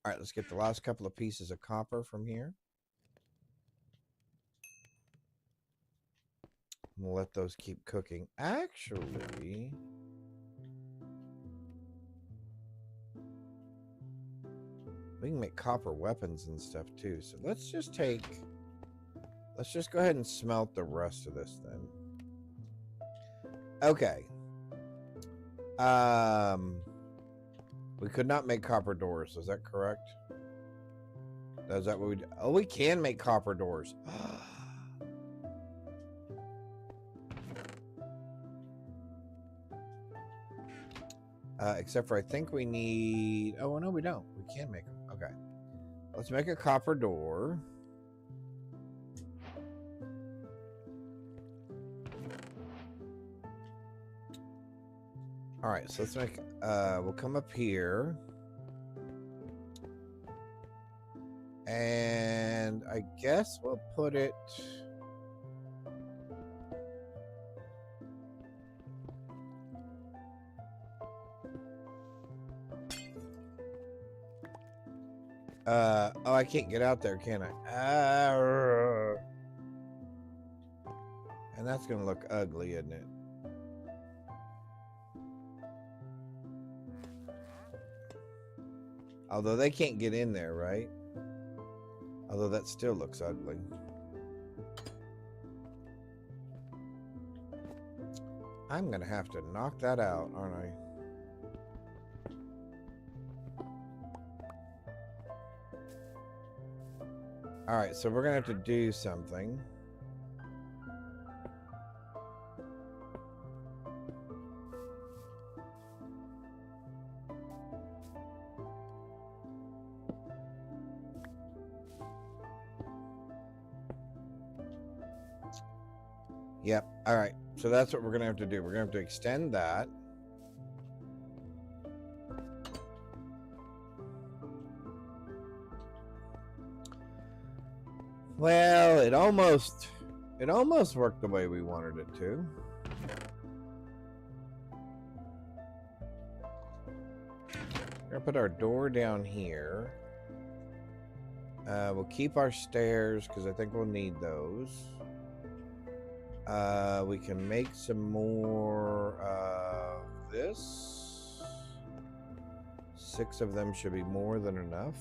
S1: All right, let's get the last couple of pieces of copper from here. We'll let those keep cooking. Actually, we can make copper weapons and stuff too. So let's just go ahead and smelt the rest of this then. Okay. We could not make copper doors. Is that correct? Is that what we do? Oh, we can make copper doors. Except for I think we need... Oh, no, we don't. We can make them. Okay. Let's make a copper door. All right, so let's make... we'll come up here. And I guess we'll put it... oh, I can't get out there, can I? And that's gonna look ugly, isn't it? Although they can't get in there, right? Although that still looks ugly. I'm gonna have to knock that out, aren't I? All right, so we're gonna have to do something. Yep. All right. So that's what we're gonna have to do. We're gonna have to extend that. Well, it almost worked the way we wanted it to. We're gonna put our door down here. We'll keep our stairs because I think we'll need those. We can make some more of this. 6 of them should be more than enough.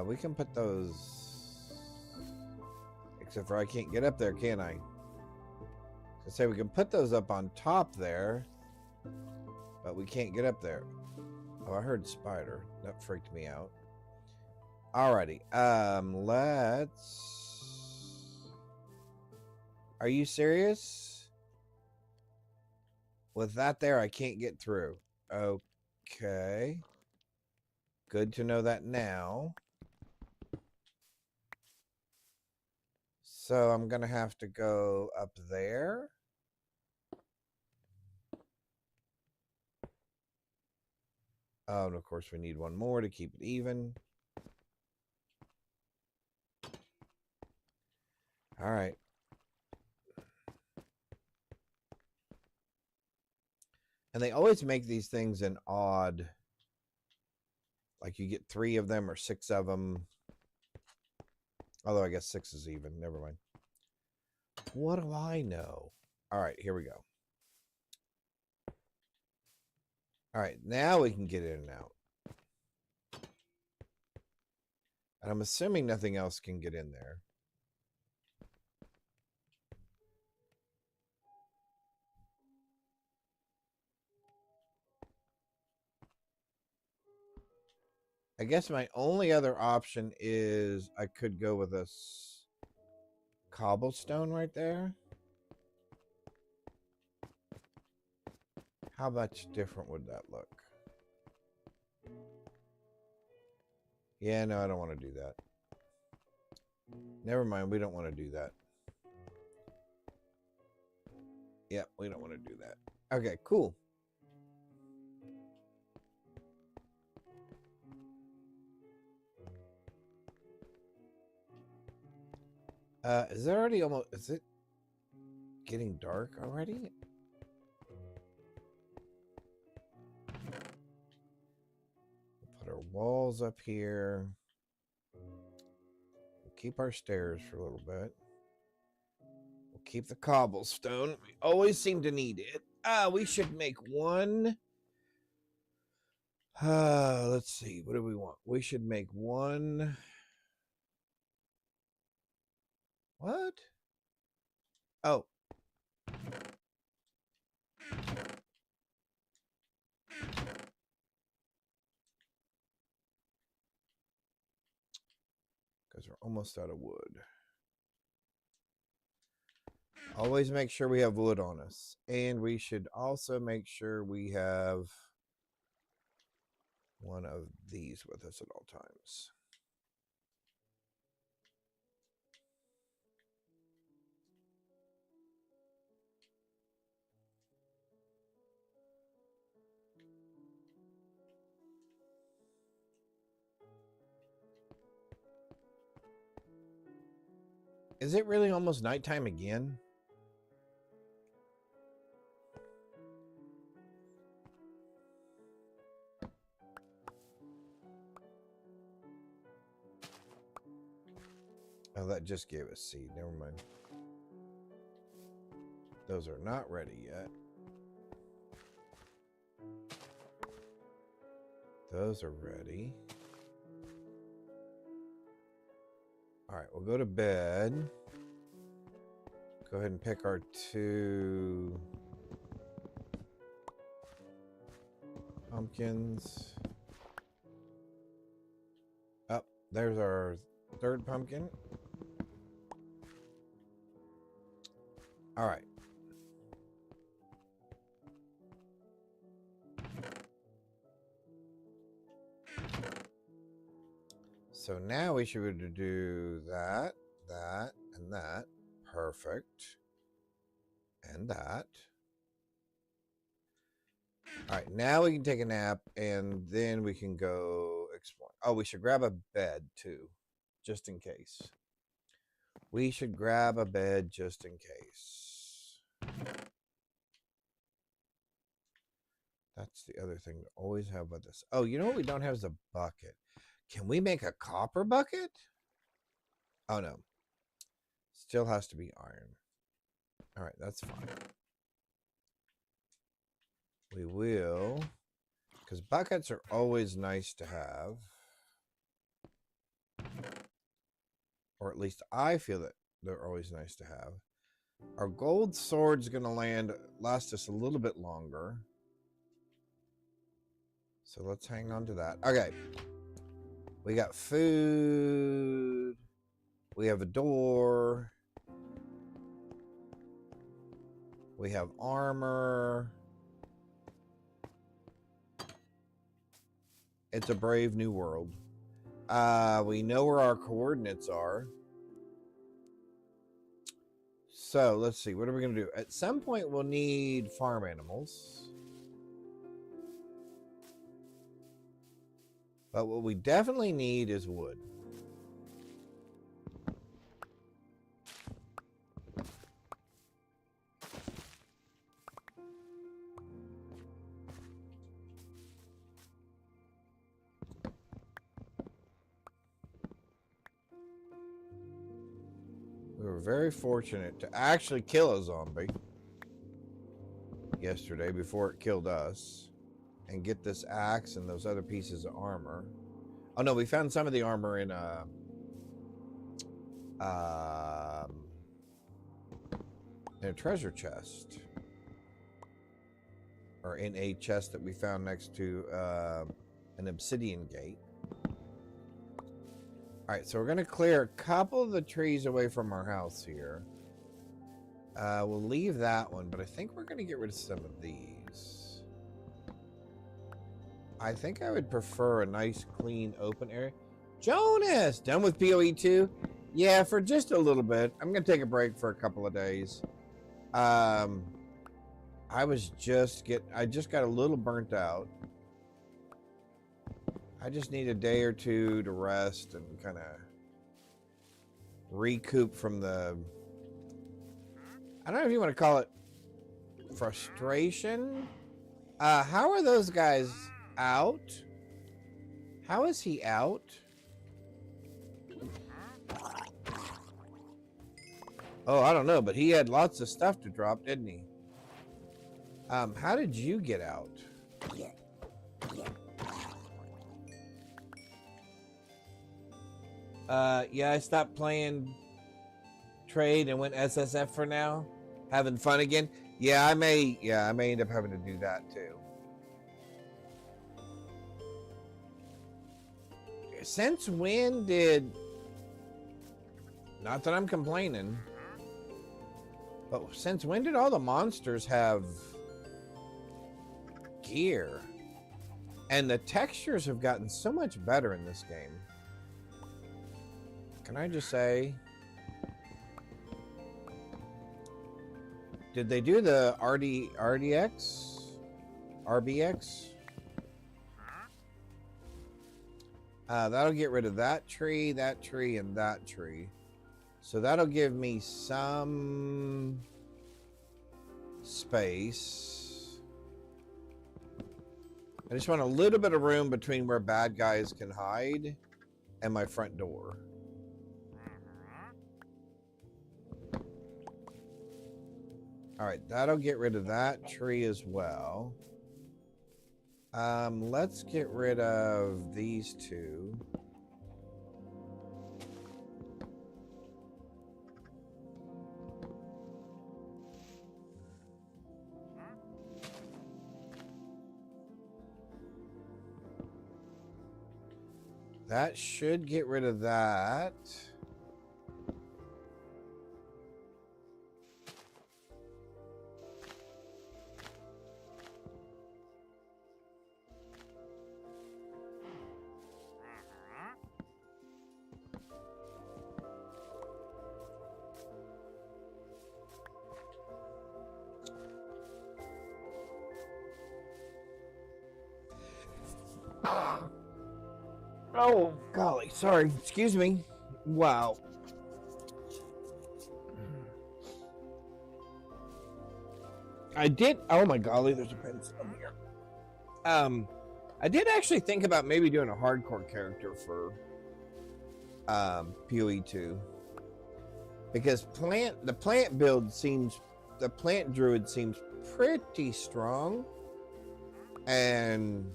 S1: We can put those... Except for I can't get up there, can I? So say we can put those up on top there, but we can't get up there. Oh, I heard spider. That freaked me out. Alrighty. Let's... Are you serious? With that there, I can't get through. Okay. Good to know that now. So I'm going to have to go up there. Oh, and of course we need one more to keep it even. All right. And they always make these things an odd, like you get 3 of them or 6 of them. Although I guess 6 is even. Never mind. What do I know? All right, here we go. All right, now we can get in and out. And I'm assuming nothing else can get in there. I guess my only other option is I could go with a cobblestone right there. How much different would that look? Yeah, no, I don't want to do that. Never mind, we don't want to do that. Yeah, we don't want to do that. Okay, cool. Is it already almost... Is it getting dark already? We'll put our walls up here. We'll keep our stairs for a little bit. We'll keep the cobblestone. We always seem to need it. We should make one. Let's see. What do we want? We should make one. What? Oh. Because we're almost out of wood. Always make sure we have wood on us. And we should also make sure we have one of these with us at all times. Is it really almost nighttime again? Oh, that just gave us seed. Never mind. Those are not ready yet. Those are ready. All right, we'll go to bed. Go ahead and pick our 2 pumpkins. Oh, there's our 3rd pumpkin. All right. So now we should do that, that, and that. Perfect. And that. All right, now we can take a nap, and then we can go explore. Oh, we should grab a bed, too, just in case. We should grab a bed just in case. That's the other thing to always have with us. Oh, you know what we don't have is a bucket. Can we make a copper bucket? Oh, no. Still has to be iron. All right, that's fine. We will, because buckets are always nice to have. Or at least I feel that they're always nice to have. Our gold sword's going to last us a little bit longer. So let's hang on to that. Okay. We got food. We have a door. We have armor. It's a brave new world. We know where our coordinates are. So let's see. What are we going to do? At some point, we'll need farm animals. But what we definitely need is wood. We were very fortunate to actually kill a zombie yesterday before it killed us and get this axe and those other pieces of armor. Oh no, we found some of the armor in a treasure chest, or in a chest that we found next to an obsidian gate. All right, so we're gonna clear a couple of the trees away from our house here. We'll leave that one, but I think we're gonna get rid of some of these. I think I would prefer a nice, clean, open area. Jonas, done with PoE 2? Yeah, for just a little bit. I'm gonna take a break for a couple of days. I just got a little burnt out. I just need a day or two to rest and kind of recoup from the, I don't know if you want to call it frustration. How are those guys out? How is he out? Oh, I don't know, but he had lots of stuff to drop, didn't he? How did you get out? Yeah, I stopped playing trade and went SSF for now. Having fun again. Yeah, I may end up having to do that too. Since when did, not that I'm complaining, but since when did all the monsters have gear? And the textures have gotten so much better in this game. Can I just say, did they do the RBX? That'll get rid of that tree, and that tree. So that'll give me some space. I just want a little bit of room between where bad guys can hide and my front door. All right, that'll get rid of that tree as well. Let's get rid of these two. That should get rid of that. Oh, golly. Sorry. Excuse me. Wow. I did. Oh, my golly. There's a pencil here. I did actually think about maybe doing a hardcore character for PoE 2. Because the plant druid seems pretty strong. And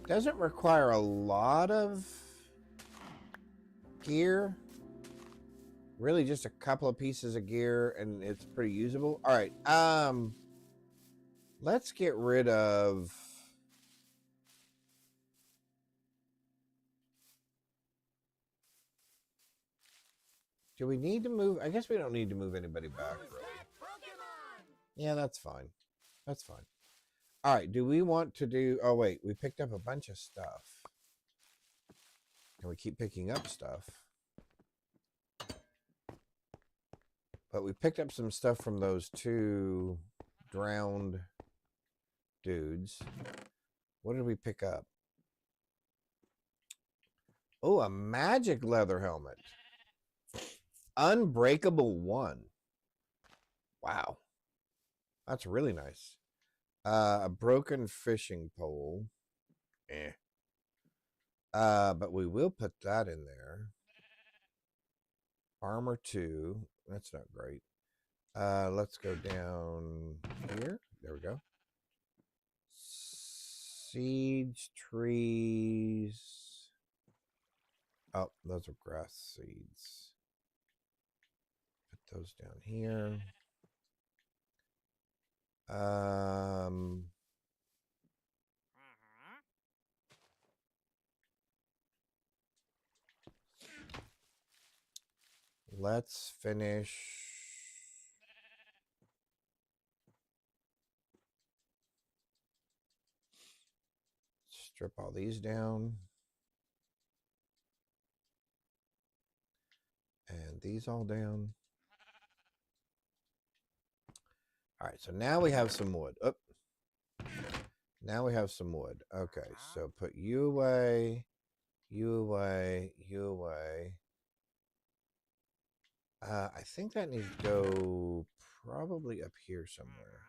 S1: doesn't require a lot of gear. Really just a couple of pieces of gear and it's pretty usable. All right. Let's get rid of do we need to move? I guess we don't need to move anybody back, really. Yeah, that's fine. That's fine. All right. Do we want to do? Oh wait, we picked up a bunch of stuff, and we keep picking up stuff. But we picked up some stuff from those two drowned dudes. What did we pick up? Oh, a magic leather helmet. Unbreakable 1. Wow. That's really nice. A broken fishing pole. But we will put that in there. Armor 2. That's not great. Let's go down here. There we go. Seeds, trees. Oh, those are grass seeds. Put those down here. Let's finish. Strip all these down. And these all down. All right, so now we have some wood. Oh, now we have some wood. Okay, so put you away, you away, you away. I think that needs to go probably up here somewhere.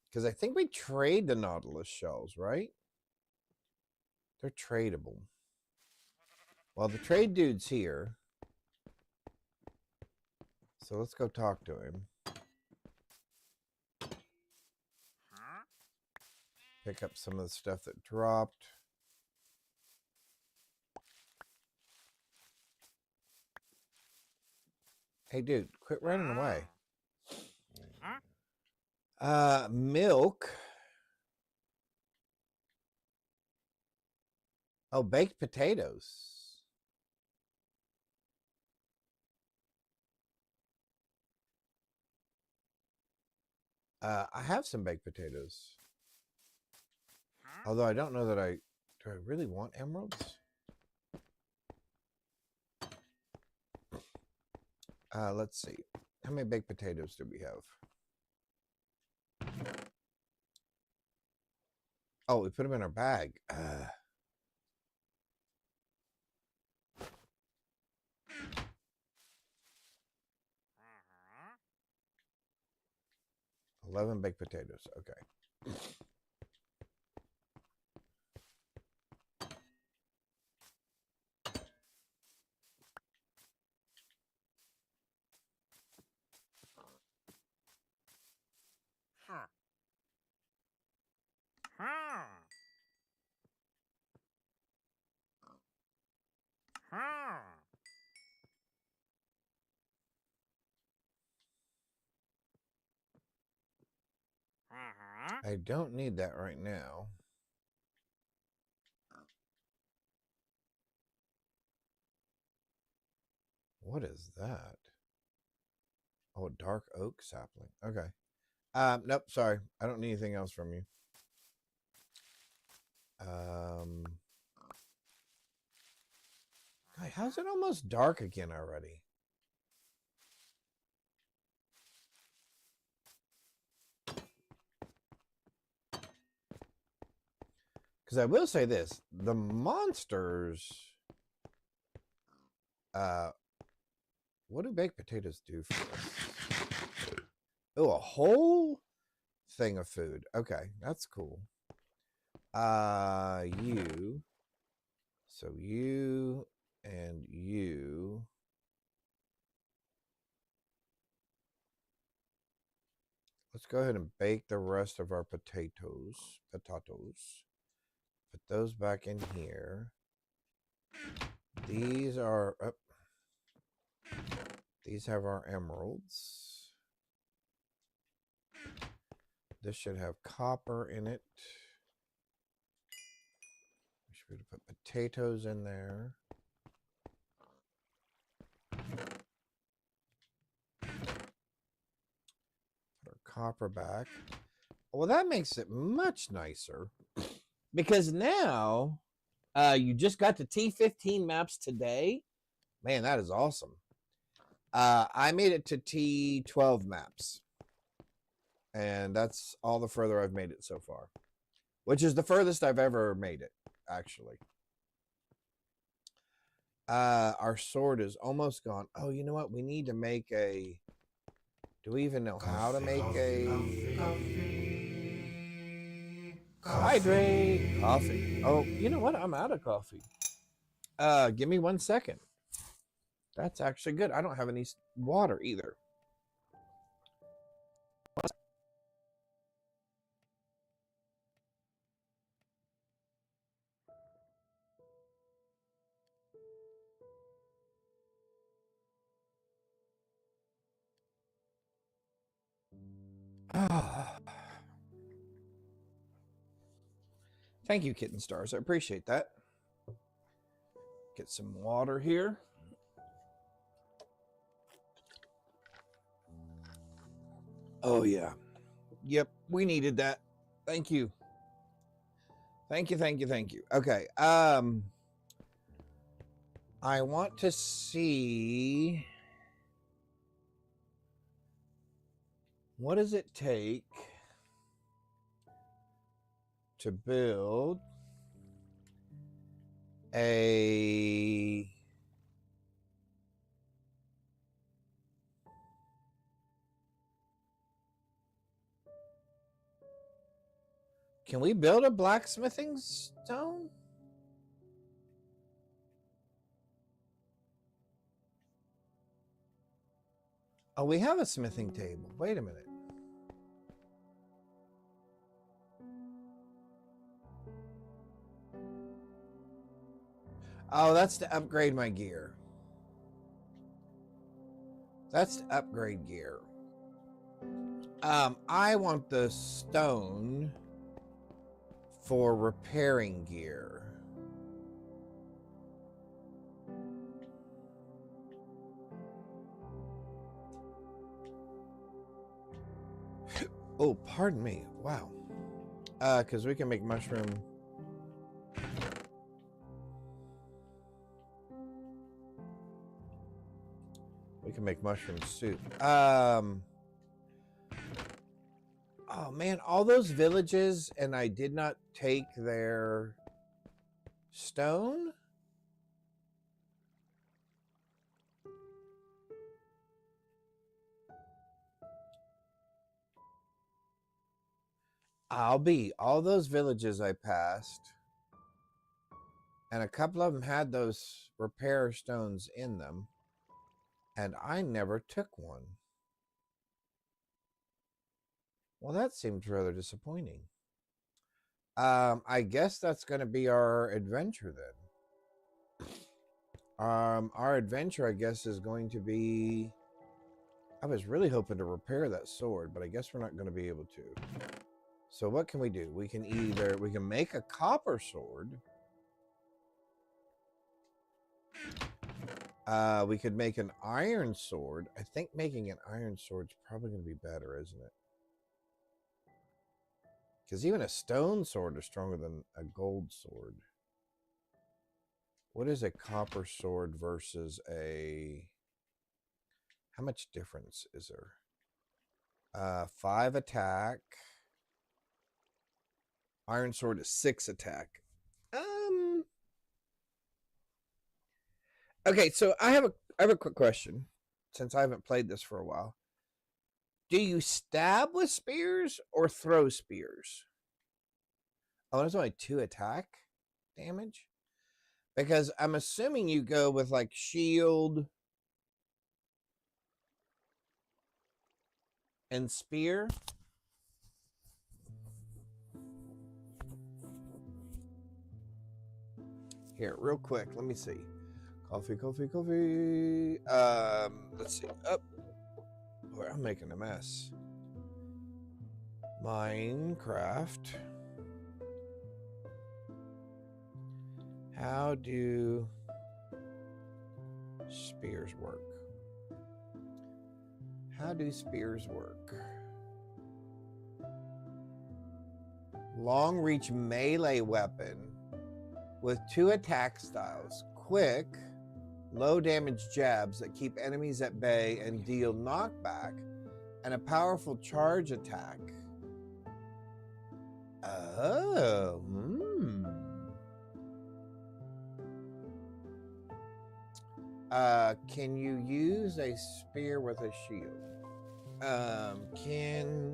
S1: Because I think we trade the Nautilus shells, right? They're tradable. Well, the trade dude's here. So let's go talk to him. Pick up some of the stuff that dropped. Hey, dude, quit running away. Milk. Oh, baked potatoes. I have some baked potatoes. Although I don't know that do I really want emeralds? Let's see. How many baked potatoes do we have? Oh, we put them in our bag. 11 baked potatoes. Okay. I don't need that right now. What is that? Oh, a dark oak sapling. Okay. Nope, sorry. I don't need anything else from you. God, how's it almost dark again already? Because I will say this, the monsters, what do baked potatoes do for us? Oh, a whole thing of food. Okay, that's cool. You. So you and you. Let's go ahead and bake the rest of our potatoes. Put those back in here. These are these have our emeralds. This should have copper in it. We should be able to put potatoes in there. Put our copper back. Well, that makes it much nicer because now you just got the T15 maps today. Man, that is awesome. I made it to T12 maps, and that's all the further I've made it so far, which is the furthest I've ever made it, actually. Our sword is almost gone. Oh, you know what? We need to make a... Do we even know how to make hydrate coffee? Oh, you know what? I'm out of coffee. Give me 1 second. That's actually good. I don't have any water either. Thank you, Kitten Stars. I appreciate that. Get some water here. Oh, yeah. Yep, we needed that. Thank you. Thank you, thank you, thank you. Okay. I want to see... What does it take to build a... Can we build a blacksmithing stone? Oh, we have a smithing table. Wait a minute. Oh, that's to upgrade my gear. That's to upgrade gear. I want the stone for repairing gear. Oh, pardon me. Wow. Because we can make mushroom. We can make mushroom soup. Oh man, all those villages, and I did not take their stone. All those villages I passed, and a couple of them had those repair stones in them, and I never took one. Well, that seems rather disappointing. I guess that's going to be our adventure then. Our adventure, I guess, is going to be... I was really hoping to repair that sword, but I guess we're not going to be able to. So what can we do? We can make a copper sword. We could make an iron sword. I think making an iron sword is probably going to be better, isn't it? Because even a stone sword is stronger than a gold sword. What is a copper sword versus a... How much difference is there? 5 attack. Iron sword is 6 attack. Okay, so I have a quick question, since I haven't played this for a while. Do you stab with spears or throw spears? Oh, there's only 2 attack damage? Because I'm assuming you go with like shield and spear. Here, real quick, let me see. Coffee, coffee, coffee. Let's see. Oh, boy, I'm making a mess. Minecraft. How do spears work? How do spears work? Long reach melee weapon with 2 attack styles. Quick, low damage jabs that keep enemies at bay and deal knockback, and a powerful charge attack. Oh, can you use a spear with a shield? Can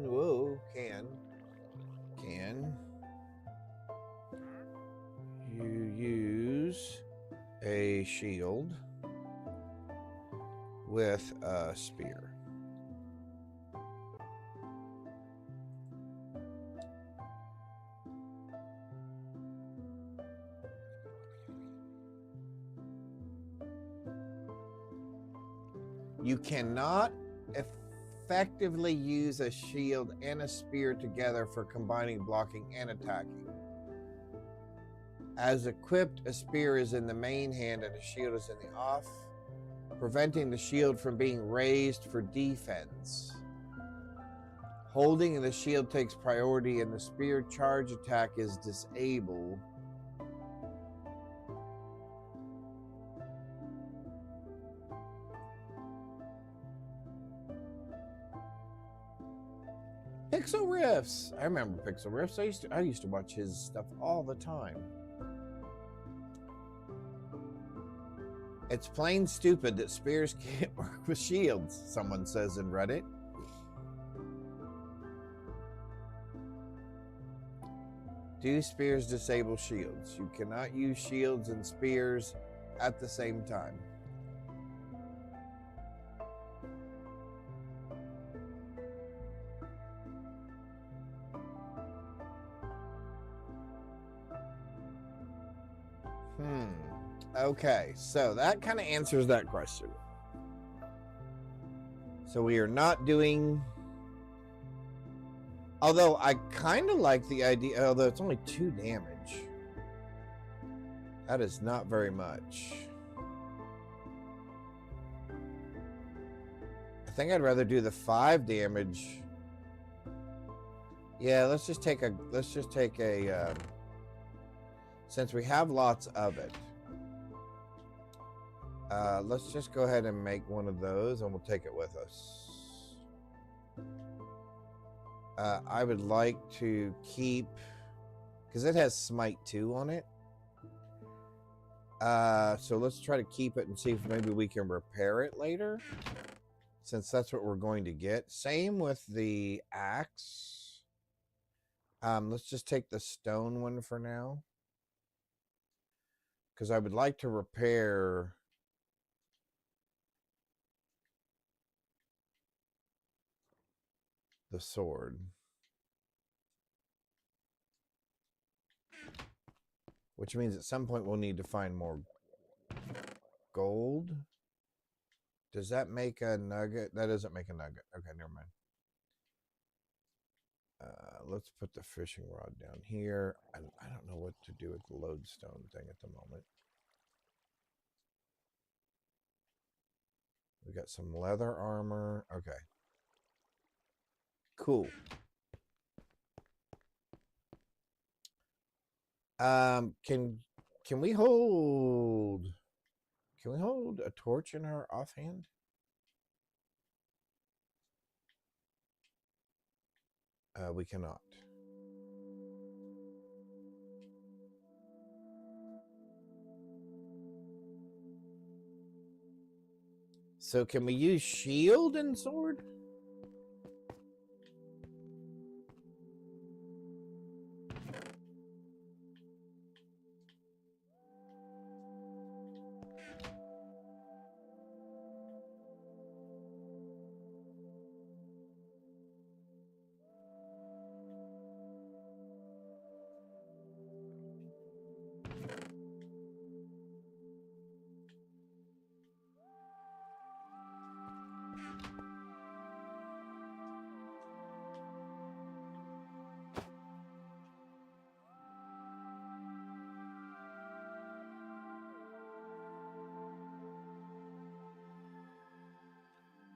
S1: you use a shield with a spear? You cannot effectively use a shield and a spear together for combining blocking and attacking. As equipped, a spear is in the main hand and a shield is in the off, preventing the shield from being raised for defense. Holding the shield takes priority and the spear charge attack is disabled. Pixel Riffs. I remember Pixel Riffs. I used to watch his stuff all the time. It's plain stupid that spears can't work with shields, someone says in Reddit. Do spears disable shields? You cannot use shields and spears at the same time. Okay, so that kind of answers that question. So we are not doing... Although I kind of like the idea, although it's only 2 damage. That is not very much. I think I'd rather do the 5 damage. Yeah, let's just take a since we have lots of it. Let's just go ahead and make one of those and we'll take it with us. I would like to keep, because it has Smite 2 on it. So let's try to keep it and see if maybe we can repair it later, since that's what we're going to get. Same with the axe. Let's just take the stone one for now, because I would like to repair the sword. Which means at some point we'll need to find more gold. Does that make a nugget? That doesn't make a nugget. Okay, never mind. Let's put the fishing rod down here. I don't know what to do with the lodestone thing at the moment. We got some leather armor. Okay. Cool. Can we hold a torch in our offhand? We cannot. So can we use shield and sword?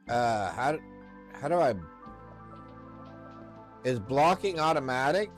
S1: How do I... Is blocking automatic?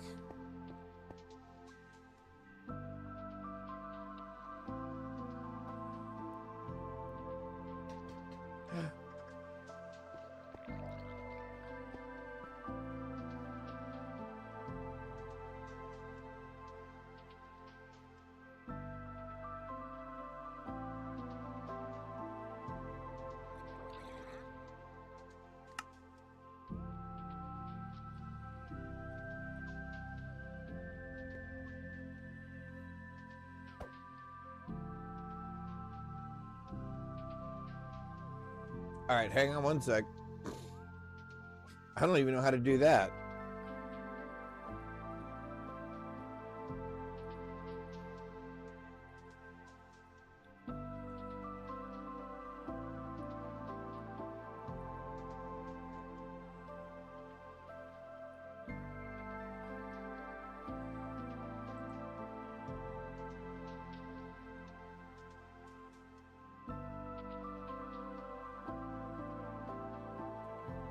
S1: All right, hang on one sec. I don't even know how to do that.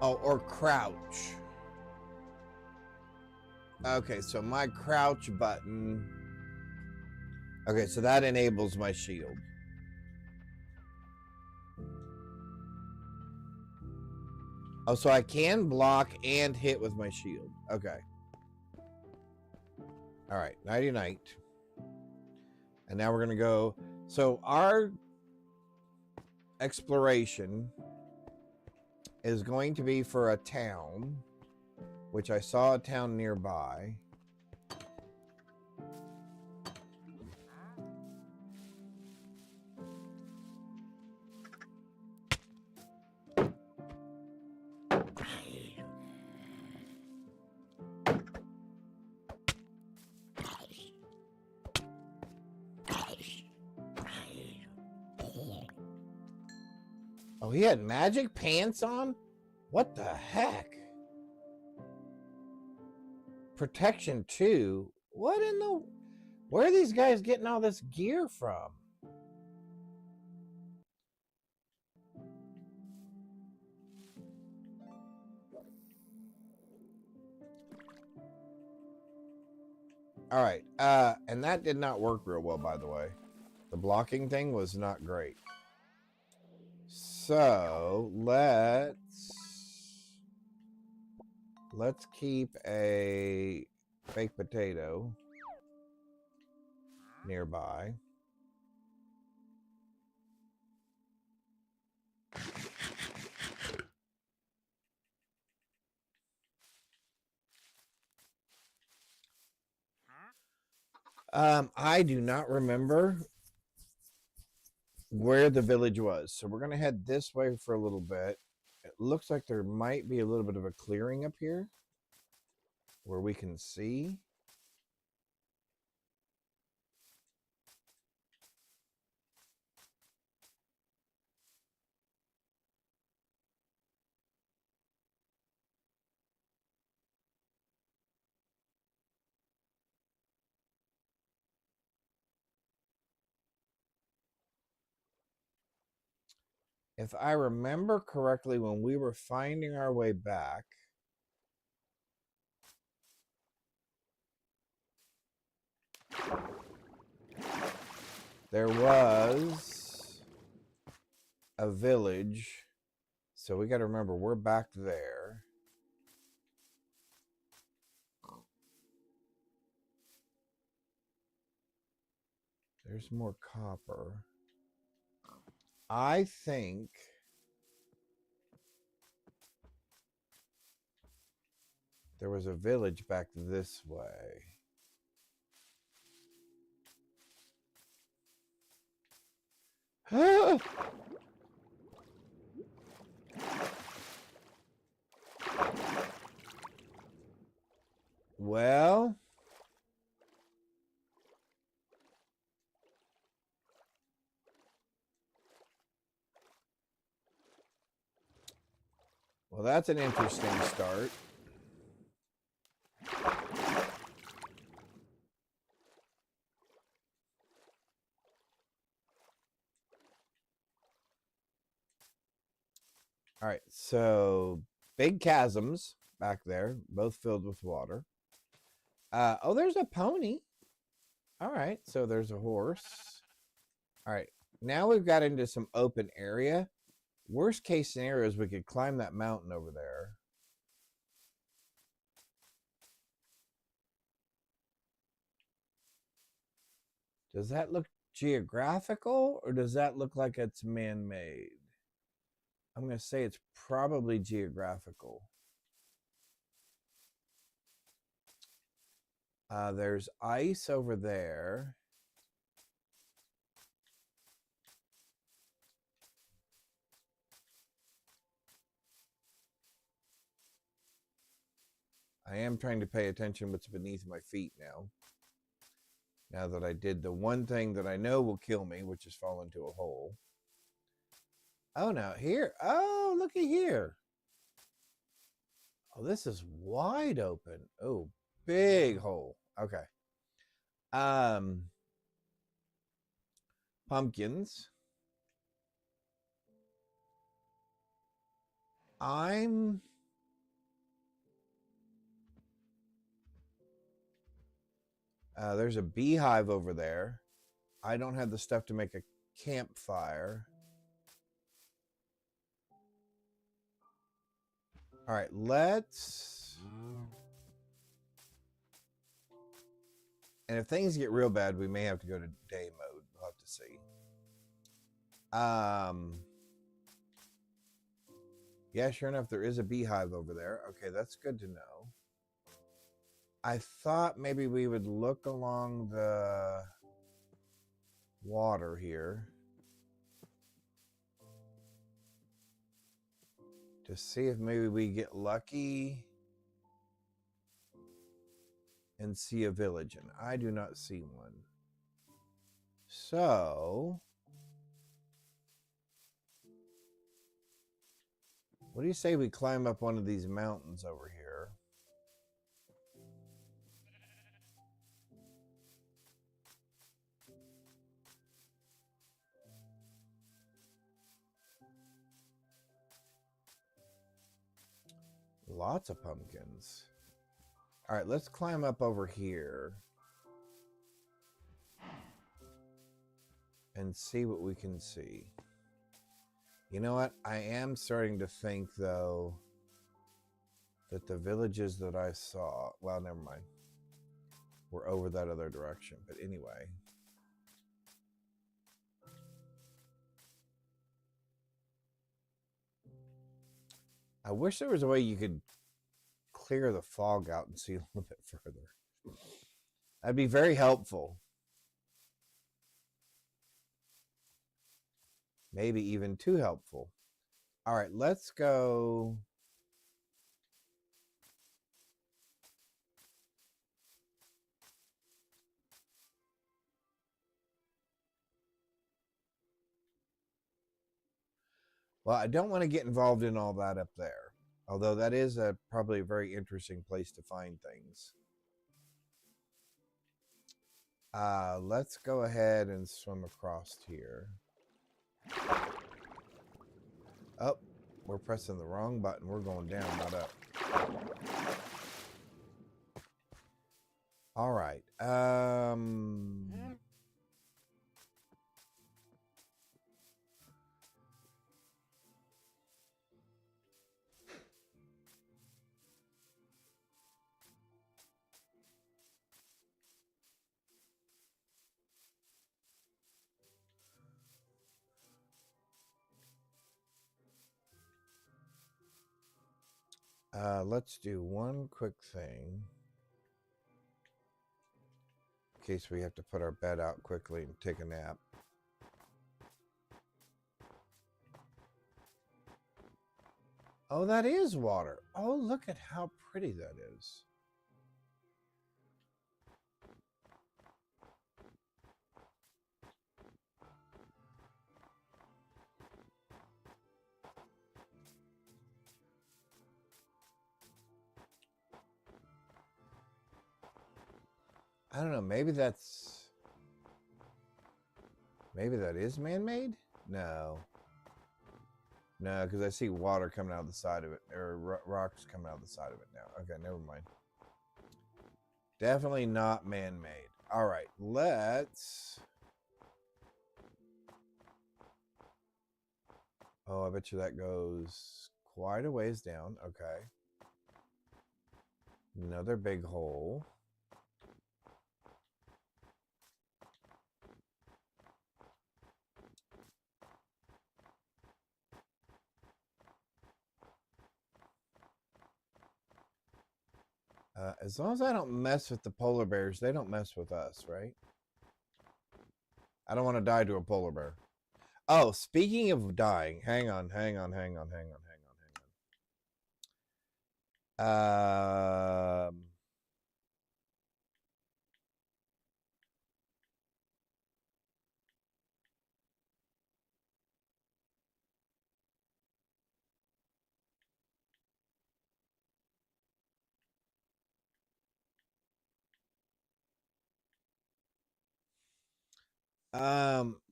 S1: Oh, or crouch. Okay, so my crouch button. Okay, so that enables my shield. Oh, so I can block and hit with my shield. Okay. All right, nighty night. And now we're going to go. So our exploration is going to be for a town, which I saw a town nearby. Oh, he had magic pants on? What the heck? Protection 2? What in the... Where are these guys getting all this gear from? All right. And that did not work real well, by the way. The blocking thing was not great. So let's keep a baked potato nearby. I do not remember where the village was, so we're gonna head this way for a little bit. It looks like there might be a little bit of a clearing up here where we can see. If I remember correctly, when we were finding our way back, there was a village. So we got to remember, we're back there. There's more copper. I think there was a village back this way. Well, that's an interesting start. All right, so big chasms back there, both filled with water. Oh, there's a pony. All right, so there's a horse. All right, now we've got into some open area. Worst case scenario is we could climb that mountain over there. Does that look geographical or does that look like it's man-made? I'm going to say it's probably geographical. There's ice over there. I am trying to pay attention what's beneath my feet now. Now that I did the one thing that I know will kill me, which is fall into a hole. Oh, now here. Oh, looky here. Oh, this is wide open. Oh, big hole. Okay. Pumpkins. There's a beehive over there. I don't have the stuff to make a campfire. All right, let's. And if things get real bad, we may have to go to day mode. We'll have to see. Yeah, sure enough, there is a beehive over there. Okay, that's good to know. I thought maybe we would look along the water here to see if maybe we get lucky and see a village, and I do not see one. So, what do you say we climb up one of these mountains over here? Lots of pumpkins. All right, let's climb up over here and see what we can see. You know what? I am starting to think, though, that the villages that I saw, well, never mind, were over that other direction. But anyway. I wish there was a way you could clear the fog out and see a little bit further. That'd be very helpful. Maybe even too helpful. All right, let's go. Well, I don't want to get involved in all that up there. Although that is probably a very interesting place to find things. Let's go ahead and swim across here. Oh, we're pressing the wrong button. We're going down, not up. All right. Let's do one quick thing. In case we have to put our bed out quickly and take a nap. Oh, that is water. Oh, look at how pretty that is. I don't know. Maybe that is man-made? No. No, because I see water coming out of the side of it, or rocks coming out of the side of it now. Okay, never mind. Definitely not man-made. All right, let's... Oh, I bet you that goes quite a ways down. Okay. Another big hole. As long as I don't mess with the polar bears, they don't mess with us, right? I don't want to die to a polar bear. Oh, speaking of dying, hang on.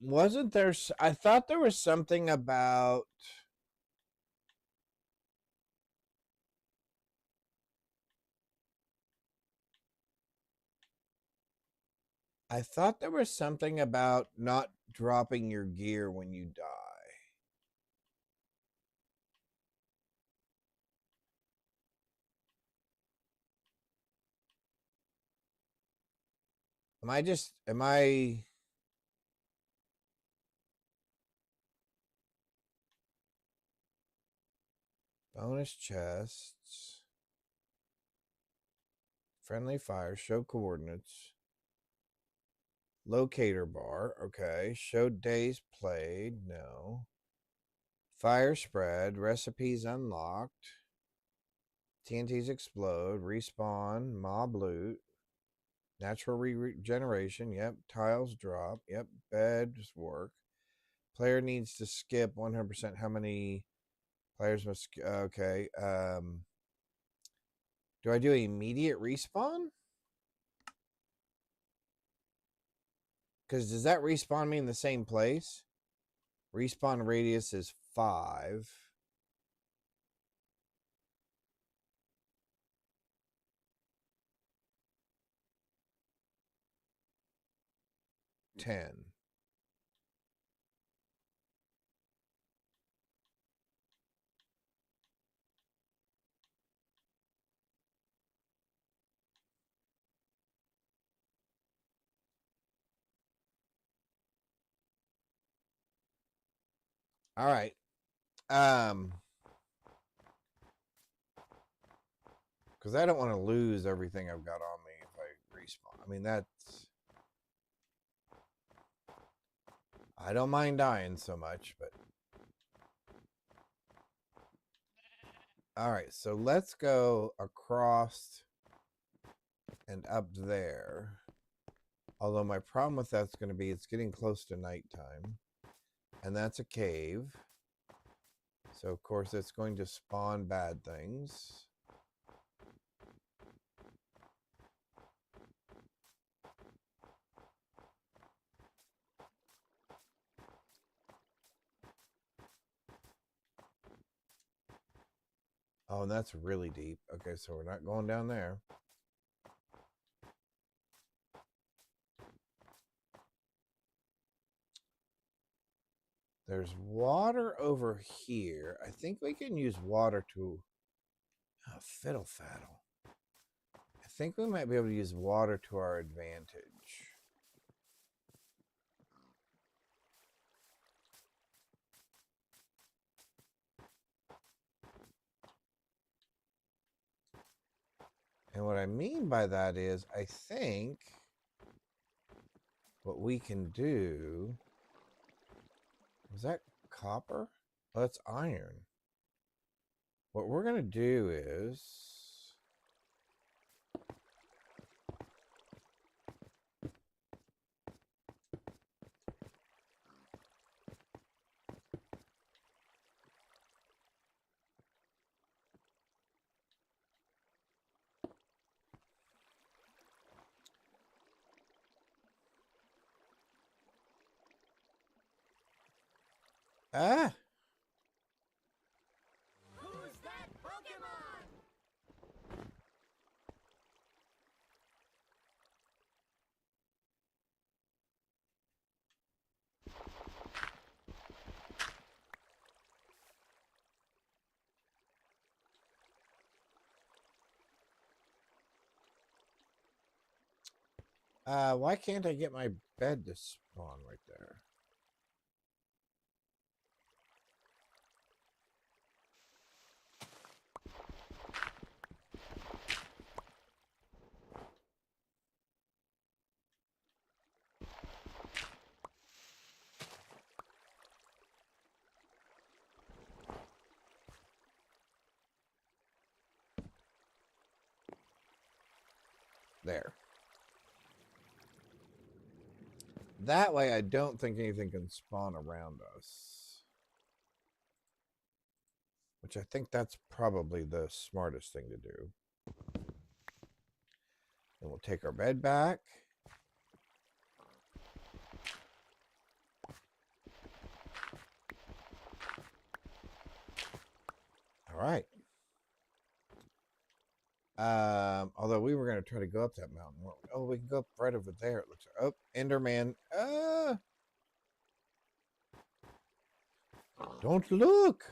S1: Wasn't there? I thought there was something about. I thought there was something about not dropping your gear when you die. Am I bonus chests, friendly fire, show coordinates, locator bar, okay, show days played, no. Fire spread, recipes unlocked, TNTs explode, respawn, mob loot, natural regeneration, yep, tiles drop, yep, beds work. Player needs to skip 100%. How many players must, okay. Do I do immediate respawn? Because does that respawn me in the same place? Respawn radius is 5. 10. All right. Because I don't want to lose everything I've got on me if I respawn. I mean, that's... I don't mind dying so much, but... All right, so let's go across and up there. Although my problem with that's going to be it's getting close to nighttime. And that's a cave. So, of course, it's going to spawn bad things. Oh, and that's really deep. Okay, so we're not going down there. There's water over here. I think we can use water to... Oh, fiddle faddle. I think we might be able to use water to our advantage. And what I mean by that is, I think what we can do... Was that copper? Oh, that's iron. What we're going to do is... Ah! Why can't I get my bed to spawn right there? There. That way I don't think anything can spawn around us. Which I think that's probably the smartest thing to do. And we'll take our bed back. All right. Although we were going to try to go up that mountain. Oh, we can go up right over there. It looks like. Oh, Enderman. Don't look.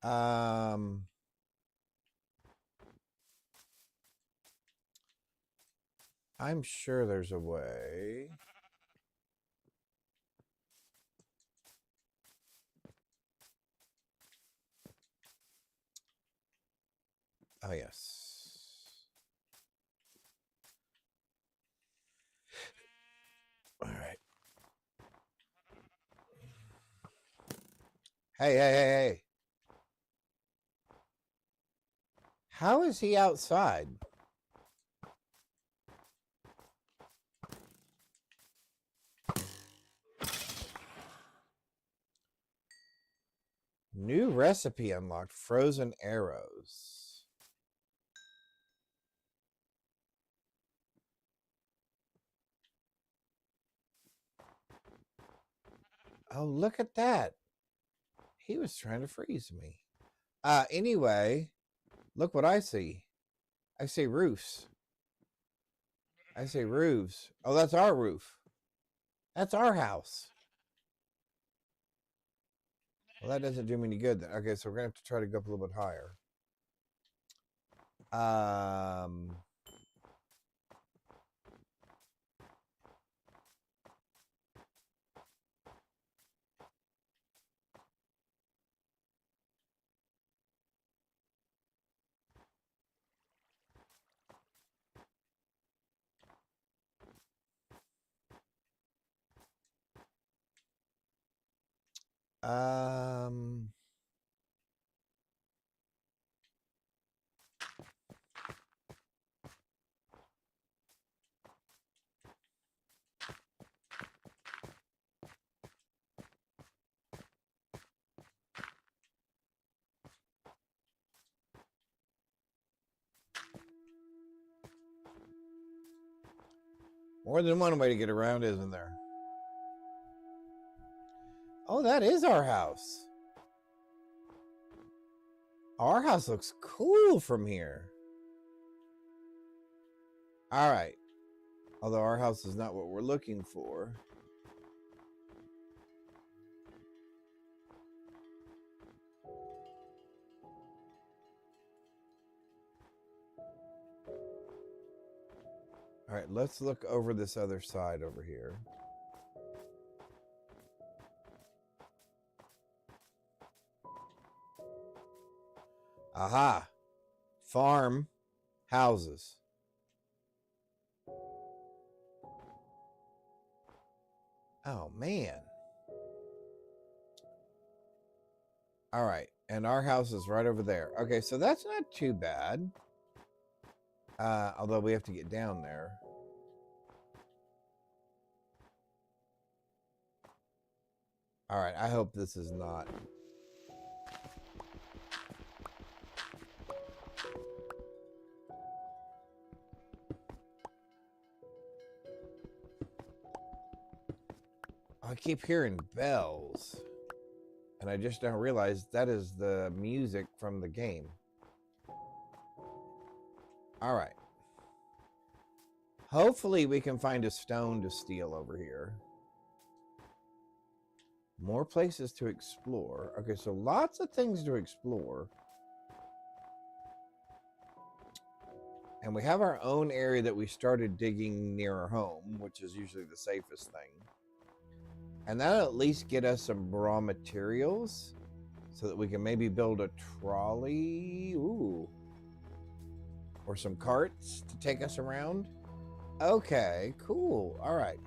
S1: I'm sure there's a way. Oh, yes. All right. Hey, hey, hey, hey. How is he outside? New recipe unlocked. Frozen arrows. Oh, look at that. He was trying to freeze me. Anyway, look what I see. I see roofs. I see roofs. Oh, that's our roof. That's our house. Well, that doesn't do me any good then. Okay, so we're gonna have to try to go up a little bit higher. Um, More than one way to get around, isn't there? Oh, that is our house. Our house looks cool from here. All right. Although our house is not what we're looking for. All right, let's look over this other side over here. Aha. Farm houses. Oh, man. All right. And our house is right over there. Okay, so that's not too bad. Although we have to get down there. All right, I hope this is not. I keep hearing bells. And I just don't realize that is the music from the game. All right. Hopefully we can find a stone to steal over here. More places to explore. Okay, so lots of things to explore. And we have our own area that we started digging near our home, which is usually the safest thing. And that'll at least get us some raw materials so that we can maybe build a trolley. Ooh. Or some carts to take us around. Okay, cool. All right.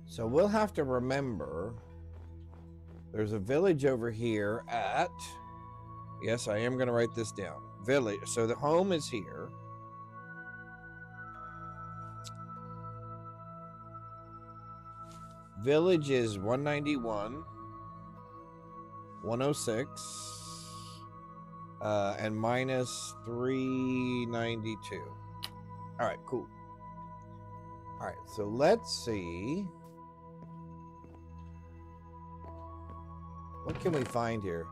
S1: So we'll have to remember there's a village over here at, yes, I am going to write this down. Village. So the home is here. Village is 191, 106, and minus 392. All right, cool. All right, so let's see. What can we find here?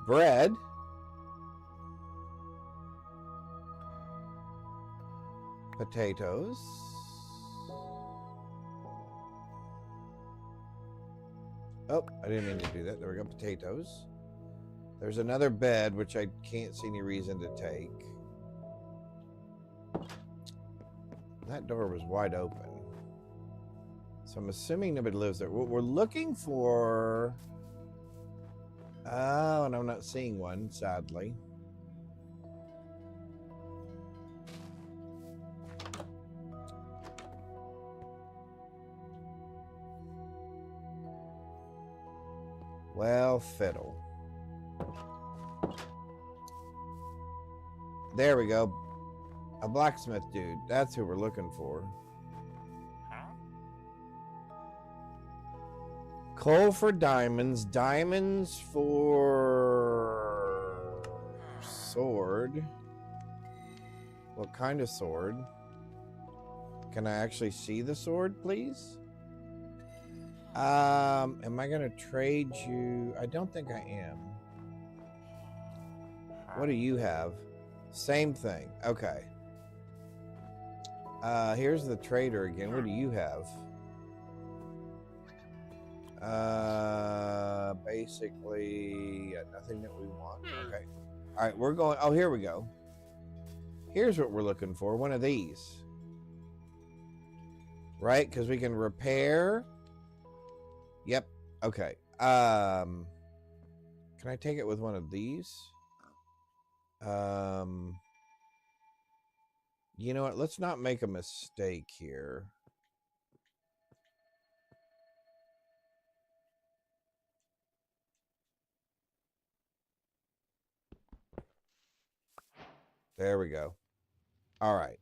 S1: Bread. Potatoes. Oh, I didn't mean to do that. There we go, potatoes. There's another bed, which I can't see any reason to take. That door was wide open. So I'm assuming nobody lives there. What we're looking for... Oh, and I'm not seeing one, sadly. Well, fiddle. There we go. A blacksmith dude. That's who we're looking for. Coal for diamonds. Diamonds for sword. What kind of sword? Can I actually see the sword, please? Am I gonna trade you? I don't think I am. What do you have? Same thing. Okay. Here's the trader again. What do you have? Basically nothing that we want. Okay. All right, we're going. Oh, here we go. Here's what we're looking for. One of these. Right? Because we can repair. Yep. Okay. Can I take it with one of these? You know what? Let's not make a mistake here. There we go. All right.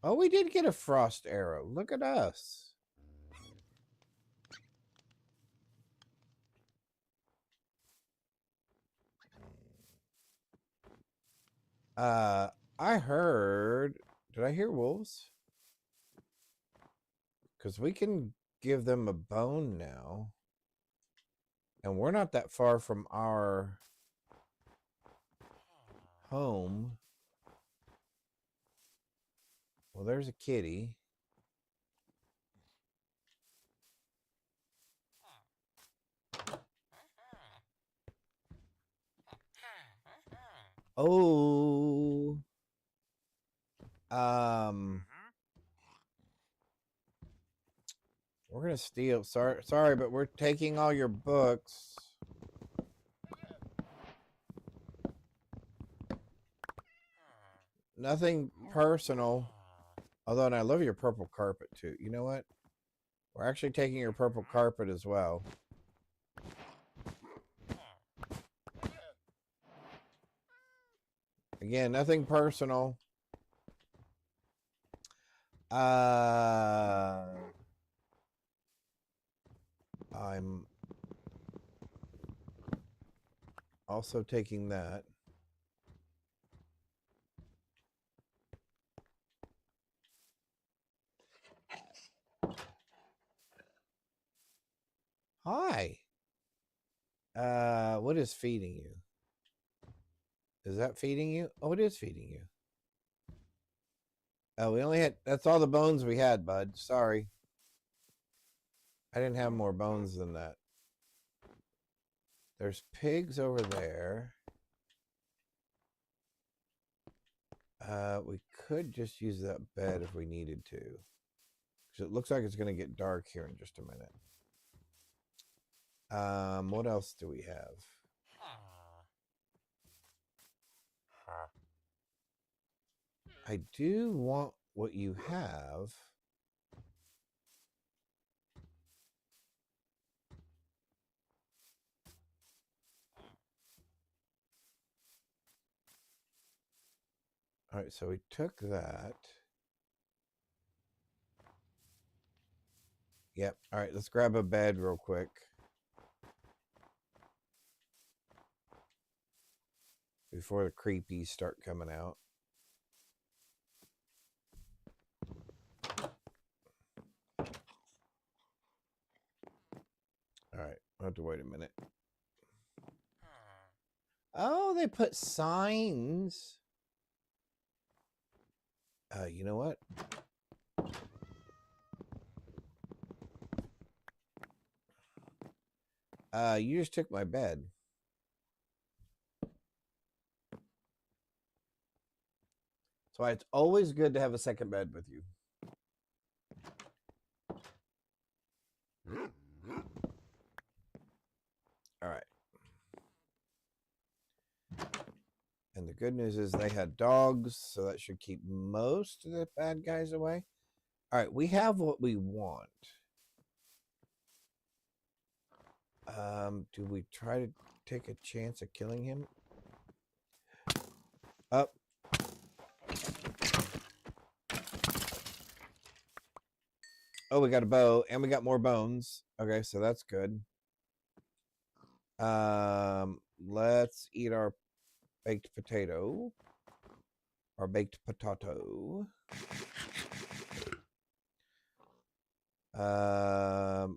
S1: Oh, we did get a frost arrow. Look at us. I heard... Did I hear wolves? Because we can give them a bone now. And we're not that far from our home. Well, there's a kitty. Oh. We're gonna steal. Sorry, but we're taking all your books. Nothing personal. Although, I love your purple carpet too. You know what? We're actually taking your purple carpet as well. Again, nothing personal. I'm also taking that. Hi. What is feeding you? Is that feeding you? Oh, it is feeding you. Oh, we only had... That's all the bones we had, bud. Sorry. I didn't have more bones than that. There's pigs over there. We could just use that bed if we needed to. Because it looks like it's going to get dark here in just a minute. What else do we have? I do want what you have. All right, so we took that. Yep. All right, let's grab a bed real quick. Before the creepies start coming out. All right, I'll have to wait a minute. Oh, they put signs. You know what? You just took my bed. So it's always good to have a second bed with you. All right. And the good news is they had dogs, so that should keep most of the bad guys away. All right, we have what we want. Do we try to take a chance at killing him? Up. Oh, we got a bow, and we got more bones. Okay, so that's good. Let's eat our baked potato. Our baked potato.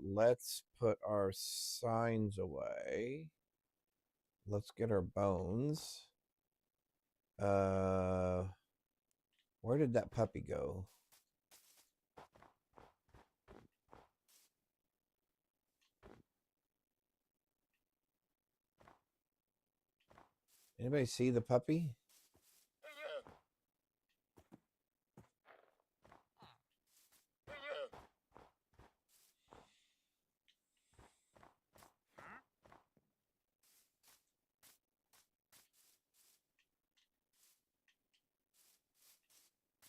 S1: Let's put our signs away. Let's get our bones. Where did that puppy go? Anybody see the puppy?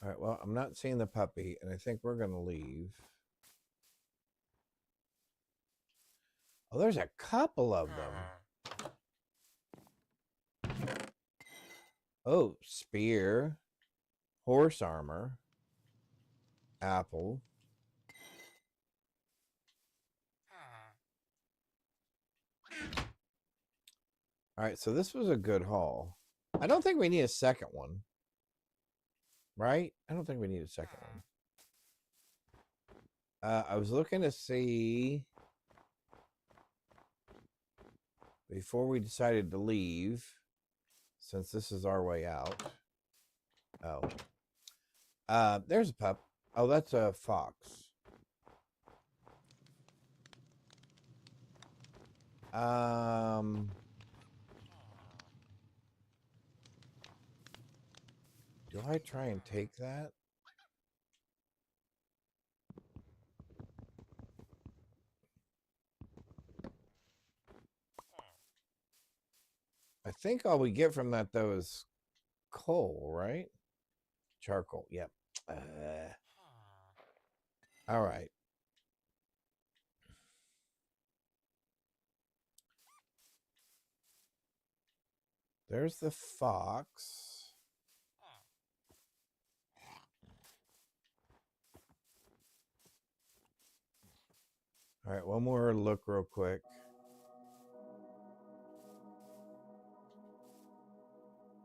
S1: All right, well, I'm not seeing the puppy, and I think we're going to leave. Oh, there's a couple of them. Oh, spear, horse armor, apple. All right, so this was a good haul. I don't think we need a second one. Right? I don't think we need a second one. I was looking to see before we decided to leave, since this is our way out. Oh. There's a pup. Oh, that's a fox. Do I try and take that? I think all we get from that, though, is coal, right? Charcoal, yep. All right. There's the fox. All right, one more look real quick.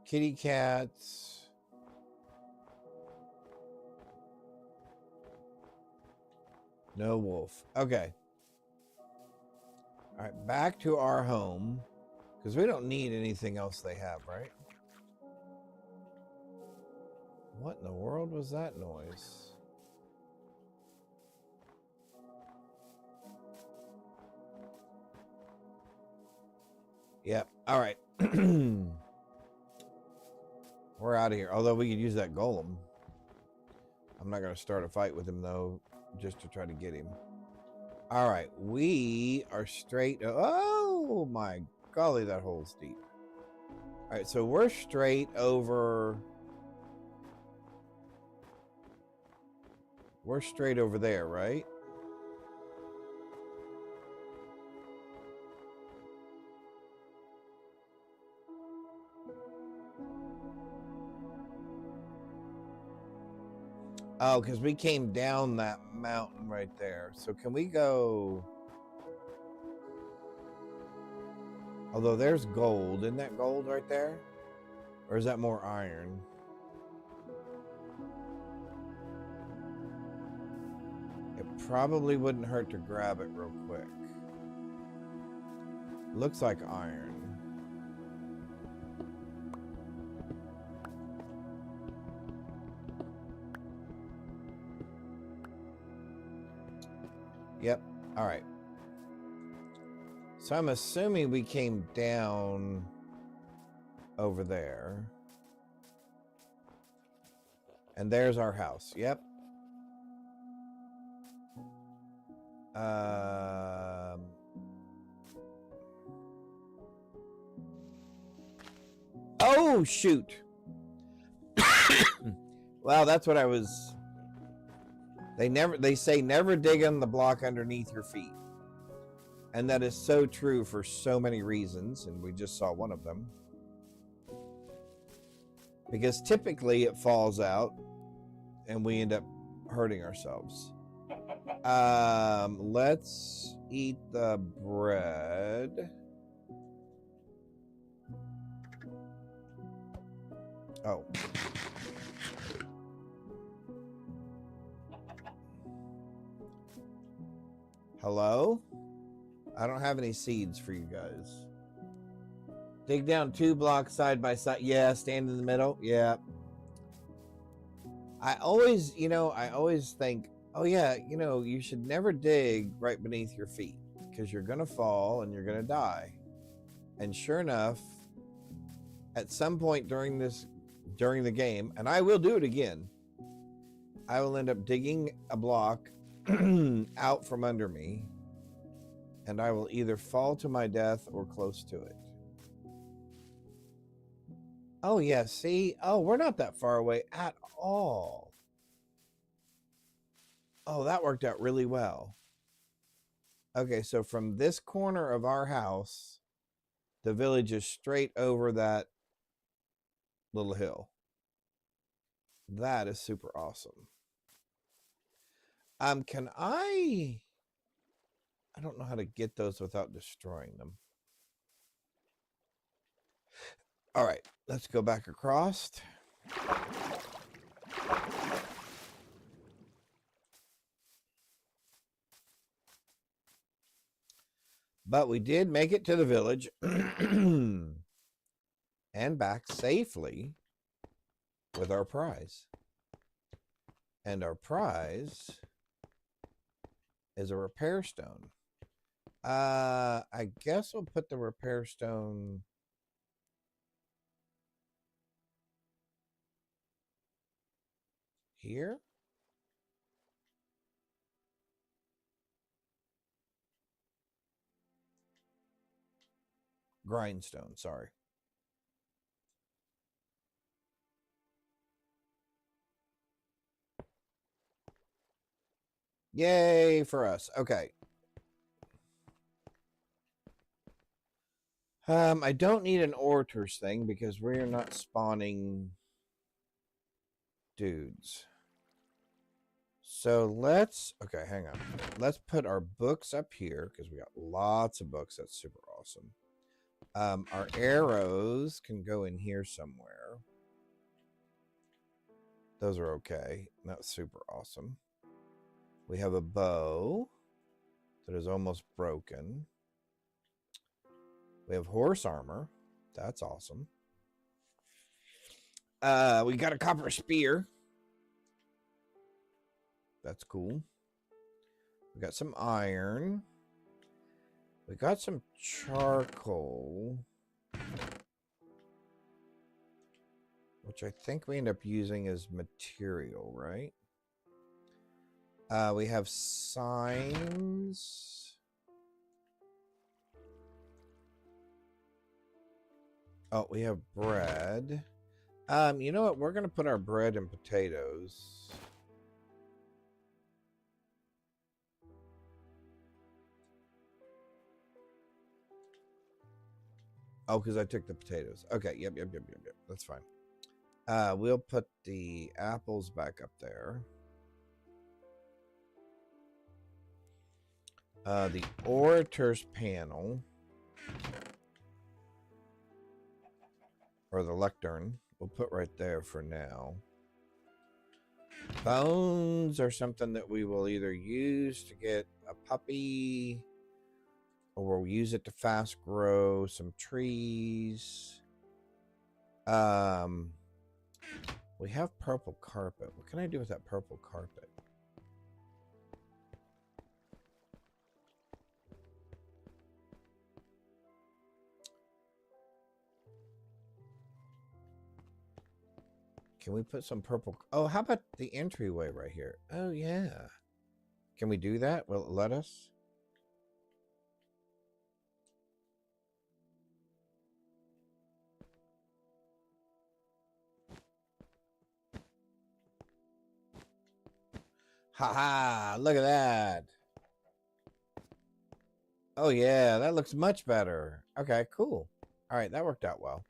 S1: Kitty cats. No wolf. Okay. All right, back to our home. Because we don't need anything else they have, right? What in the world was that noise? Yep. All right. We're out of here. Although we could use that golem. I'm not going to start a fight with him, though, just to try to get him. All right. We are straight. Oh, my golly, that hole's deep. All right. So we're straight over. We're straight over there, right? Oh, because we came down that mountain right there. So can we go... Although there's gold. Isn't that gold right there? Or is that more iron? It probably wouldn't hurt to grab it real quick. Looks like iron. Yep. All right. So I'm assuming we came down over there. And there's our house. Yep. Oh, shoot. Well, that's what I was... They say never dig on the block underneath your feet. And that is so true for so many reasons, and we just saw one of them. Because typically it falls out and we end up hurting ourselves. Let's eat the bread. Oh. Hello? I don't have any seeds for you guys. Dig down 2 blocks side by side. Yeah, stand in the middle. Yeah. I always think, oh yeah, you should never dig right beneath your feet because you're going to fall and you're going to die. And sure enough, at some point during the game, and I will do it again, I will end up digging a block out from under me, and I will either fall to my death or close to it. Oh, yeah, see? Oh, we're not that far away at all. Oh, that worked out really well. Okay, so from this corner of our house, the village is straight over that little hill. That is super awesome. Can I don't know how to get those without destroying them. All right, let's go back across. But we did make it to the village and back safely with our prize. And our prize is a repair stone. I guess we'll put the repair stone here. Grindstone, sorry. Yay for us. Okay. I don't need an orators thing because we're not spawning dudes. So okay, hang on. Let's put our books up here because we got lots of books. That's super awesome. Our arrows can go in here somewhere. Those are okay. That's super awesome. We have a bow that is almost broken. We have horse armor. That's awesome. We got a copper spear. That's cool. We got some iron. We got some charcoal. which I think we end up using as material, right? We have signs. Oh, we have bread. You know what? We're going to put our bread and potatoes. Oh, because I took the potatoes. Okay, yep. That's fine. We'll put the apples back up there. The orator's panel, or the lectern, we'll put right there for now. Bones are something that we will either use to get a puppy, or we'll use it to fast grow some trees. We have purple carpet. What can I do with that purple carpet? Can we put some purple? Oh, how about the entryway right here? Oh, yeah. Can we do that? Will it let us? Ha! Look at that. Oh, yeah. That looks much better. Okay, cool. All right, that worked out well.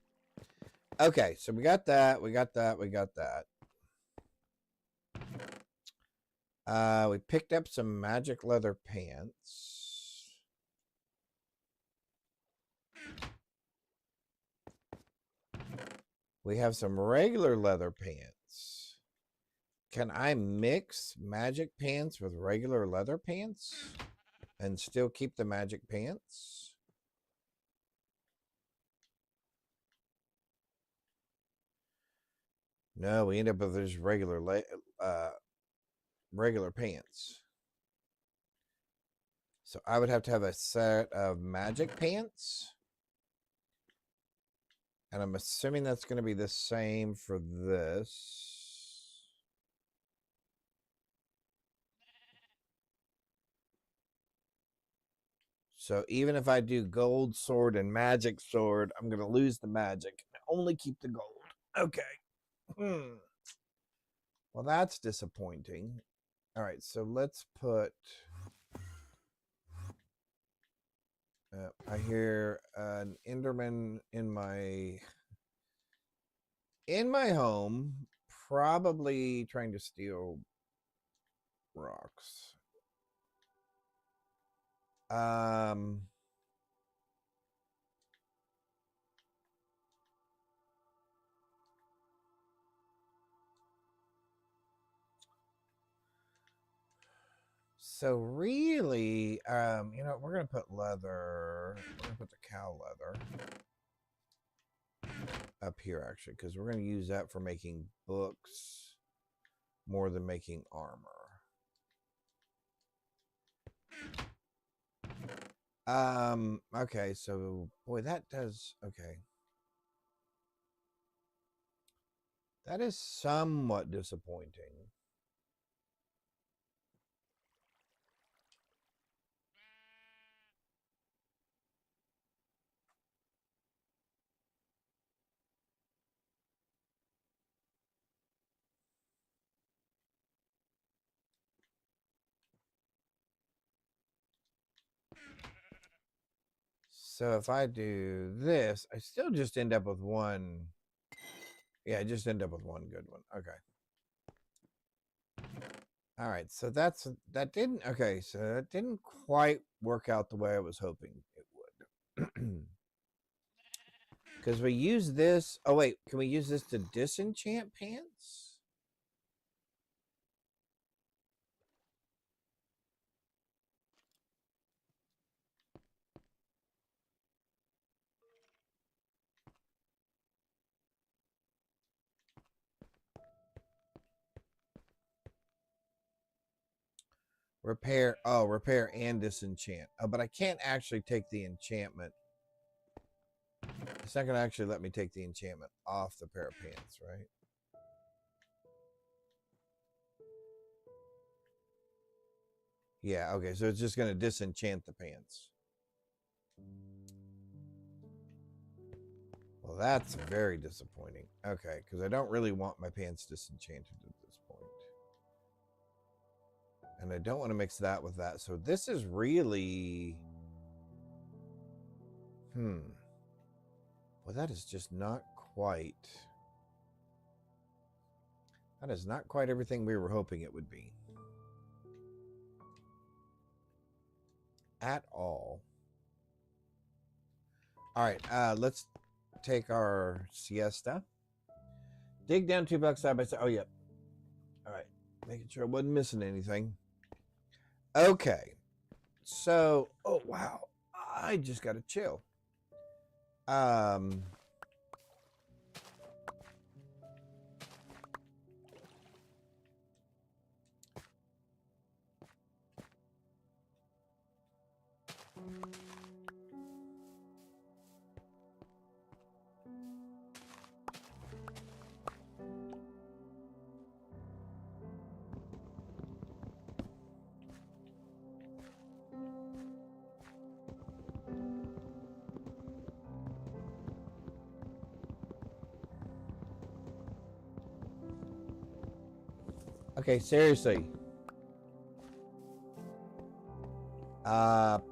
S1: Okay, so we got that. We got that. We picked up some magic leather pants. We have some regular leather pants. Can I mix magic pants with regular leather pants and still keep the magic pants? No, we end up with just regular pants. So I would have to have a set of magic pants. And I'm assuming that's going to be the same for this. So even if I do gold sword and magic sword, I'm going to lose the magic. I only keep the gold. Okay. Well, that's disappointing. All right, so let's put... I hear an Enderman in my home, probably trying to steal rocks. So really, you know, we're gonna put leather. We're gonna put the cow leather up here, actually, because we're gonna use that for making books more than making armor. Okay, so boy, that does okay. That is somewhat disappointing. So if I do this, I still just end up with one. Yeah, I just end up with one good one. Okay. All right, so that didn't okay, so that didn't quite work out the way I was hoping it would. Because we use this. Oh wait, can we use this to disenchant pants? Repair. Oh, repair and disenchant. Oh, but I can't actually take the enchantment. It's not going to actually let me take the enchantment off the pair of pants, right? Yeah, okay, so it's just going to disenchant the pants. Well, that's very disappointing. Okay, because I don't really want my pants disenchanted at this point. And I don't want to mix that with that. So this is really... Well, that is just not quite... That is not quite everything we were hoping it would be. At all. All right, let's take our siesta. Dig down $2 side by side. Oh, yep. All right, making sure I wasn't missing anything. Okay, so, oh, wow. I just got to chill. Okay, seriously.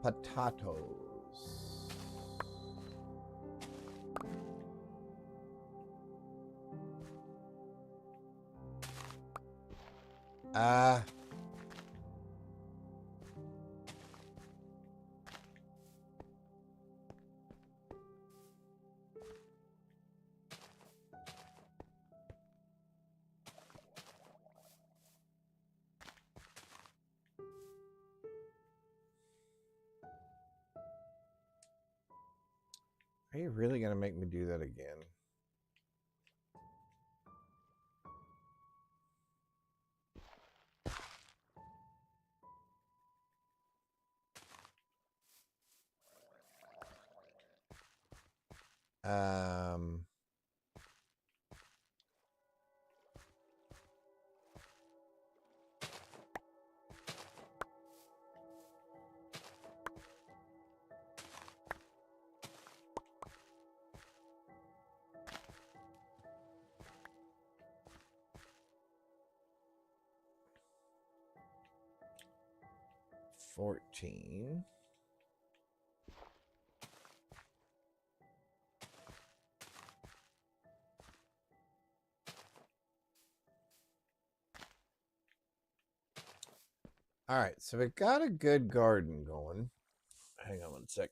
S1: Potatoes. Are you really going to make me do that again? Um... 14. All right, so we got a good garden going. Hang on one sec.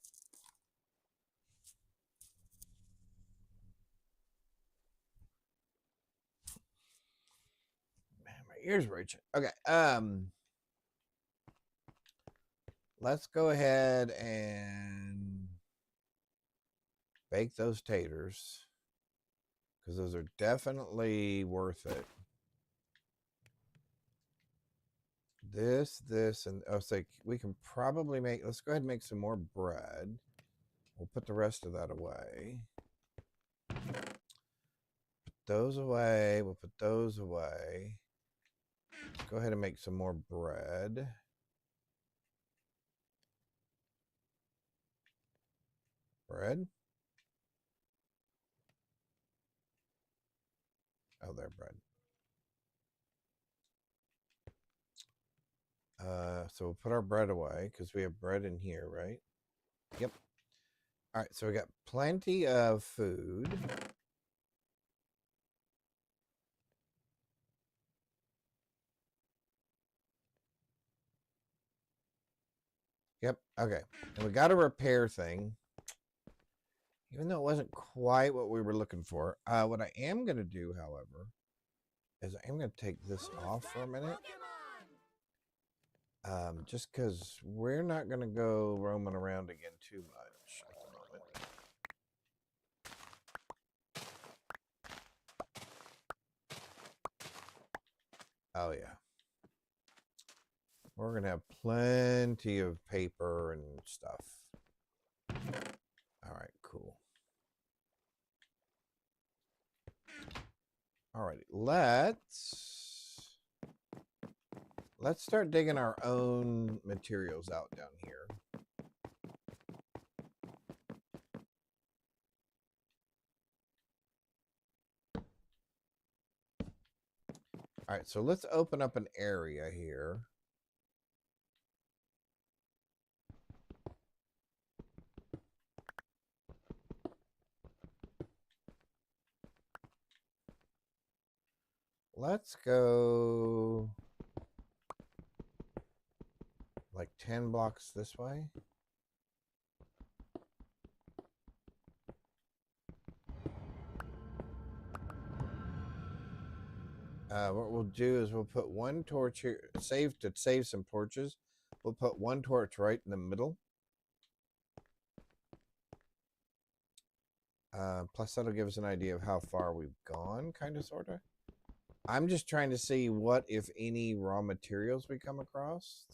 S1: Man, my ears were itching. Okay, let's go ahead and bake those taters because those are definitely worth it. This, and I was like, we can probably make, let's go ahead and make some more bread. We'll put the rest of that away. Put those away. We'll put those away. Let's go ahead and make some more bread. Bread? Oh, there, bread. So we'll put our bread away because we have bread in here, right? Yep. All right, so we got plenty of food. Yep, okay. And we got a repair thing. Even though it wasn't quite what we were looking for. What I am going to do, however, is I am going to take this off for a minute. Just because we're not going to go roaming around again too much at the moment. Oh, yeah. We're going to have plenty of paper and stuff. All right, cool. All righty, let's Let's start digging our own materials out down here. All right, so let's open up an area here. Let's go like 10 blocks this way. What we'll do is we'll put one torch here, to save some torches. We'll put one torch right in the middle. Plus that'll give us an idea of how far we've gone, kind of, sort of. I'm just trying to see what, if any, raw materials we come across.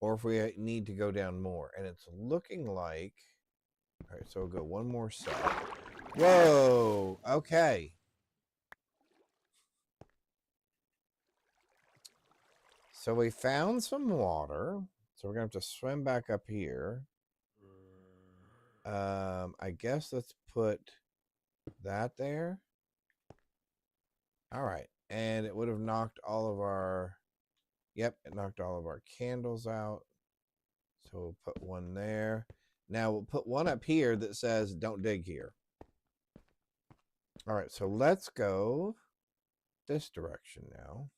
S1: Or if we need to go down more. And it's looking like... All right, so we'll go one more set. Whoa! Okay. So we found some water. So we're going to have to swim back up here. I guess let's put that there. All right. And it would have knocked all of our... Yep, it knocked all of our candles out. So we'll put one there. Now we'll put one up here that says don't dig here. All right, so let's go this direction now.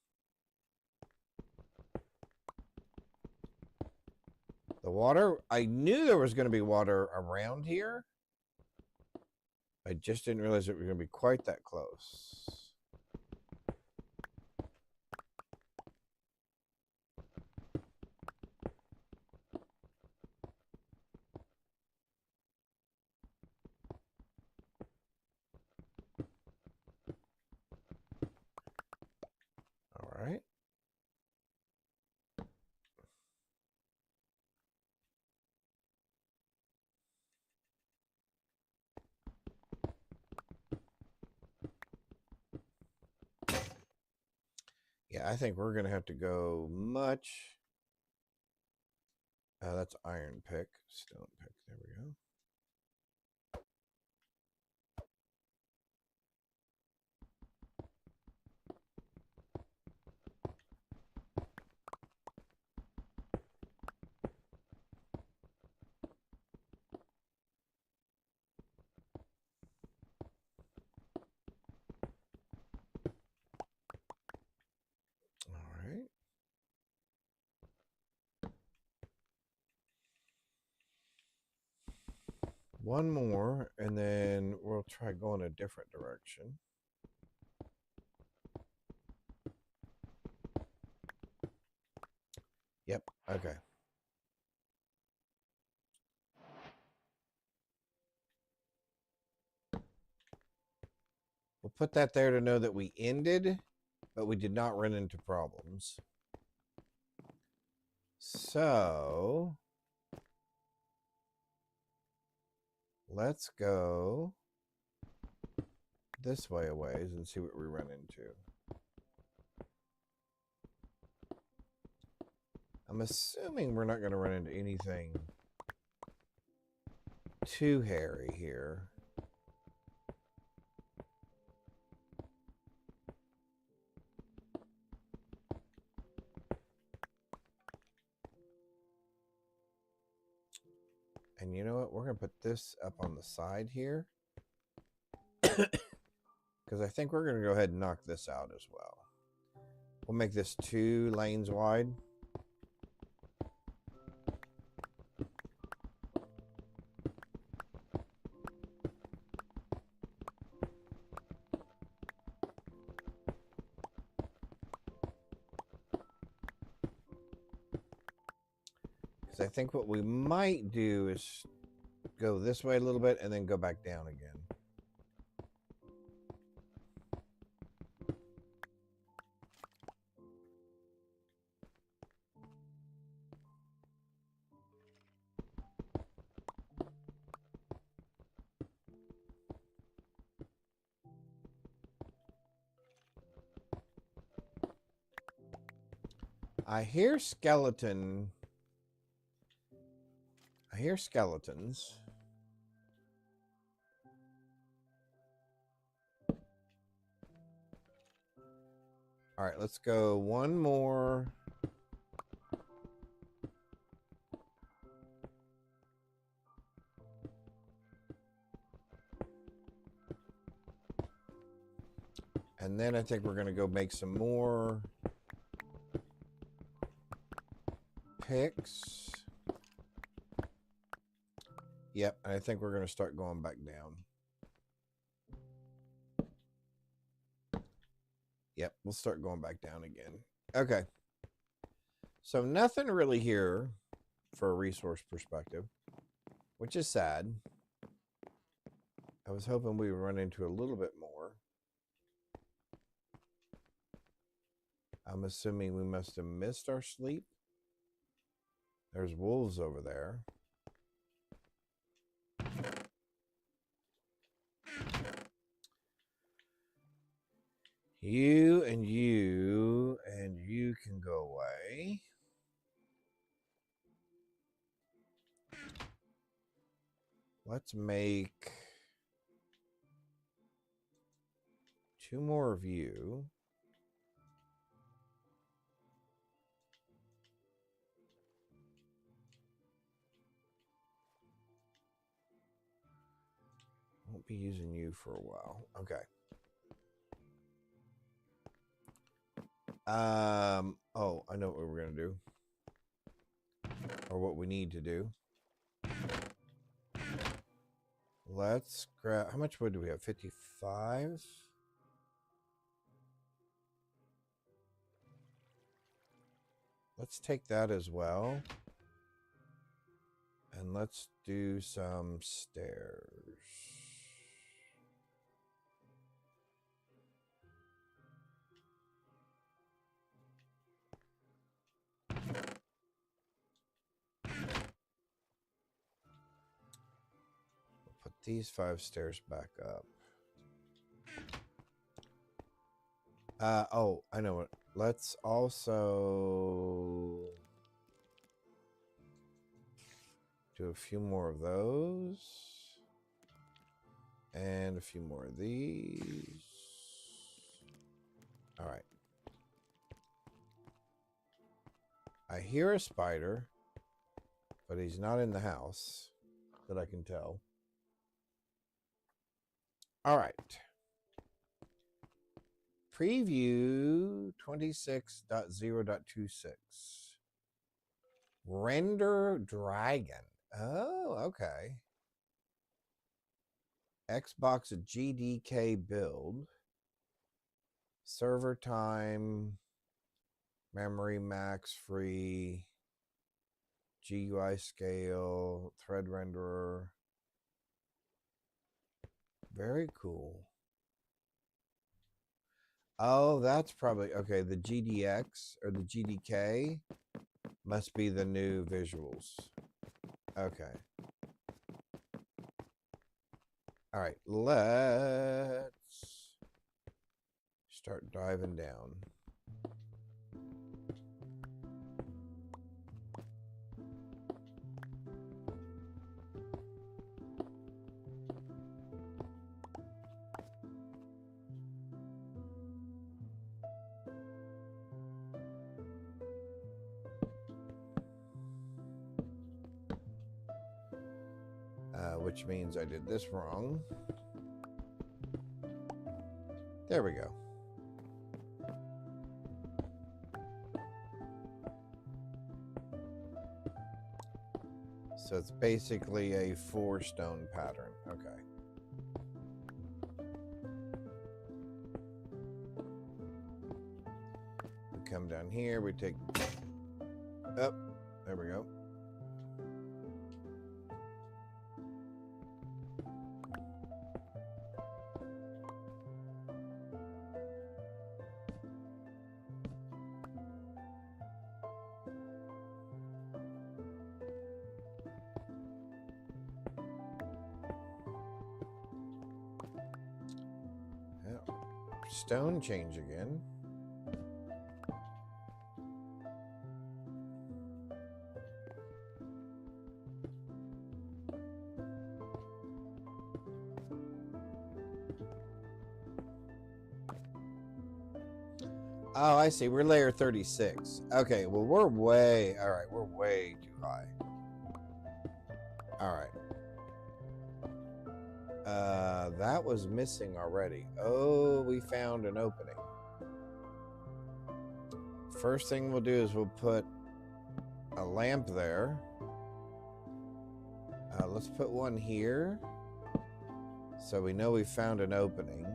S1: The water, I knew there was going to be water around here. I just didn't realize it was going to be quite that close. All right. Yeah, I think we're going to have to go much. That's iron pick, stone pick. There we go. All right. One more, and then we'll try going a different direction. Yep, okay. We'll put that there to know that we ended, but we did not run into problems. So let's go this way a ways and see what we run into. I'm assuming we're not going to run into anything too hairy here. And you know what? We're going to put this up on the side here. Because I think we're going to go ahead and knock this out as well. We'll make this 2 lanes wide. Because I think what we might do is go this way a little bit and then go back down again. I hear skeleton. I hear skeletons. All right, let's go one more. And then I think we're going to go make some more picks. Yep, I think we're going to start going back down. Yep, we'll start going back down again. Okay. So nothing really here for a resource perspective, which is sad. I was hoping we would run into a little bit more. I'm assuming we must have missed our sleep. There's wolves over there. You and you and you can go away. Let's make 2 more of you. Won't be using you for a while. Okay. Oh, I know what we're going to do. Or what we need to do. Let's grab, how much wood do we have? 55? Let's take that as well. And let's do some stairs. Put these 5 stairs back up. Oh, I know what. Let's also do a few more of those. And a few more of these. All right. I hear a spider, but he's not in the house that I can tell. All right. Preview 26.0.26. Render Dragon. Oh, okay. Xbox GDK build. Server time. Memory max free. GUI scale. Thread renderer. Very cool. Oh, that's probably okay. The GDX or the GDK must be the new visuals. Okay. All right, let's start diving down. Which means I did this wrong. There we go. So it's basically a 4-stone pattern. Okay. We come down here, we take up. There we go. Stone change again. Oh, I see. We're layer 36. Okay, well, we're way... All right, we're way too high. All right. That was missing already. Oh, we found an opening. First thing we'll do is we'll put a lamp there. Let's put one here. So we know we found an opening.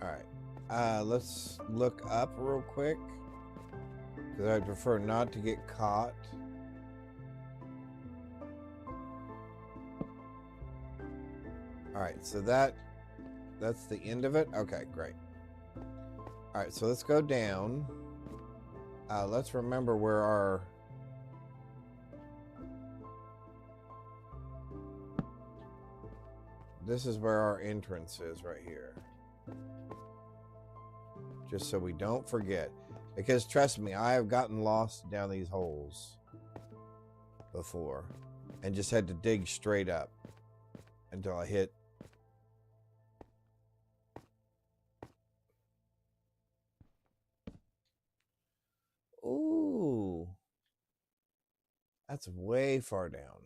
S1: All right. Let's look up real quick because I'd prefer not to get caught. All right, so that's the end of it. Okay, great. All right, so let's go down. Let's remember where our... This is where our entrance is right here. Just so we don't forget. Because trust me, I have gotten lost down these holes before and just had to dig straight up until I hit... Ooh. That's way far down.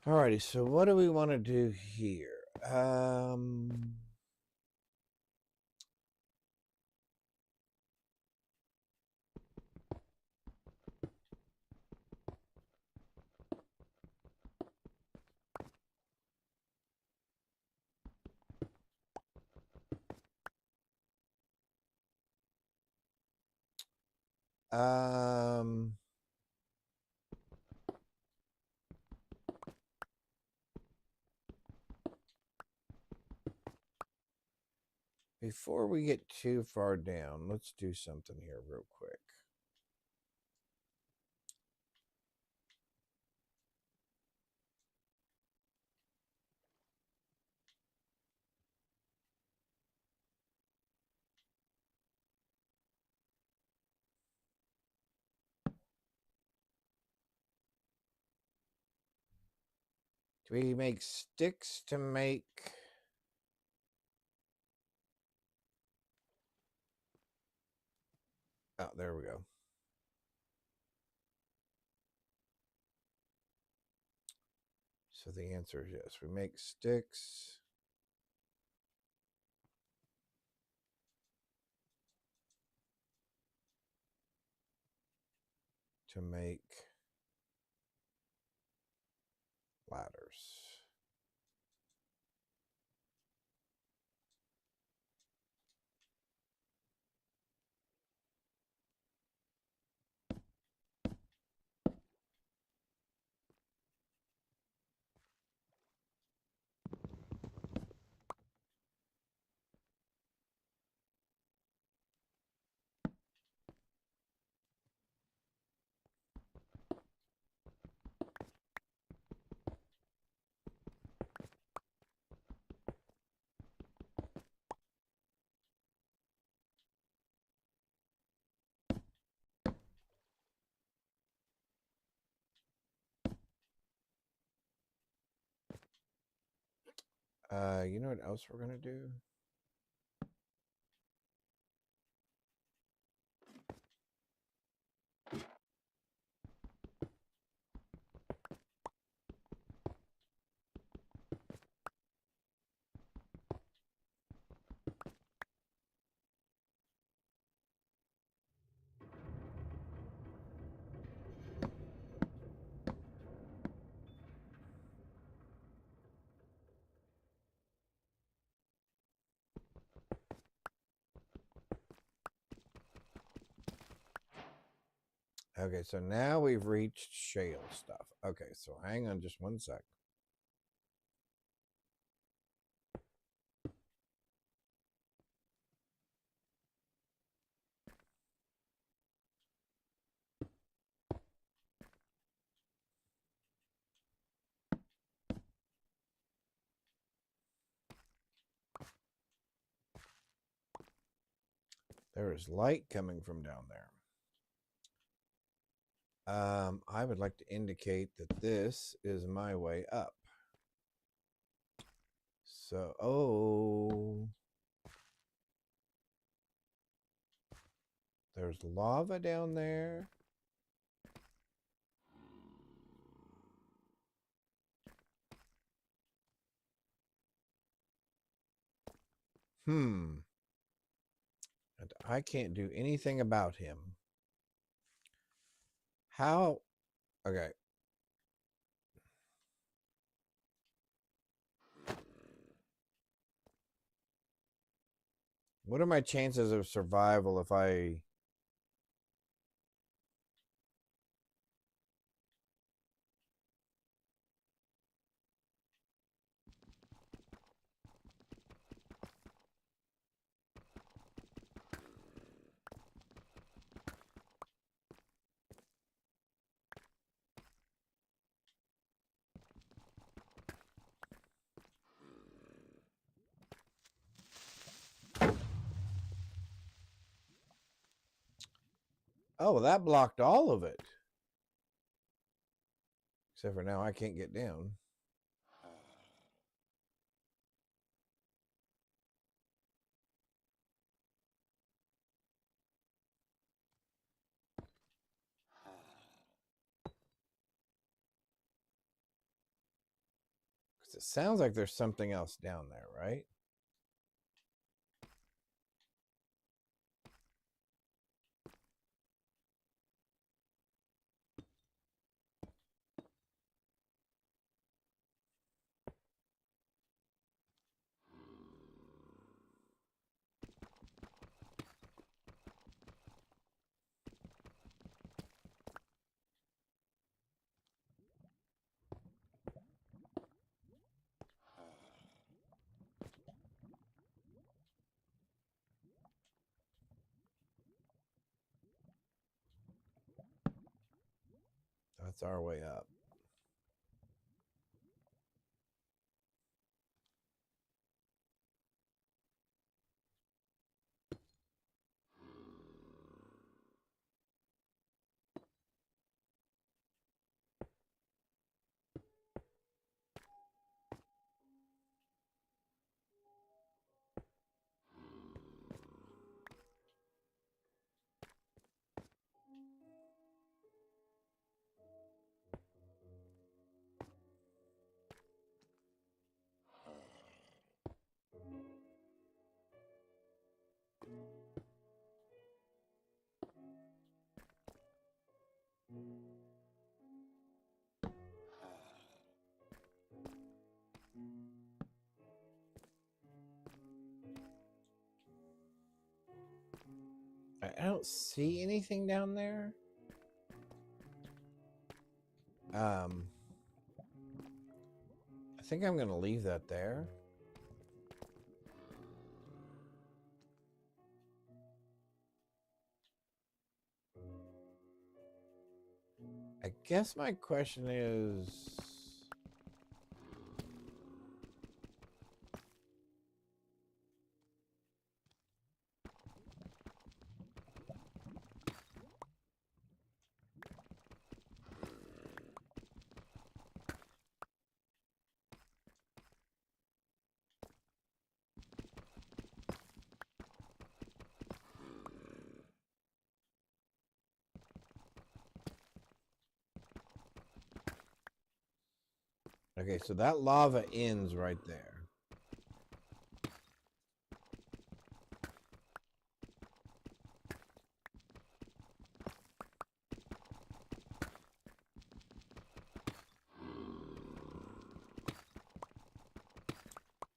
S1: Alrighty, so what do we want to do here? Um, Before we get too far down, let's do something here real quick. Do we make sticks to make... Oh, there we go. So the answer is yes. We make sticks to make ladders. You know what else we're gonna do? Okay, so now we've reached shale stuff. Okay, so hang on just one sec. There is light coming from down there. I would like to indicate that this is my way up. So, oh, there's lava down there. And I can't do anything about him. How? Okay. What are my chances of survival if I... Oh, that blocked all of it. Except for now I can't get down. Because it sounds like there's something else down there, right? That's our way up. I don't see anything down there. I think I'm going to leave that there. I guess my question is... Okay, so that lava ends right there.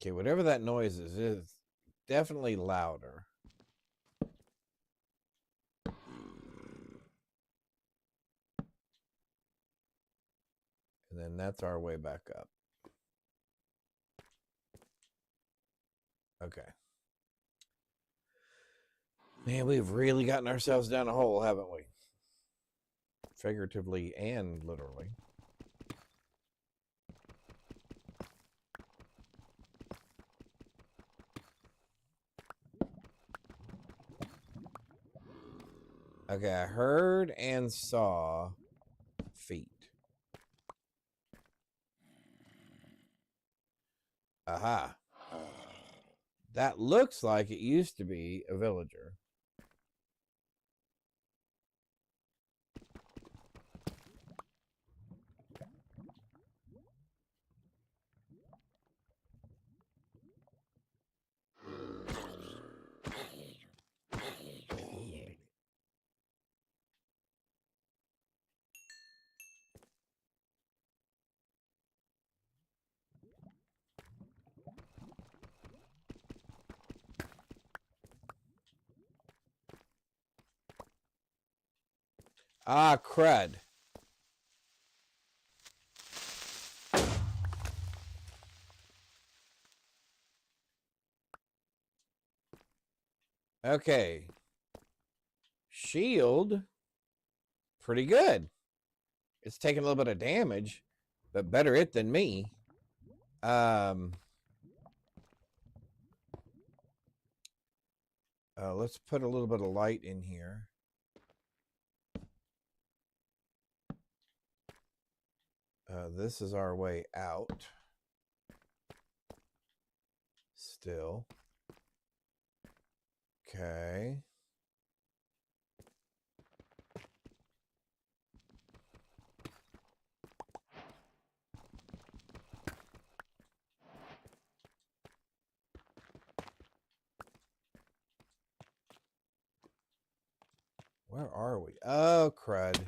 S1: Okay, whatever that noise is definitely louder. And that's our way back up. Okay. Man, we've really gotten ourselves down a hole, haven't we? Figuratively and literally. Okay, I heard and saw feet. Aha. That looks like it used to be a villager. Ah, crud. Okay. Shield. Pretty good. It's taking a little bit of damage, but better it than me. Let's put a little bit of light in here. This is our way out. Still. Okay. Where are we? Oh, crud.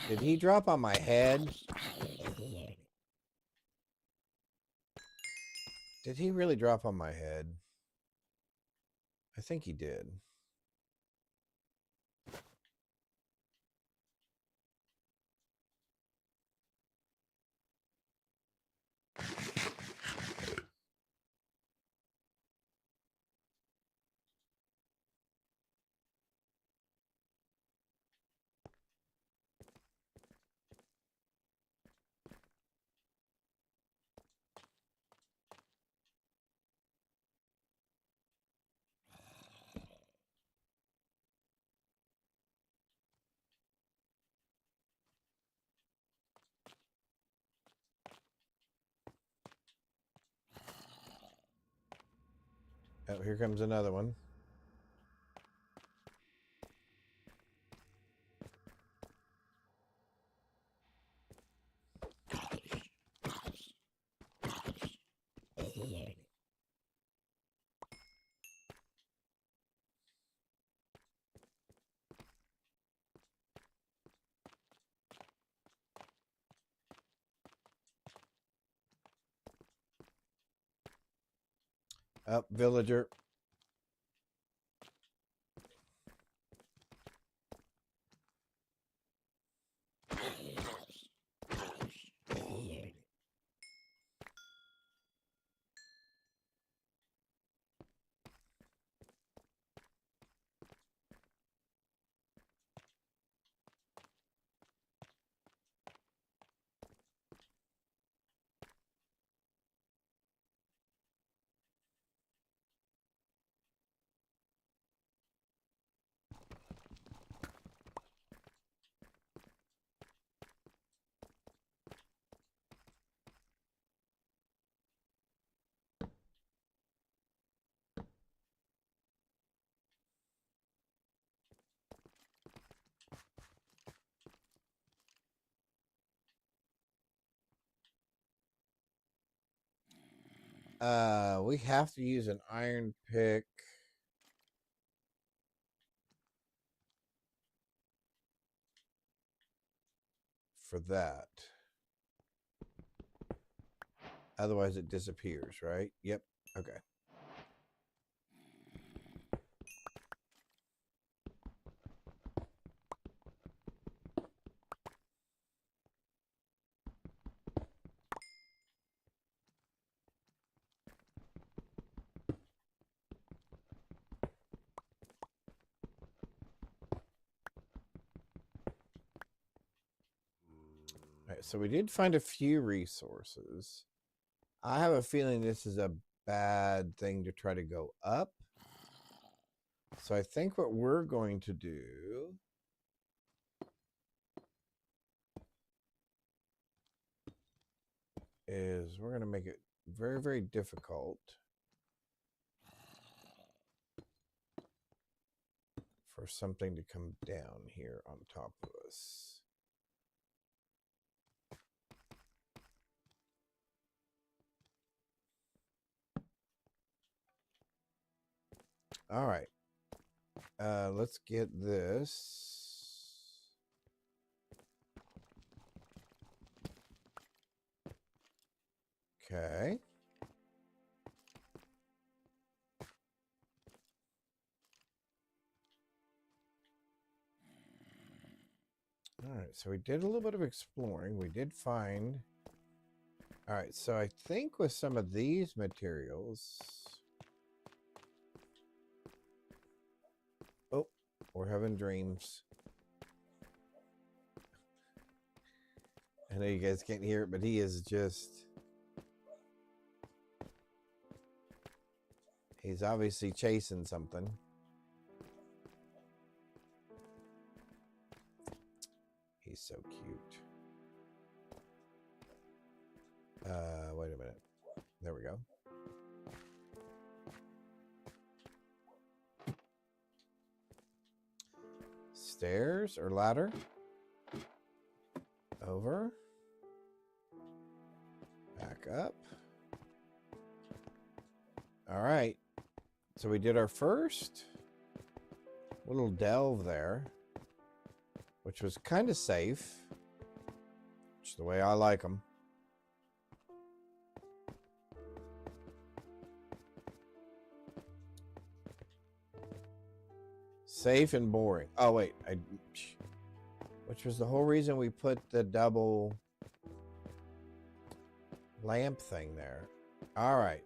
S1: Did he drop on my head? Did he really drop on my head? I think he did. Oh, here comes another one. Up, villager. We have to use an iron pick. For that. Otherwise it disappears, right? Yep. Okay. right, so we did find a few resources. I have a feeling this is a bad thing to try to go up. So I think what we're going to do is we're going to make it very, very difficult for something to come down here on top of us. All right. Let's get this. Okay. All right, so we did a little bit of exploring. We did find... All right, so I think with some of these materials... Oh, we're having dreams. I know you guys can't hear it, but he is just... He's obviously chasing something. He's so cute. Wait a minute. There we go. Stairs or ladder? Over. Back up. All right. So we did our first little delve there, which was kind of safe, which is the way I like them. Safe and boring. Oh, wait. Which was the whole reason we put the double lamp thing there. All right.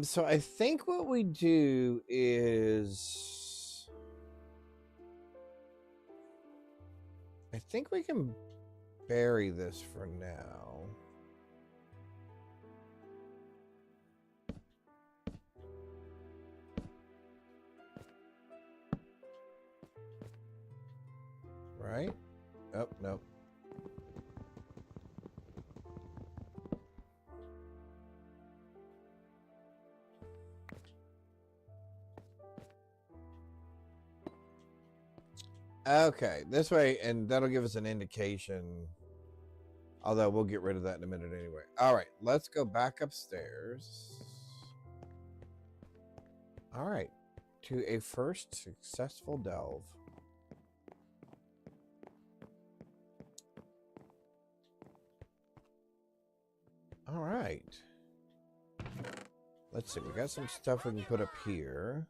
S1: So I think what we do is... I think we can bury this for now. Right? Oh, no. Okay, this way, and that'll give us an indication. Although we'll get rid of that in a minute anyway. All right, let's go back upstairs. All right, to a first successful delve. All right. Let's see, we got some stuff we can put up here.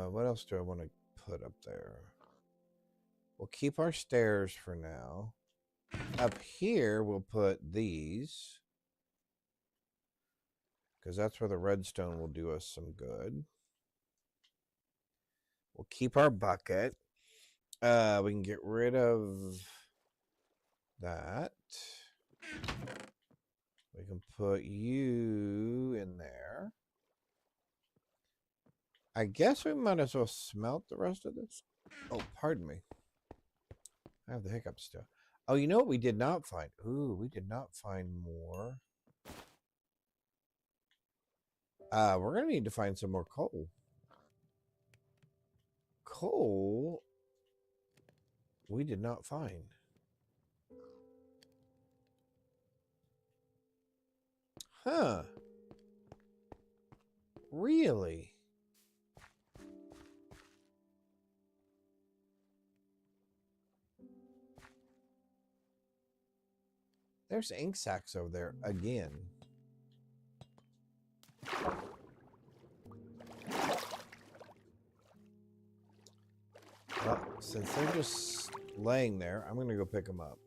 S1: What else do I want to put up there? We'll keep our stairs for now. Up here, we'll put these, because that's where the redstone will do us some good. We'll keep our bucket. We can get rid of that. We can put you in there. I guess we might as well smelt the rest of this. Oh, pardon me. I have the hiccups still. Oh, you know what we did not find? Ooh, we did not find more. We're going to need to find some more coal. Coal, we did not find. Huh. Really? There's ink sacks over there again. Well, since they're just laying there, I'm going to go pick them up.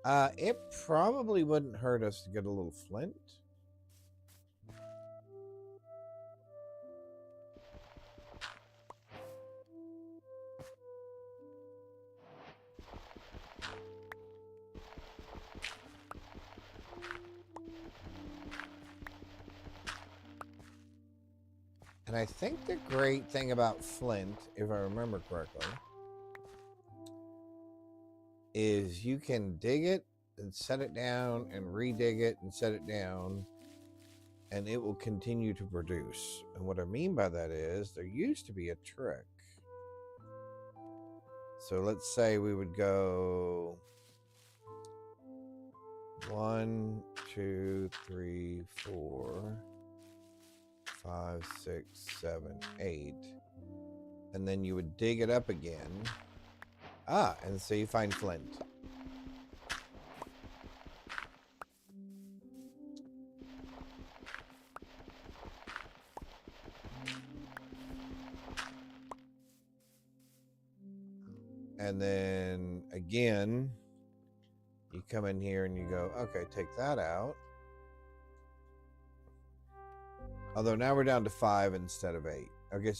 S1: It probably wouldn't hurt us to get a little flint. And I think the great thing about flint, if I remember correctly, is you can dig it and set it down and re-dig it and set it down, and it will continue to produce. And what I mean by that is there used to be a trick. So let's say we would go 1, 2, 3, 4, 5, 6, 7, 8, and then you would dig it up again. And so you find flint. And then again, you come in here and you go, okay, take that out. Although now we're down to 5 instead of 8. Okay,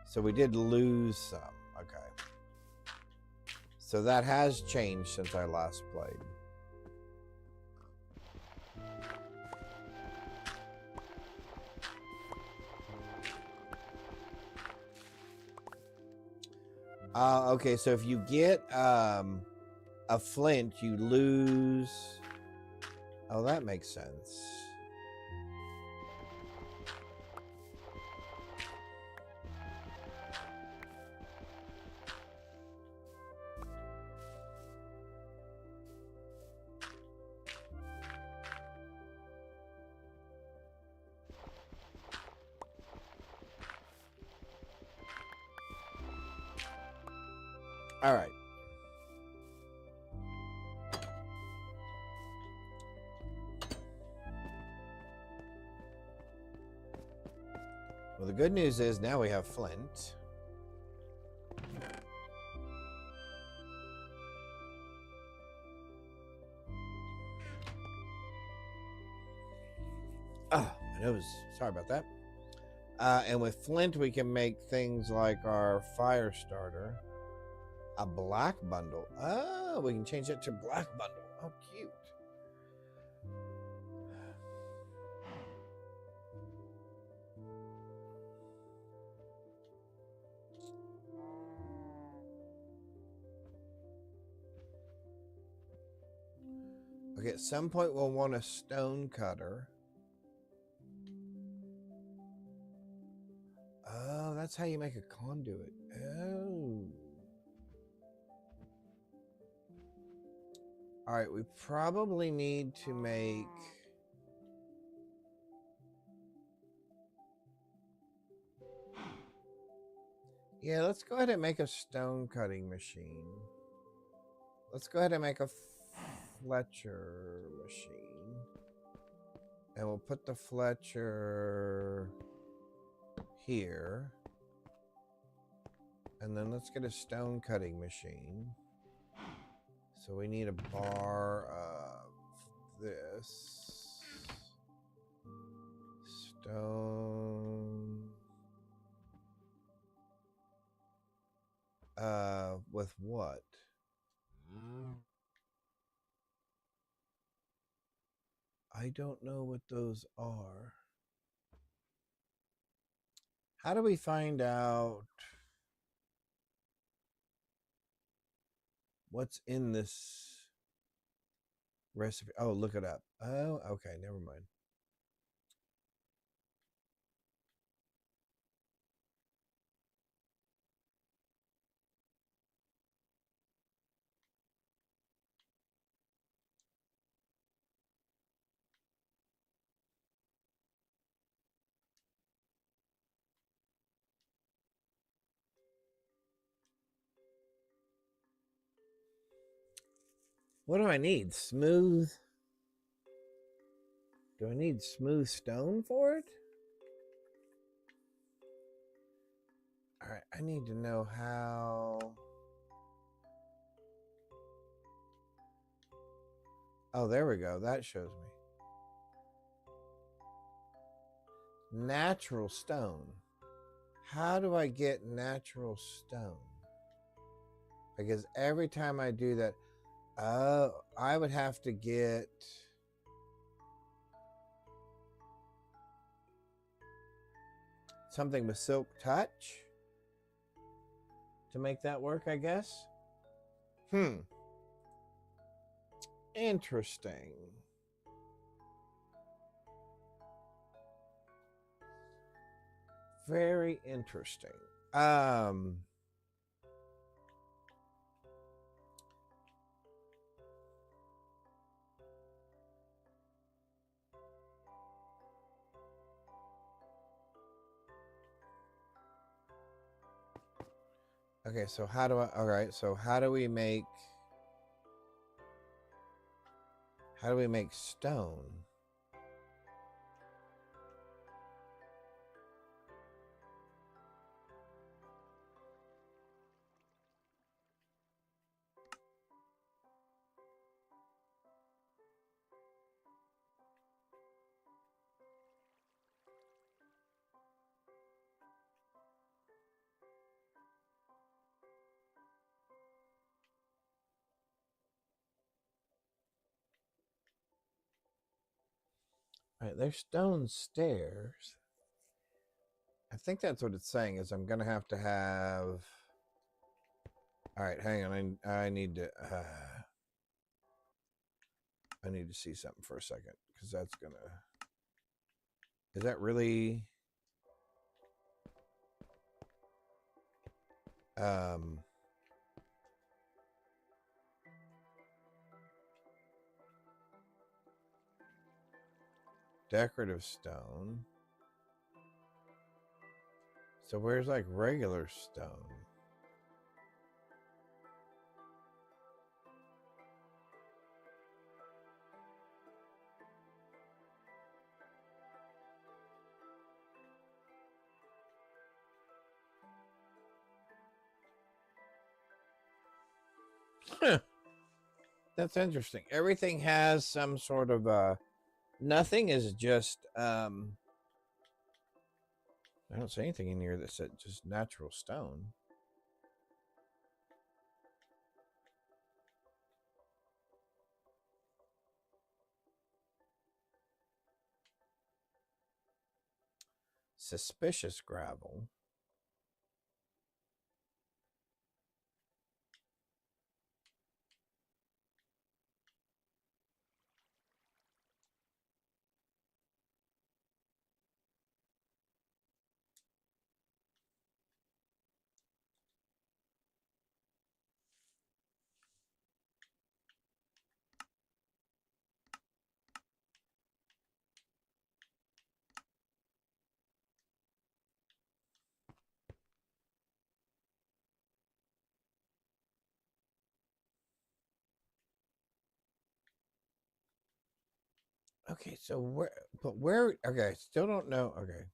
S1: so we did lose some. Okay. So that has changed since I last played. Okay, so if you get a flint, you lose. Oh, that makes sense. All right. Well, the good news is now we have flint. Oh, my nose. Sorry about that. And with flint, we can make things like our fire starter. A black bundle. Oh, we can change it to black bundle. Oh, cute. Okay, at some point we'll want a stone cutter. Oh, that's how you make a conduit. Oh. All right, we probably need to make... Yeah, let's go ahead and make a stone cutting machine. Let's go ahead and make a Fletcher machine. And we'll put the Fletcher here. And then let's get a stone cutting machine. So we need a bar of this. Stone. With what? I don't know what those are. How do we find out what's in this recipe? Oh, look it up. Oh, okay, never mind. What do I need? Smooth? Do I need smooth stone for it? All right, I need to know how. Oh, there we go. That shows me. Natural stone. How do I get natural stone? Because every time I do that, I would have to get something with silk touch to make that work, I guess. Interesting. Very interesting. Okay, so how do I, all right, so how do we make stone? All right, there's stone stairs. I think that's what it's saying is I'm gonna have to have. All right, hang on. I need to. I need to see something for a second because that's gonna. Is that really? Decorative stone. So where's like regular stone? That's interesting. Everything has some sort of nothing is just I don't see anything in here that said just natural stone. Suspicious gravel. Okay, so where, okay, still don't know. Okay.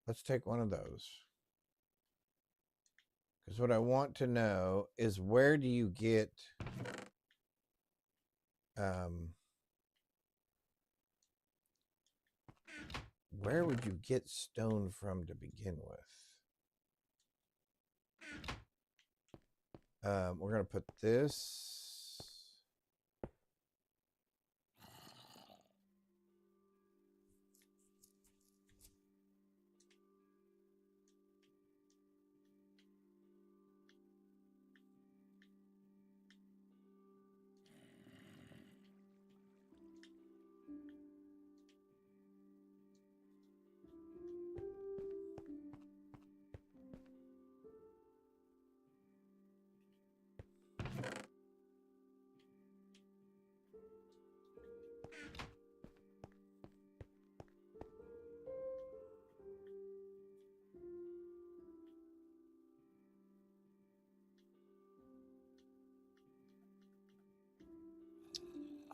S1: Let's take one of those. Because what I want to know is where do you get where would you get stone from to begin with? We're gonna put this.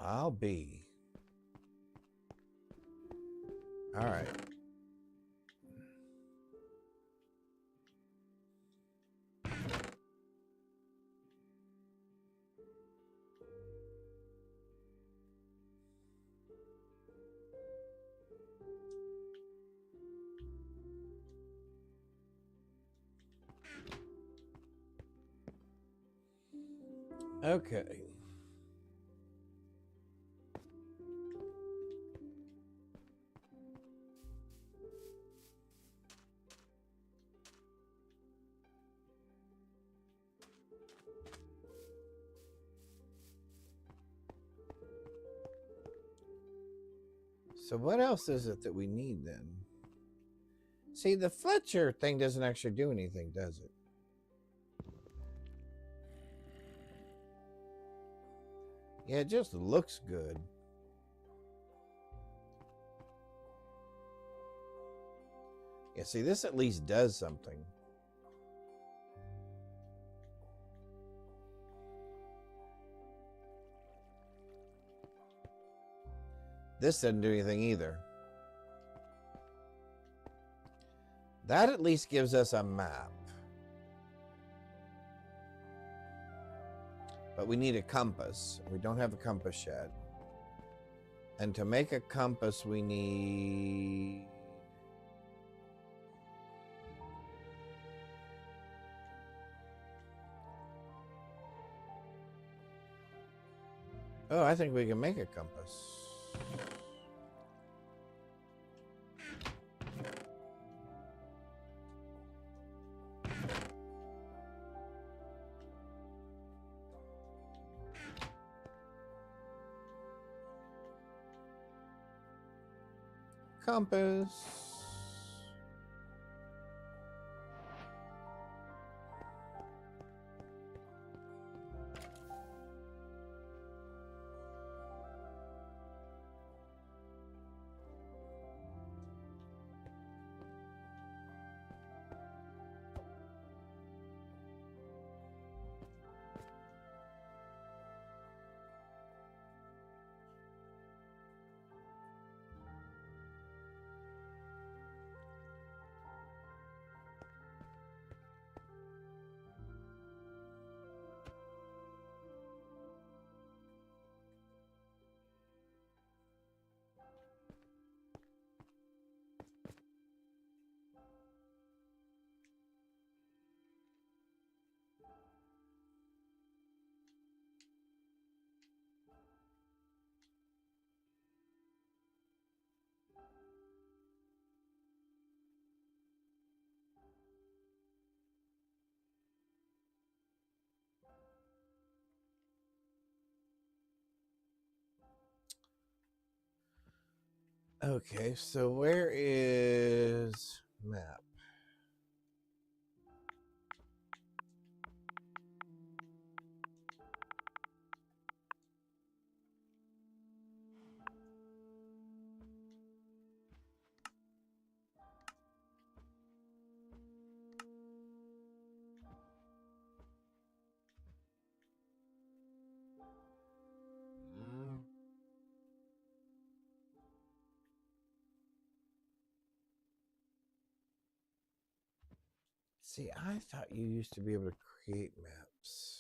S1: I'll be. All right. Okay. So what else is it that we need then? See, the Fletcher thing doesn't actually do anything, does it? Yeah, it just looks good. Yeah, see, this at least does something. This doesn't do anything either. That at least gives us a map. But we need a compass. We don't have a compass yet. And to make a compass, we need... Oh, I think we can make a compass. Compass. Okay, so where is map? See, I thought you used to be able to create maps.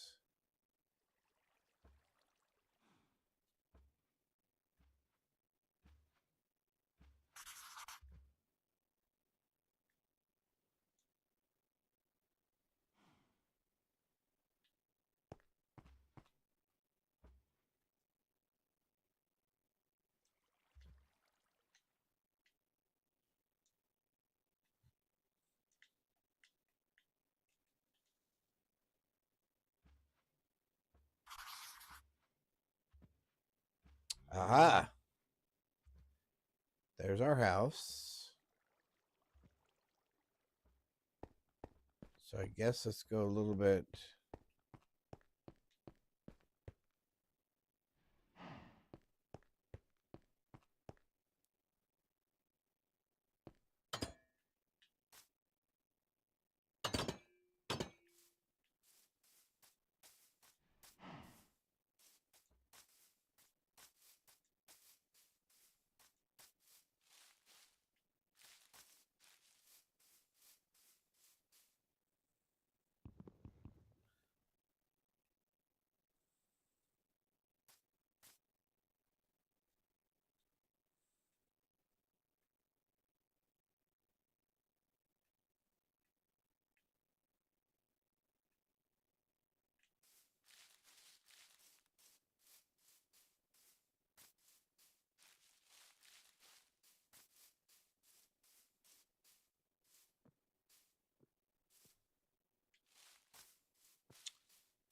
S1: Aha! There's our house. So I guess let's go a little bit.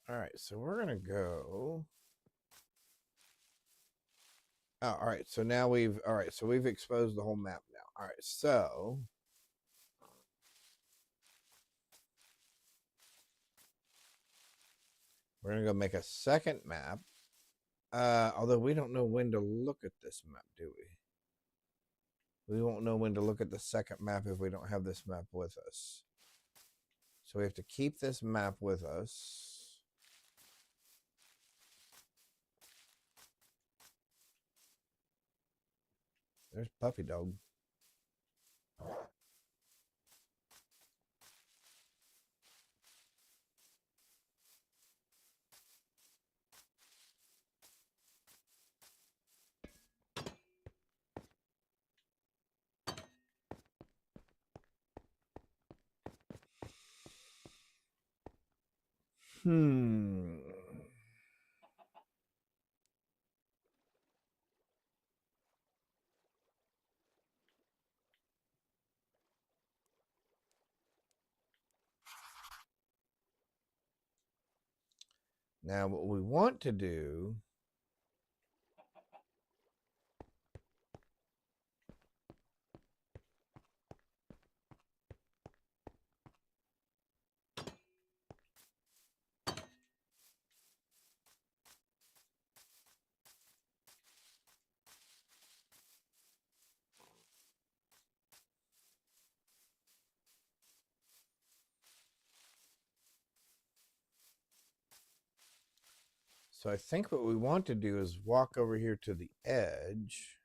S1: All right, so we're gonna go. Oh, all right, so now we've exposed the whole map now. All right, so we're gonna go make a second map. Although we don't know when to look at this map, do we? We won't know when to look at the second map if we don't have this map with us. So we have to keep this map with us. There's Puppy Dog. Hmm. Now, what we want to do So I think what we want to do is walk over here to the edge.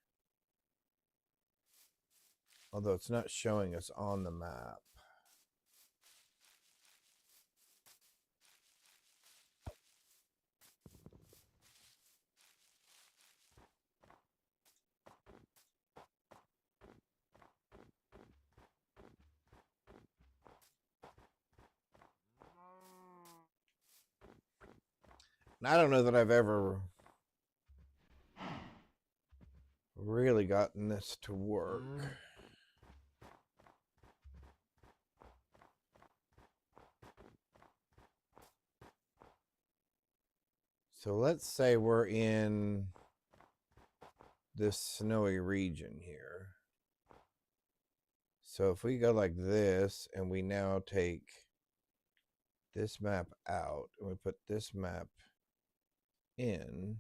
S1: Although it's not showing us on the map. And I don't know that I've ever really gotten this to work. So let's say we're in this snowy region here. So if we go like this and we now take this map out and we put this map in.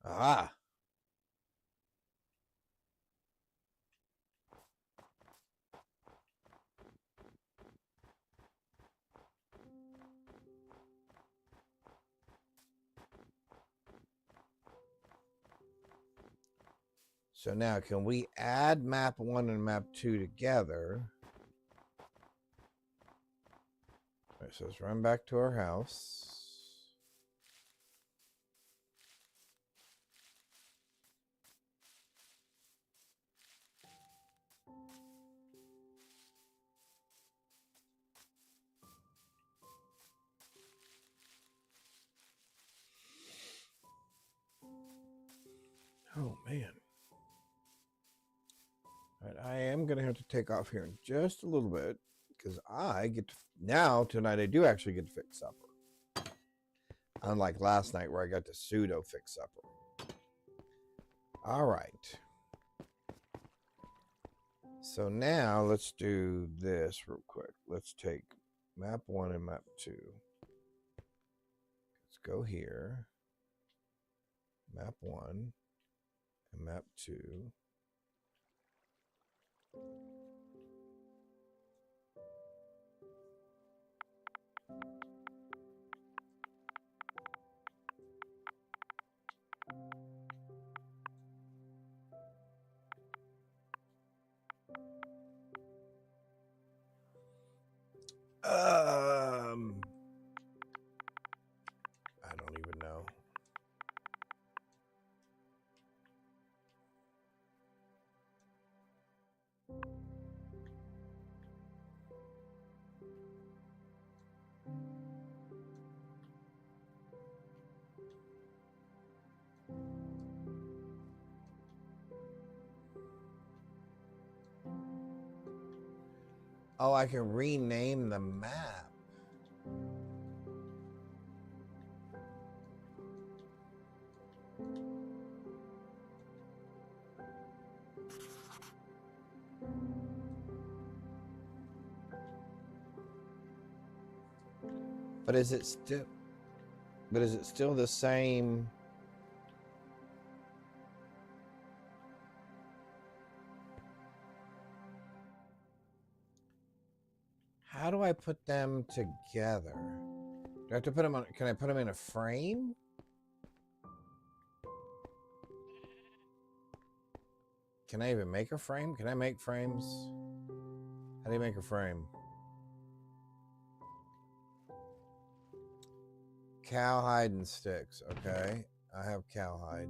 S1: Aha! So now can we add map 1 and map 2 together? All right, so let's run back to our house. Oh man. All right, I am going to have to take off here in just a little bit because I get to, now tonight I do actually get to fix supper. Unlike last night where I got to pseudo fix supper. All right. So now let's do this real quick. Let's take map 1 and map 2. Let's go here. Map 1 and map 2. I don't even know. Oh, I can rename the map. But is it still the same? How do I put them together? Do I have to put them on? Can I put them in a frame? Can I even make a frame? Can I make frames? How do you make a frame? Cowhide and sticks. Okay. I have cowhide.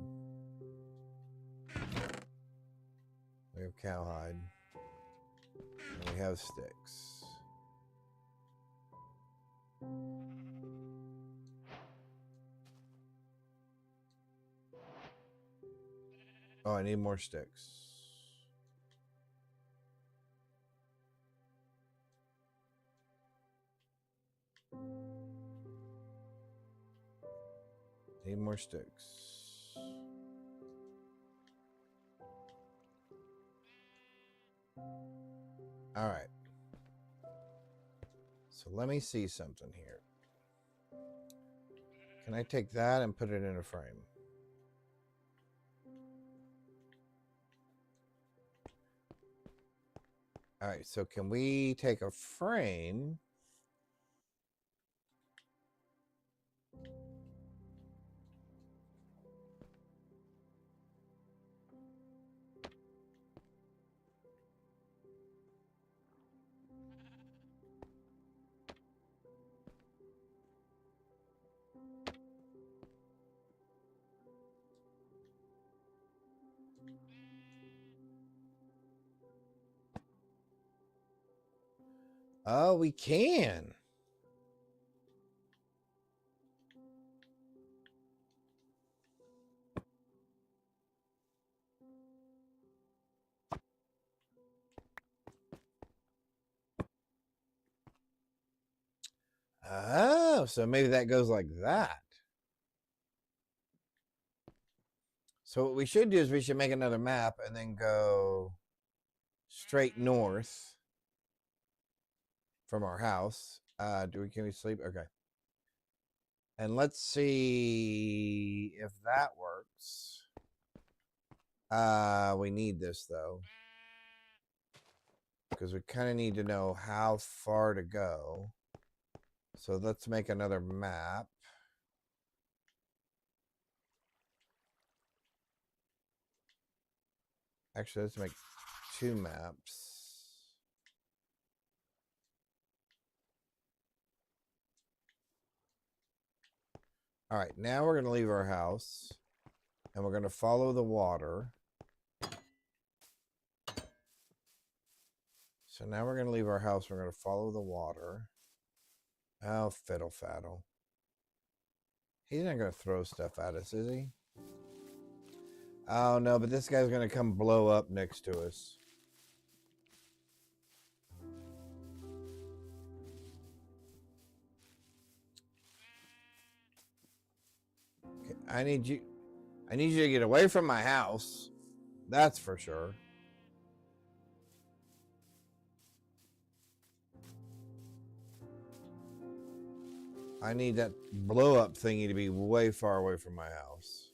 S1: We have cowhide. And we have sticks. Oh, I need more sticks. Need more sticks. All right. So let me see something here. Can I take that and put it in a frame? All right, so can we take a frame? Oh, we can. Oh, so maybe that goes like that. So what we should do is we should make another map and then go straight north from our house. Can we sleep? Okay. And let's see if that works. We need this though. Because we kind of need to know how far to go. So let's make another map. Actually, let's make 2 maps. All right, now we're going to leave our house. And we're going to follow the water. So now we're going to leave our house. We're going to follow the water. Oh, fiddle faddle. He's not going to throw stuff at us, is he? Oh, no, but this guy's going to come blow up next to us. Okay, I need you to get away from my house. That's for sure. I need that blow up thingy to be way far away from my house.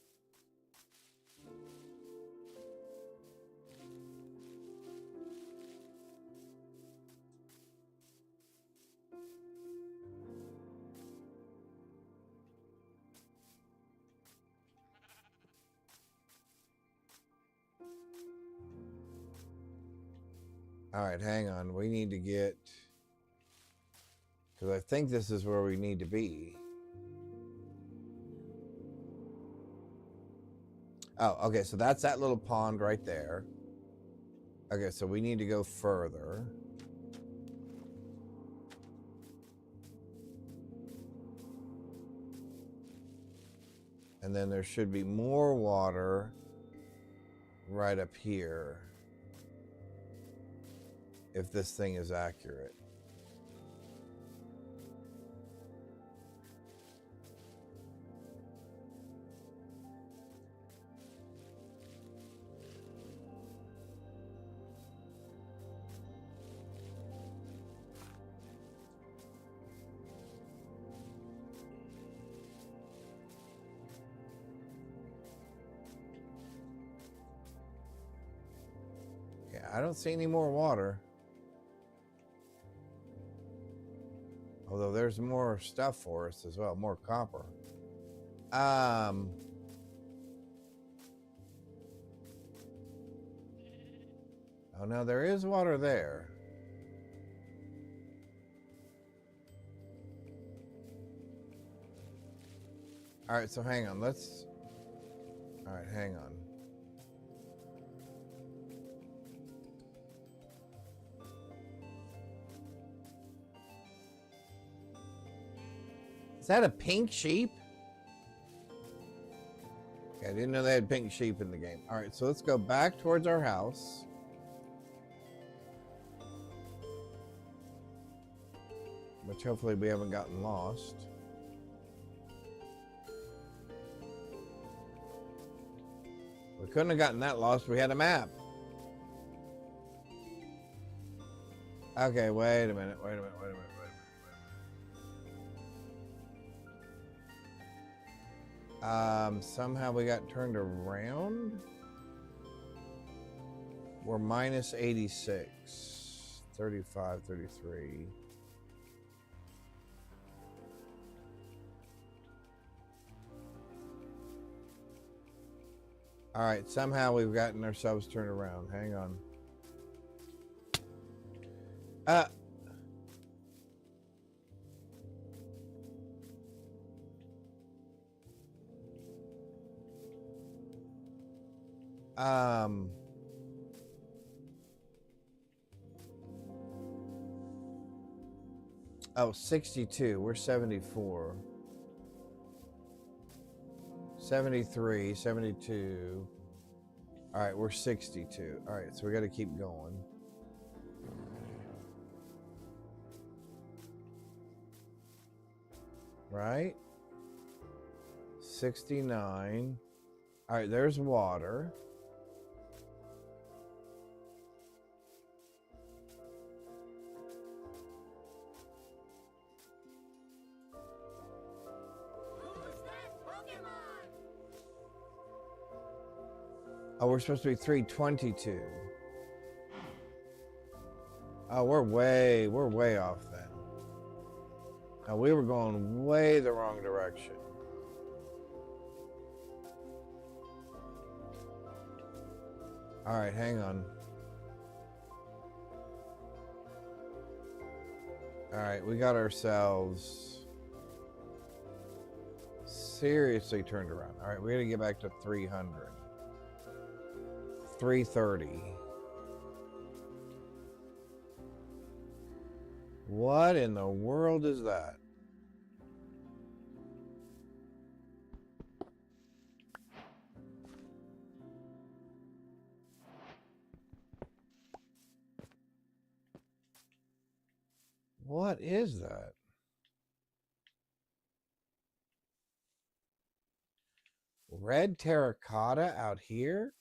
S1: All right, hang on. We need to get... Because I think this is where we need to be. Oh, okay, so that's that little pond right there. Okay, so we need to go further. And then there should be more water right up here. if this thing is accurate. Yeah, I don't see any more water. Although there's more stuff for us as well, more copper. Oh no, there is water there. All right, so hang on. All right, hang on. Is that a pink sheep? Okay, I didn't know they had pink sheep in the game. All right, so let's go back towards our house. Which hopefully we haven't gotten lost. We couldn't have gotten that lost. We had a map. Okay, wait a minute. Somehow we got turned around. We're minus 86. 35, 33. All right, somehow we've gotten ourselves turned around. Hang on. Oh, 62. We're 74. 73, 72. All right, we're 62. All right, so we got to keep going. Right? 69. All right, there's water. Oh, we're supposed to be 322. Oh, we're way off then. Oh, we were going way the wrong direction. All right, hang on. All right, we got ourselves seriously turned around. All right, we got to get back to 300. 330. What in the world is that? What is that? Red terracotta out here?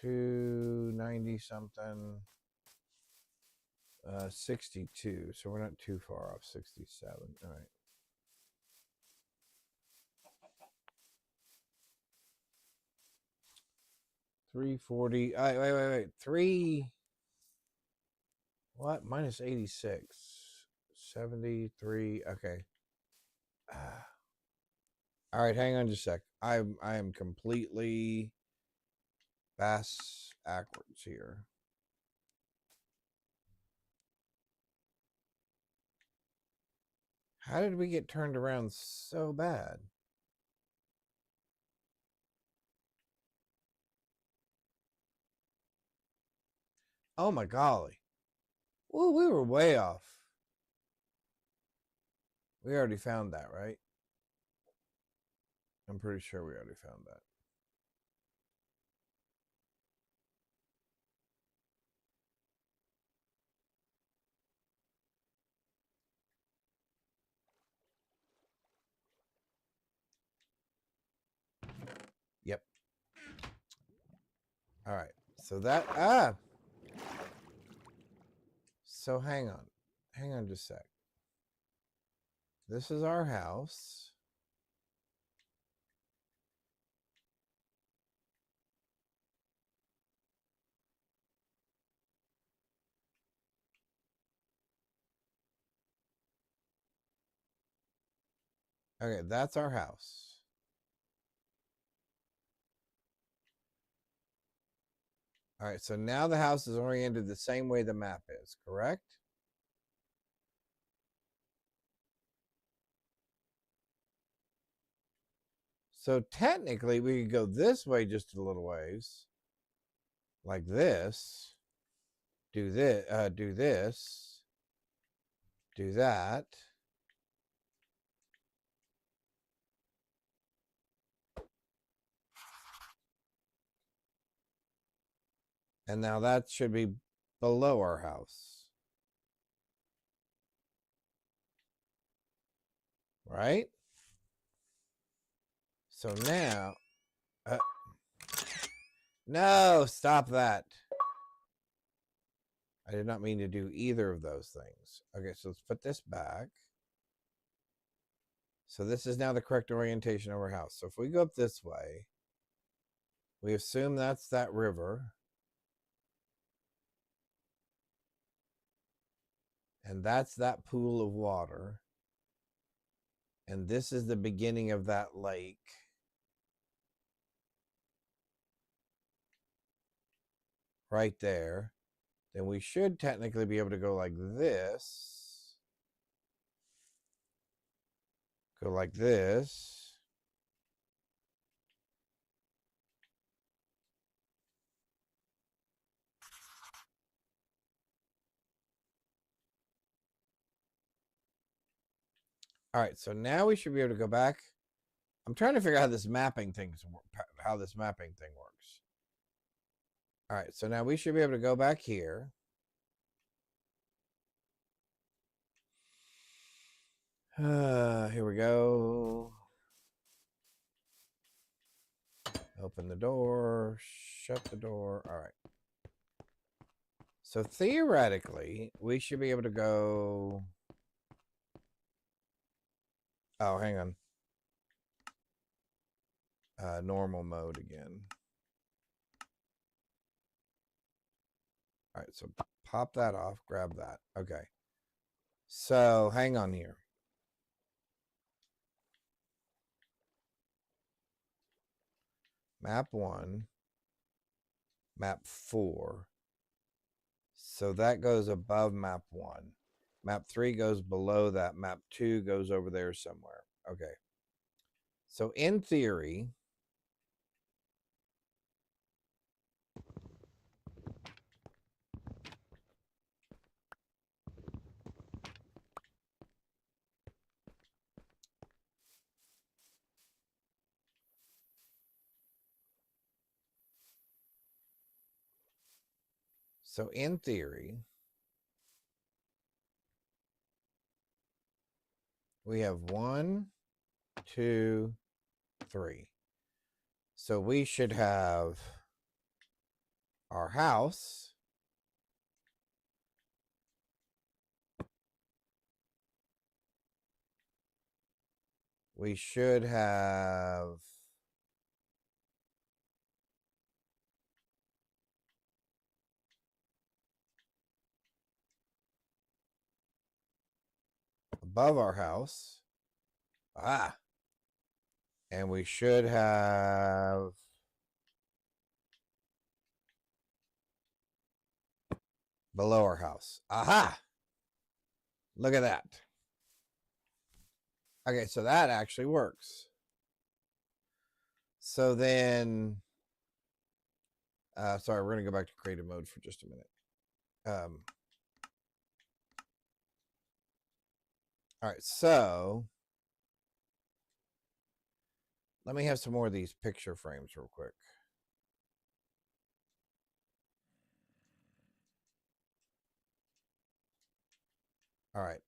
S1: $290 something. 62. So we're not too far off 67. All right. $340. Wait. 3. What? Minus 86. 73. Okay. All right, hang on just a sec. I am completely backwards here. How did we get turned around so bad? Oh my golly. Well, we were way off. We already found that, right? I'm pretty sure we already found that. Yep. All right. So that so hang on. Hang on just a sec. This is our house. Okay, that's our house. All right, so now the house is oriented the same way the map is, correct? So technically, we could go this way just a little ways, like this. Do this, do this, do that. And now that should be below our house. Right? So now, no, stop that. I did not mean to do either of those things. Okay, so let's put this back. So this is now the correct orientation of our house. So if we go up this way, we assume that's that river. And that's that pool of water. And this is the beginning of that lake. Right there. Then we should technically be able to go like this. Go like this. All right, so now we should be able to go back. I'm trying to figure out how this mapping thing works. All right, so now we should be able to go back here. Here we go. Open the door, shut the door. All right. So theoretically, we should be able to go. Oh, hang on. Normal mode again. All right, so pop that off, grab that. Okay. So hang on here. Map 1, map 4. So that goes above map 1. Map 3 goes below that. Map 2 goes over there somewhere. Okay. So in theory, we have 1, 2, 3. So we should have our house. We should have above our house. And we should have below our house. Aha! Look at that. Okay, so that actually works. So then, sorry, we're going to go back to creative mode for just a minute. All right, so let me have some more of these picture frames real quick. All right.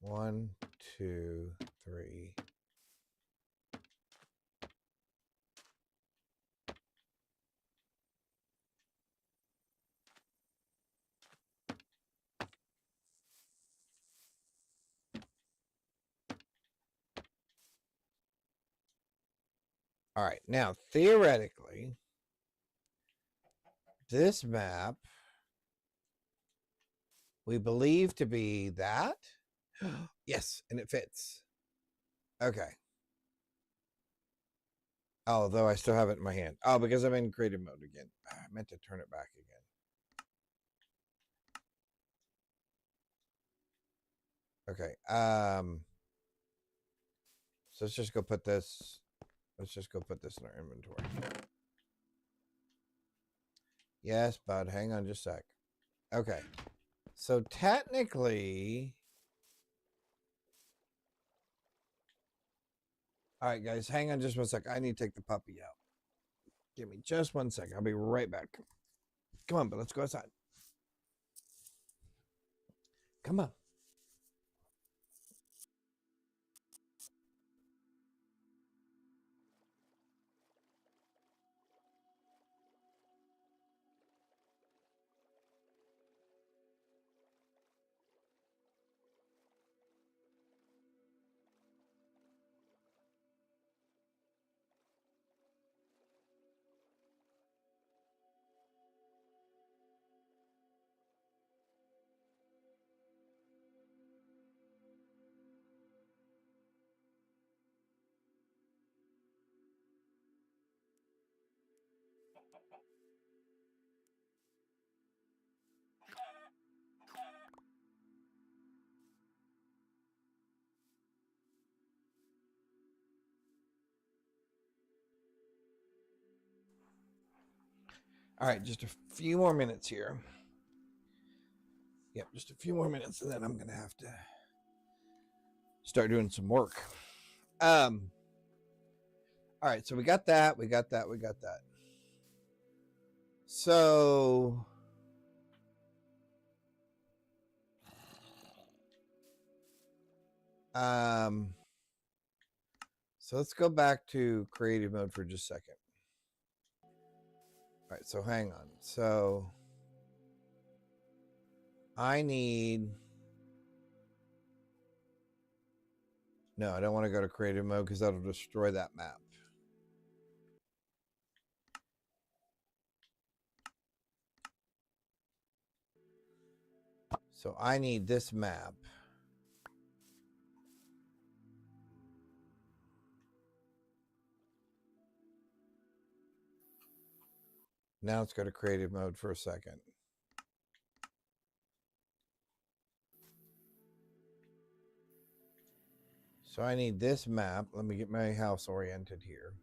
S1: 1, 2, 3. All right. Now, theoretically, this map we believe to be that. Yes, and it fits. Okay. Although I still have it in my hand. Oh, because I'm in creative mode again. I meant to turn it back again. Okay. So let's just go put this. Let's just go put this in our inventory. Yes, bud. Hang on just a sec. Okay. So technically. All right, guys. Hang on just one sec. I need to take the puppy out. Give me just one sec. I'll be right back. Come on, but let's go outside. Come on. All right, just a few more minutes here. Yep, just a few more minutes, and then I'm gonna have to start doing some work. All right, so we got that. We got that. We got that. So so let's go back to creative mode for just a second. All right, so hang on. So I need. No, I don't want to go to creative mode because that'll destroy that map. So I need this map. Now let's go to creative mode for a second. So I need this map. Let me get my house oriented here.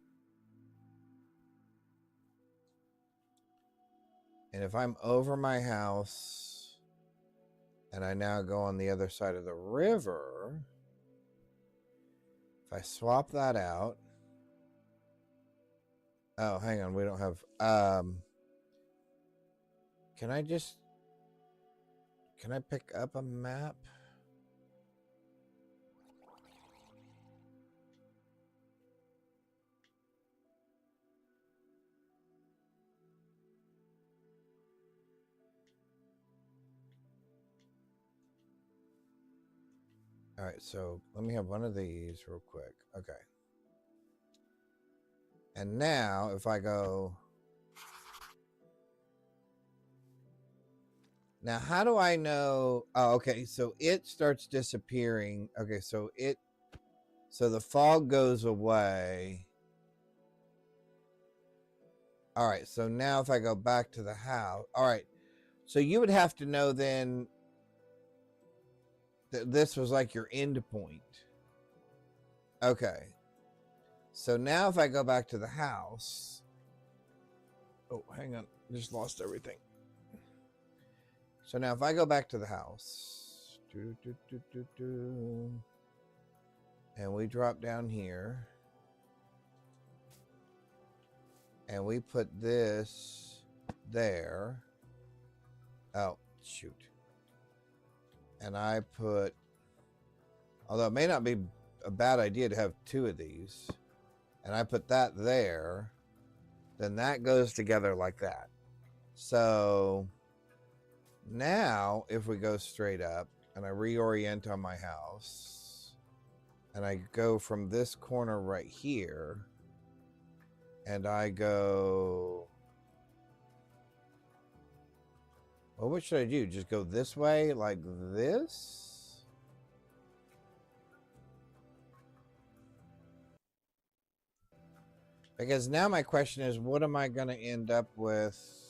S1: And if I'm over my house and I now go on the other side of the river, if I swap that out. Oh, hang on. We don't have. Can I pick up a map? All right, so let me have one of these real quick. Okay. And now if I go. Now, how do I know? Oh, okay. So it starts disappearing. Okay, so the fog goes away. All right, so now if I go back to the house, all right. So you would have to know then that this was like your end point. Okay. So now if I go back to the house. Oh, hang on. Just lost everything. So now if I go back to the house. And we drop down here. And we put this there. Oh, shoot. And I put, although it may not be a bad idea to have two of these, and I put that there, then that goes together like that. So now if we go straight up and I reorient on my house and I go from this corner right here and I go, well, what should I do? Just go this way like this? Because now my question is, what am I going to end up with?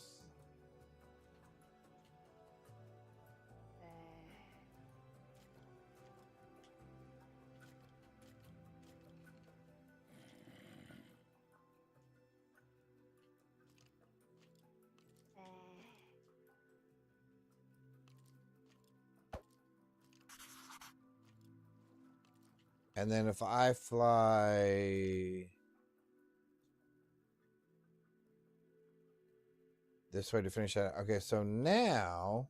S1: And then if I fly this way to finish that. Okay, so now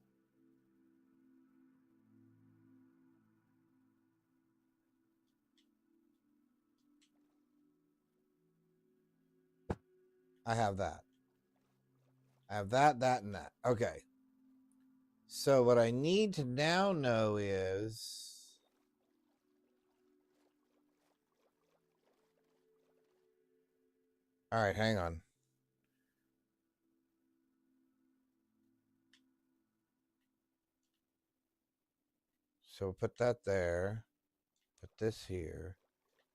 S1: I have that. I have that, and that. Okay. So what I need to now know is, all right, hang on. So put that there, put this here,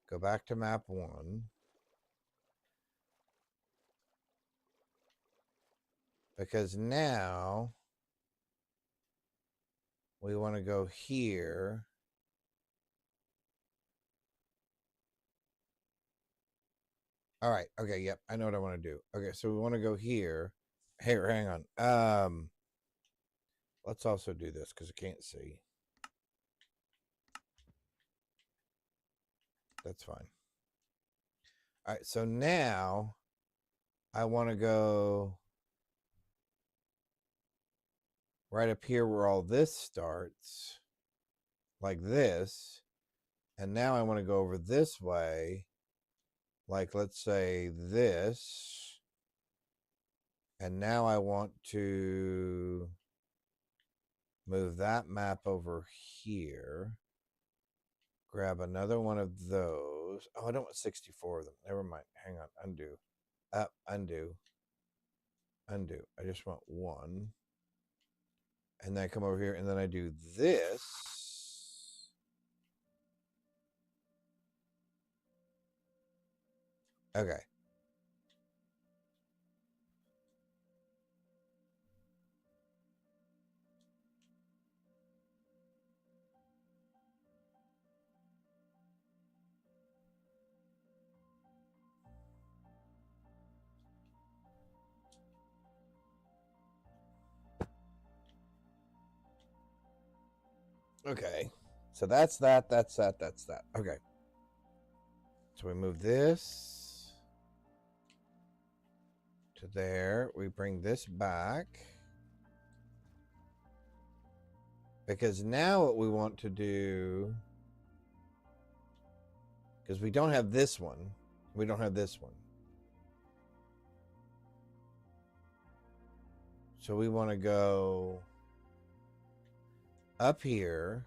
S1: go back to map 1. Because now we want to go here. All right. Okay. Yep. I know what I want to do. Okay. So we want to go here. Hey, hang on. Let's also do this because I can't see. That's fine. All right. So now I want to go right up here where all this starts, like this. And now I want to go over this way, like let's say this. And now I want to move that map over here. Grab another one of those. Oh, I don't want 64 of them. Never mind. Hang on. Undo. Up. Undo. Undo. I just want one. And then I come over here and then I do this. Okay. Okay. So that's that, that's that, that's that. Okay. So we move this to there. We bring this back. Because now what we want to do, because we don't have this one. We don't have this one. So we want to go up here.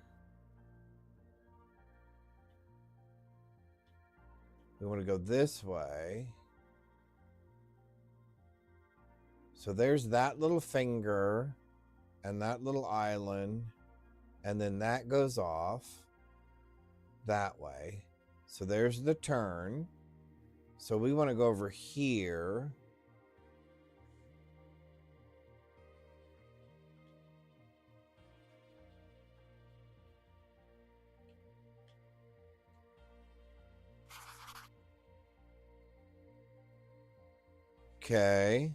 S1: We want to go this way. So there's that little finger and that little island. And then that goes off that way. So there's the turn. So we want to go over here. Okay.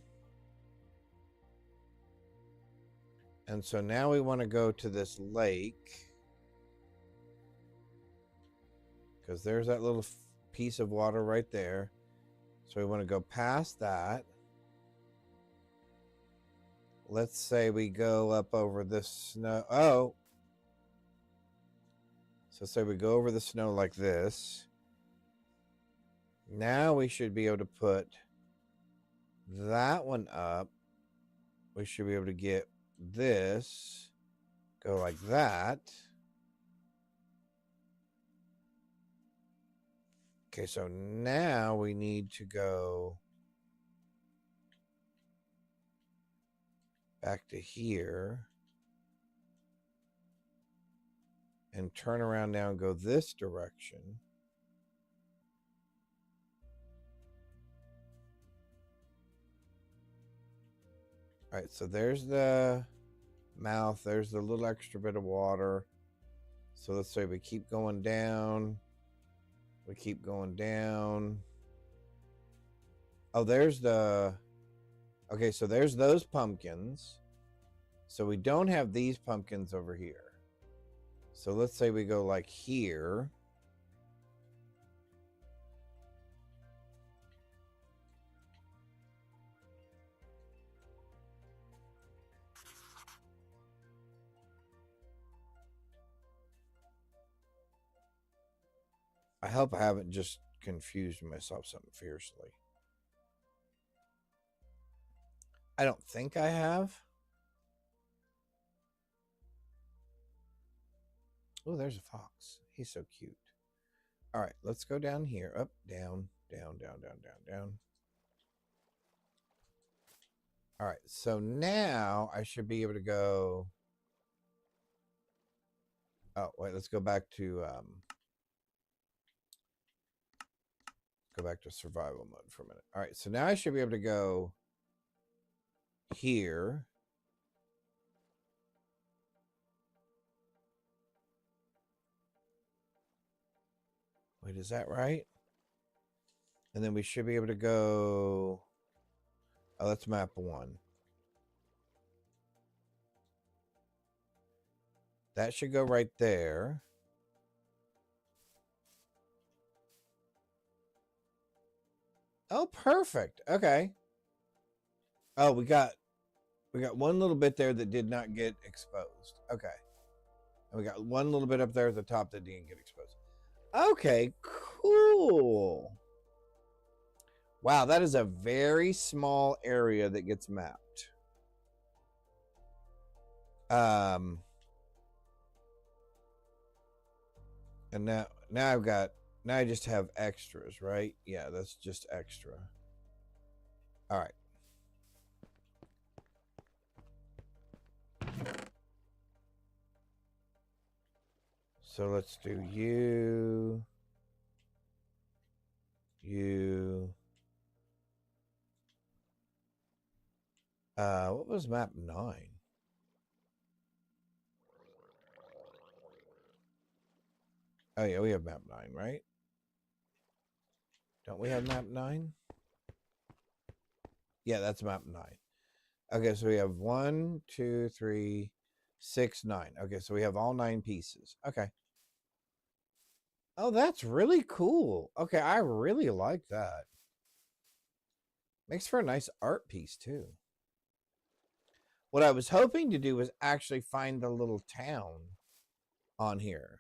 S1: And so now we want to go to this lake. because there's that little piece of water right there. So we want to go past that. Let's say we go up over the snow. Oh. So say we go over the snow like this. Now we should be able to put that one up. We should be able to get this. Go like that. Okay, so now we need to go back to here and turn around now and go this direction. All right, so there's the mouth. There's the little extra bit of water. So let's say we keep going down. We keep going down. Oh, there's the... Okay, so there's those pumpkins. So we don't have these pumpkins over here. So let's say we go like here. I hope I haven't just confused myself something fiercely. I don't think I have. Oh, there's a fox. He's so cute. All right, let's go down here. Up, down, down, down, down, down, down. All right, so now I should be able to go. Oh, wait, let's go back to survival mode for a minute. All right, so now I should be able to go here. Wait, is that right? And then we should be able to go. Oh, that's map 1. That should go right there. Oh, perfect. Okay. Oh, we got one little bit there that did not get exposed. Okay. And we got one little bit up there at the top that didn't get exposed. Okay, cool. Wow, that is a very small area that gets mapped. And now I just have extras, right? Yeah, that's just extra. All right. So let's do you. What was map 9? Oh yeah, we have map 9, right? Don't we have map 9? Yeah, that's map 9. Okay, so we have 1, 2, 3, 6, 9. Okay, so we have all 9 pieces. Okay. Oh, that's really cool. Okay, I really like that. Makes for a nice art piece too. What I was hoping to do was actually find the little town on here.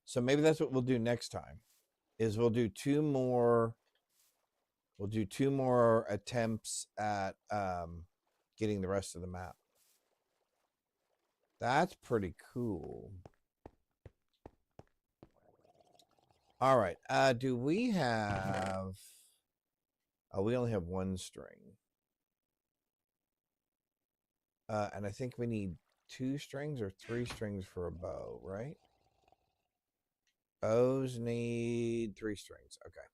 S1: So maybe that's what we'll do next time. Is we'll do 2 more attempts at getting the rest of the map. That's pretty cool. All right. Do we have... Oh, we only have 1 string. And I think we need 2 strings or 3 strings for a bow, right? Bows need 3 strings. Okay.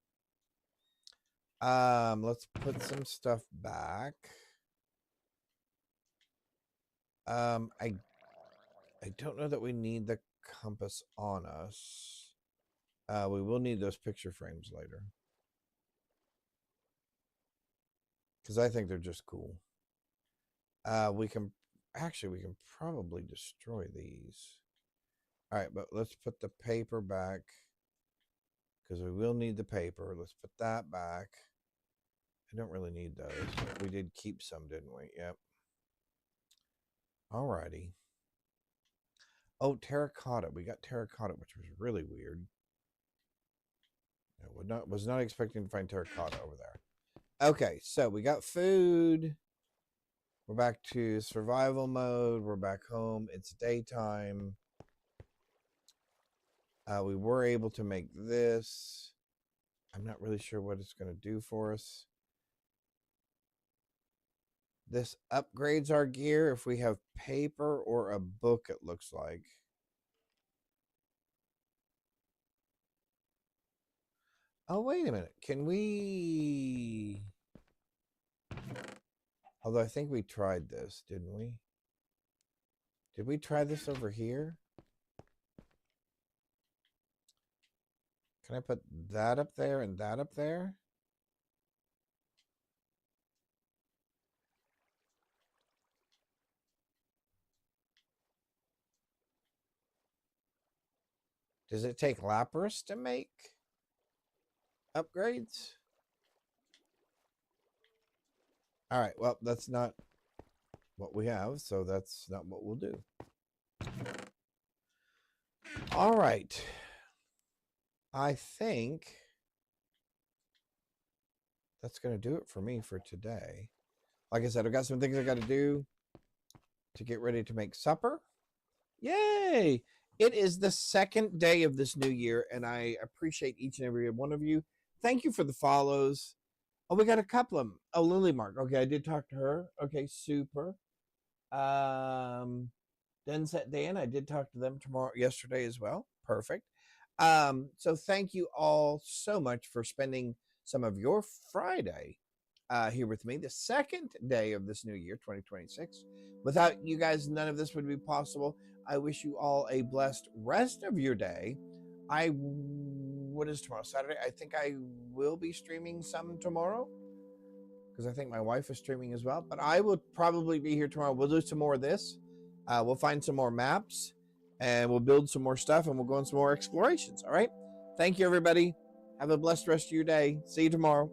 S1: Let's put some stuff back. I don't know that we need the compass on us. We will need those picture frames later. Because I think they're just cool. We can probably destroy these. All right, but let's put the paper back. because we will need the paper. Let's put that back. I don't really need those. We did keep some, didn't we? Yep. Alrighty. Oh, terracotta. We got terracotta, which was really weird. I was not expecting to find terracotta over there. Okay, so we got food. We're back to survival mode. We're back home. It's daytime. We were able to make this. I'm not really sure what it's going to do for us. This upgrades our gear if we have paper or a book, it looks like. Oh, wait a minute. Can we... Although I think we tried this, didn't we? Did we try this over here? Can I put that up there and that up there? Does it take Lapras to make upgrades? All right, well, that's not what we have, so that's not what we'll do. All right. I think that's going to do it for me for today. Like I said, I've got some things I got to do to get ready to make supper. Yay! It is the second day of this new year, and I appreciate each and every one of you. Thank you for the follows. Oh, we got a couple of them. Oh, Lily Mark. Okay, I did talk to her. Okay, super. Denset Dan, I did talk to them yesterday as well. Perfect. So thank you all so much for spending some of your Friday here with me, the second day of this new year, 2026. Without you guys, none of this would be possible. I wish you all a blessed rest of your day. What is tomorrow? Saturday? I think I will be streaming some tomorrow because I think my wife is streaming as well. But I will probably be here tomorrow. We'll do some more of this. We'll find some more maps and we'll build some more stuff and we'll go on some more explorations. All right. Thank you, everybody. Have a blessed rest of your day. See you tomorrow.